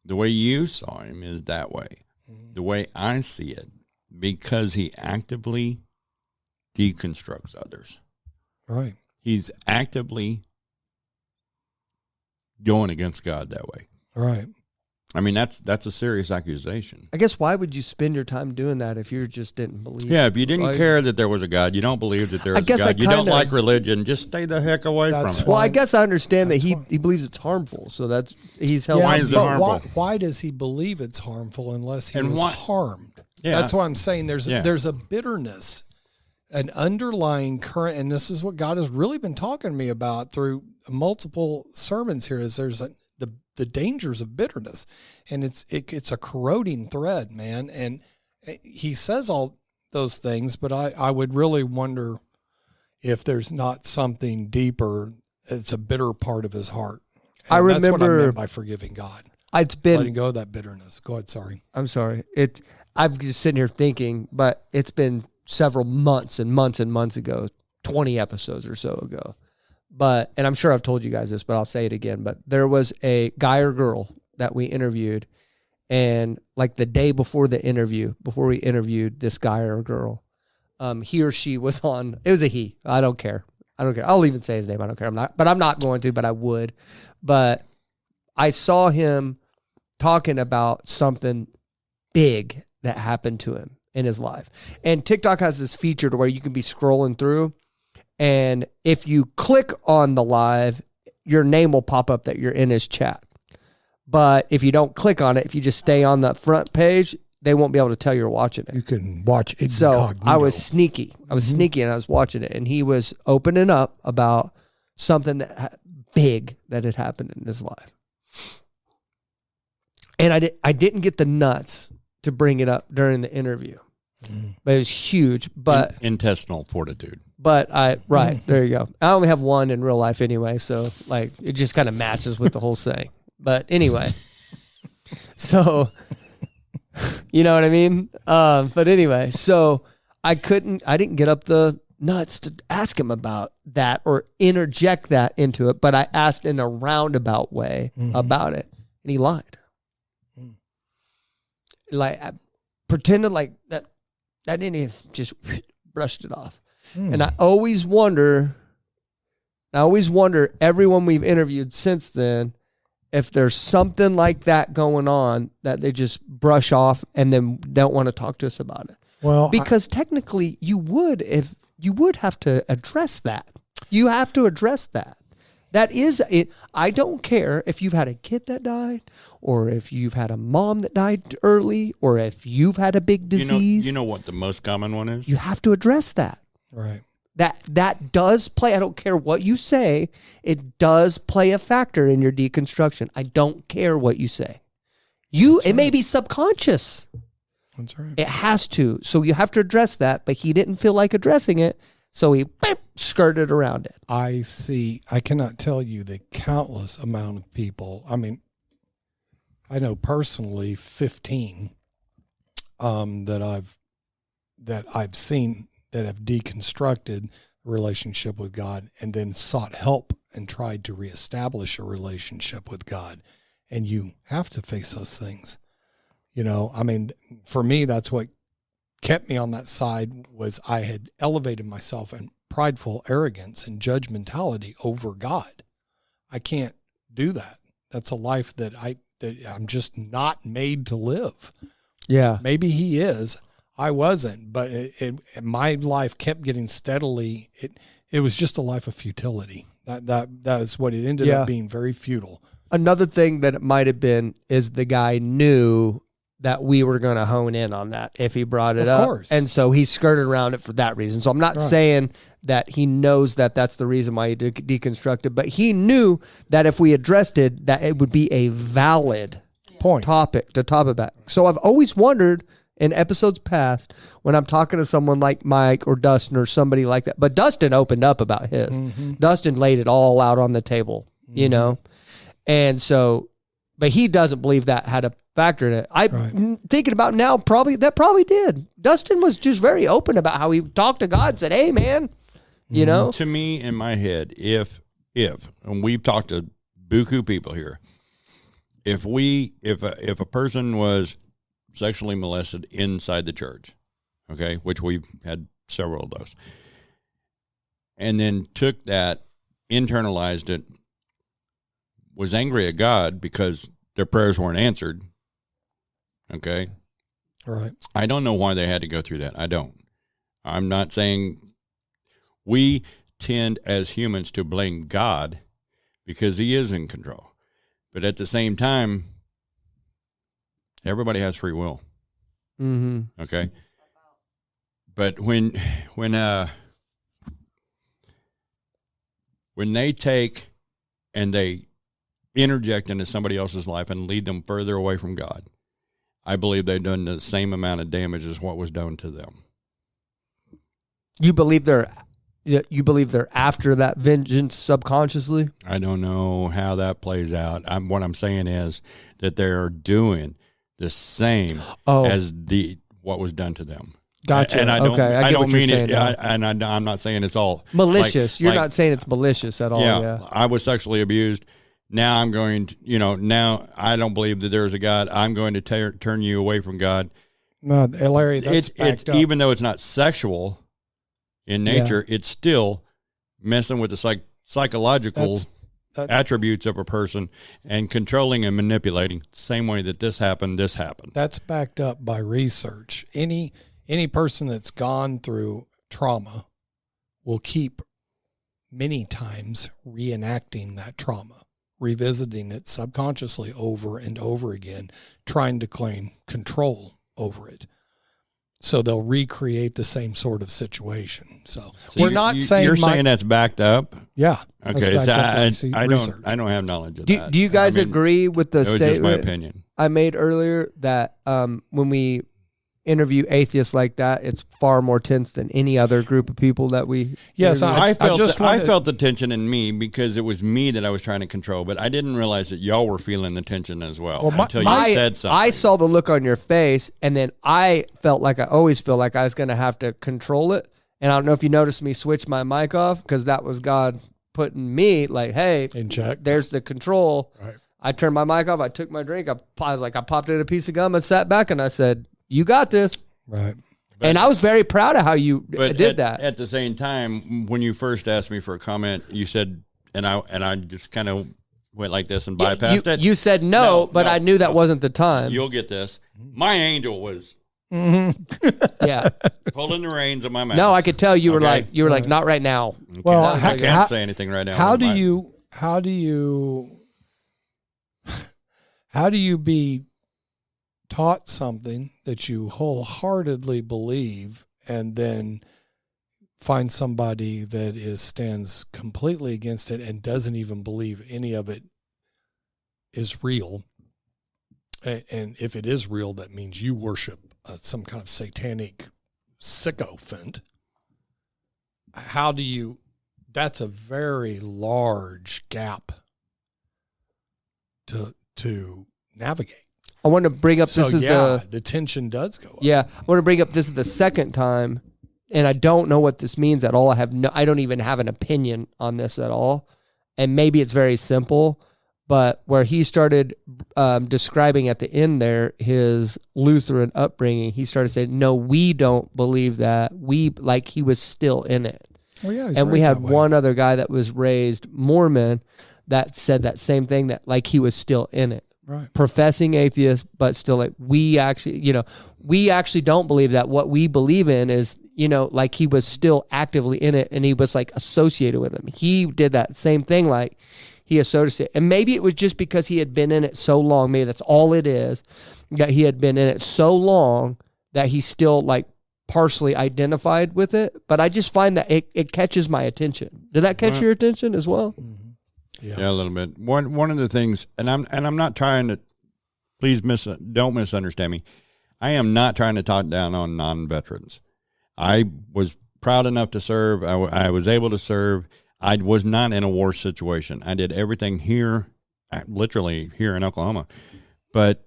The way you saw him is that way. The way I see it, because he actively deconstructs others. Right. He's actively going against God that way. Right. I mean, that's a serious accusation. I guess why would you spend your time doing that if you just didn't believe? Yeah, if you didn't care that there was a God, you don't believe that there is a God, you don't like religion, just stay the heck away from it. Well, I guess I understand that he believes it's harmful, so he's held. Why is it harmful? Why does he believe it's harmful unless he was harmed? Yeah. That's what I'm saying. There's a bitterness, an underlying current, and this is what God has really been talking to me about through multiple sermons here. Is there's the dangers of bitterness, and it's a corroding thread, man. And he says all those things, but I would really wonder if there's not something deeper. It's a bitter part of his heart. And I remember that's what I meant by forgiving God. It's been letting go of that bitterness. Go ahead. Sorry. I'm sorry. I'm just sitting here thinking, but it's been several months and months and months ago, 20 episodes or so ago. And I'm sure I've told you guys this, but I'll say it again. But there was a guy or girl that we interviewed, and like the day before the interview, before we interviewed this guy or girl, he or she was on. It was a he. I don't care. I'll even say his name. I don't care. I'm not going to, but I would. But I saw him talking about something big that happened to him in his life. And TikTok has this feature to where you can be scrolling through, and if you click on the live, your name will pop up that you're in his chat. But if you don't click on it, if you just stay on the front page, they won't be able to tell you're watching it. You can watch it. So I was sneaky. Sneaky, and I was watching it. And he was opening up about something big that had happened in his life. And I didn't get the nuts to bring it up during the interview. But it was huge. But intestinal fortitude. But there you go. I only have one in real life anyway, so like it just kind of matches with the whole saying. But anyway, so you know what I mean? But anyway, so I didn't get up the nuts to ask him about that or interject that into it, but I asked in a roundabout way about it, and he lied. Like I pretended like that Indian just brushed it off. And I always wonder, everyone we've interviewed since then, if there's something like that going on that they just brush off and then don't want to talk to us about it. Well, because technically you would have to address that. You have to address that. That is it. I don't care if you've had a kid that died, or if you've had a mom that died early, or if you've had a big disease. You know what the most common one is? You have to address that. Right. That does play. I don't care what you say. It does play a factor in your deconstruction. I don't care what you say. It may be subconscious. That's right. It has to. So you have to address that, but he didn't feel like addressing it, so he skirted around it. I cannot tell you the countless amount of people. I mean, I know personally 15 that I've seen that have deconstructed a relationship with God and then sought help and tried to reestablish a relationship with God. And you have to face those things. You know, I mean, for me, that's what kept me on that side was I had elevated myself in prideful arrogance and judgmentality over God. I can't do that. That's a life that I'm just not made to live. Yeah. Maybe he is. I wasn't, but my life kept getting steadily. It was just a life of futility. That is what it ended up being, very futile. Another thing that it might have been is the guy knew that we were going to hone in on that if he brought it up. Of course. And so he skirted around it for that reason. So I'm not saying that he knows that that's the reason why he deconstructed, but he knew that if we addressed it, that it would be a valid topic to talk about. So I've always wondered in episodes past when I'm talking to someone like Mike or Dustin or somebody like that, but Dustin opened up about his. Mm-hmm. Dustin laid it all out on the table, you know? And so, but he doesn't believe that had a factor in it. I'm thinking about now, probably did. Dustin was just very open about how he talked to God and said, hey, man, you know? To me, in my head, if, and we've talked to buku people here, if a person was sexually molested inside the church, okay, which we've had several of those, and then took that, internalized it, was angry at God because their prayers weren't answered, okay? All right. I don't know why they had to go through that. I don't. I'm not saying we tend as humans to blame God because he is in control. But at the same time, everybody has free will. Mm-hmm. Okay? But when they take and they interject into somebody else's life and lead them further away from God, I believe they've done the same amount of damage as what was done to them. You believe they're after that vengeance subconsciously? I don't know how that plays out. What I'm saying is that they're doing the same as what was done to them. Gotcha. And I don't mean it. I'm not saying it's all malicious. You're not saying it's malicious at all. Yeah. I was sexually abused. Now I'm going to, now I don't believe that there's a God. I'm going to turn you away from God. No, Larry, that's backed up. Even though it's not sexual in nature, it's still messing with the psychological attributes of a person and controlling and manipulating. Same way that this happened. That's backed up by research. Any person that's gone through trauma will keep many times reenacting that trauma, revisiting it subconsciously over and over again, trying to claim control over it. So they'll recreate the same sort of situation. So we're not saying you're saying that's backed up. Yeah. Okay. So I don't have knowledge of that. Do you guys agree with the statement? It was just my opinion I made earlier that when we interview atheists like that, it's far more tense than any other group of people that we. Yes, I felt the tension in me because it was me that I was trying to control, but I didn't realize that y'all were feeling the tension as well until you said something. I saw the look on your face, and then I felt like I always feel like I was going to have to control it. And I don't know if you noticed me switch my mic off because that was God putting me like, hey, in check. There's the control. Right. I turned my mic off. I took my drink. I popped in a piece of gum and sat back, and I said, you got this. Right. And I was very proud of how you did that. At the same time, when you first asked me for a comment, you said, and I just kind of went like this and bypassed it. You said no, but I knew that wasn't the time. You'll get this. My angel was pulling the reins of my mouth. No, I could tell you were like, not right now. Okay. Well, I can't say anything right now. How do how do you be taught something that you wholeheartedly believe and then find somebody that stands completely against it and doesn't even believe any of it is real? And if it is real, that means you worship some kind of satanic sycophant. How do you, that's a very large gap to navigate. I want to bring up the tension does go up. Yeah, I want to bring up this is the second time, and I don't know what this means at all. I don't even have an opinion on this at all, and maybe it's very simple, but where he started describing at the end there his Lutheran upbringing, he started saying, "No, we don't believe that. Like he was still in it." Well, yeah, and we had one other guy that was raised Mormon that said that same thing, that like he was still in it. Right. Professing atheist, but still like, we actually don't believe that. What we believe in is, like he was still actively in it and he was like associated with him. He did that same thing. Like he associated, and maybe it was just because he had been in it so long. Maybe that's all it is, that he had been in it so long that he still like partially identified with it. But I just find that it catches my attention. Did that catch your attention as well? Mm-hmm. Yeah, a little bit. One of the things, and I'm not trying to, please don't misunderstand me. I am not trying to talk down on non-veterans. I was proud enough to serve. I was able to serve. I was not in a war situation. I did everything here, literally here in Oklahoma. But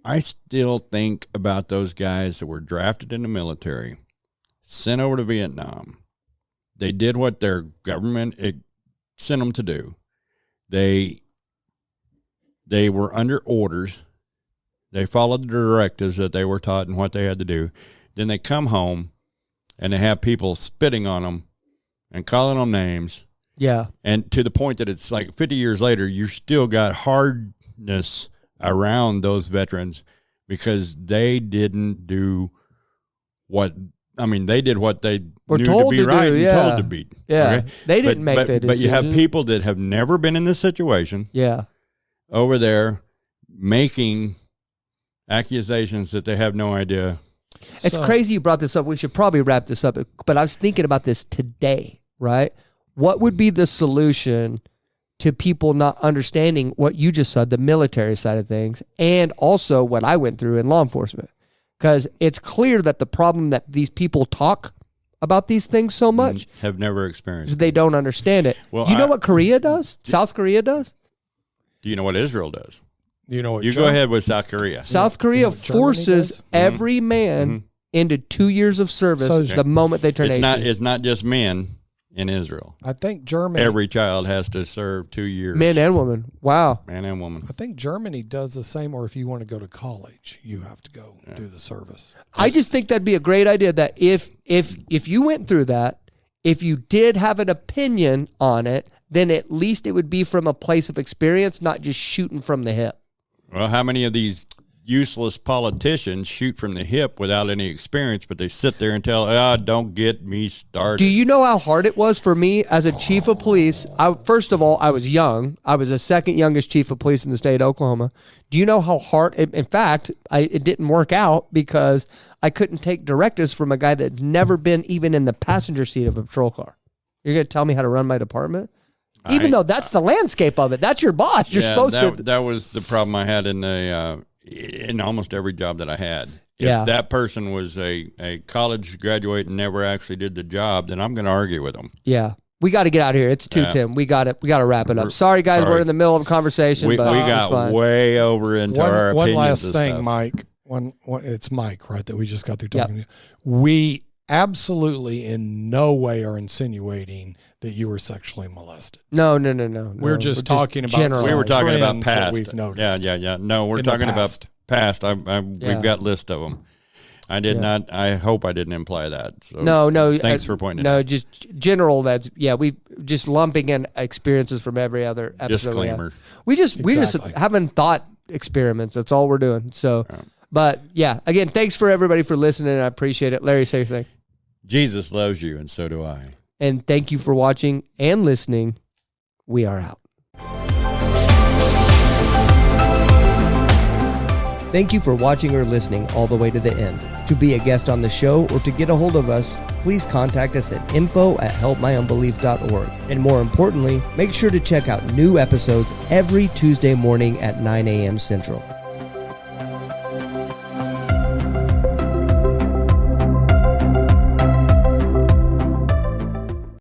I still think about those guys that were drafted in the military, sent over to Vietnam. They did what their government sent them to do. They were under orders. They followed the directives that they were taught and what they had to do. Then they come home and they have people spitting on them and calling them names. Yeah. And to the point that it's like 50 years later, you still got hardness around those veterans because they didn't do they did what they were knew told to be to right do, and yeah. told to be. Yeah. Okay? They didn't make that decision. But you have people that have never been in this situation over there making accusations that they have no idea. It's crazy you brought this up. We should probably wrap this up. But I was thinking about this today, right? What would be the solution to people not understanding what you just said, the military side of things, and also what I went through in law enforcement? Because it's clear that the problem that these people talk about these things so much have never experienced is they don't understand it. Well, you know what Korea does? South Korea does? Do you know what Israel does? You know what? You go ahead with South Korea. South Korea forces every man into 2 years of service the moment they turn 18. It's not just men in Israel. I think Germany. Every child has to serve 2 years. Men and women. Wow. Man and woman. I think Germany does the same, or if you want to go to college, you have to go do the service. I just think that'd be a great idea that if you went through that, if you did have an opinion on it, then at least it would be from a place of experience, not just shooting from the hip. Well, how many of these useless politicians shoot from the hip without any experience, but they sit there and tell, don't get me started. Do you know how hard it was for me as a chief of police? First of all, I was young. I was the second youngest chief of police in the state of Oklahoma. Do you know how hard, in fact, it didn't work out because I couldn't take directives from a guy that had never been even in the passenger seat of a patrol car. You're going to tell me how to run my department? Even though that's the landscape of it. That's your boss. You're supposed to. That was the problem I had in almost every job that I had. If that person was a college graduate and never actually did the job, then I'm going to argue with them. Yeah. We got to get out of here. It's 2:10. We got to wrap it up. Sorry, guys. We're in the middle of a conversation. We but got way over into our opinions. One last thing, stuff. Mike. It's Mike, right, that we just got through talking to. We absolutely in no way are insinuating that you were sexually molested. No. We're just talking about we were talking about past. We've noticed. Yeah. No, we're talking about past. We've got list of them. I did not. I hope I didn't imply that. So no. Thanks for pointing it out. No, just general. We just lumping in experiences from every other episode. Disclaimer. We just having thought experiments. That's all we're doing. So, but yeah, again, thanks for everybody for listening. I appreciate it. Larry, say your thing. Jesus loves you, and so do I. And thank you for watching and listening. We are out. Thank you for watching or listening all the way to the end. To be a guest on the show or to get a hold of us, please contact us at info@helpmyunbelief.org. And more importantly, make sure to check out new episodes every Tuesday morning at 9 a.m. Central.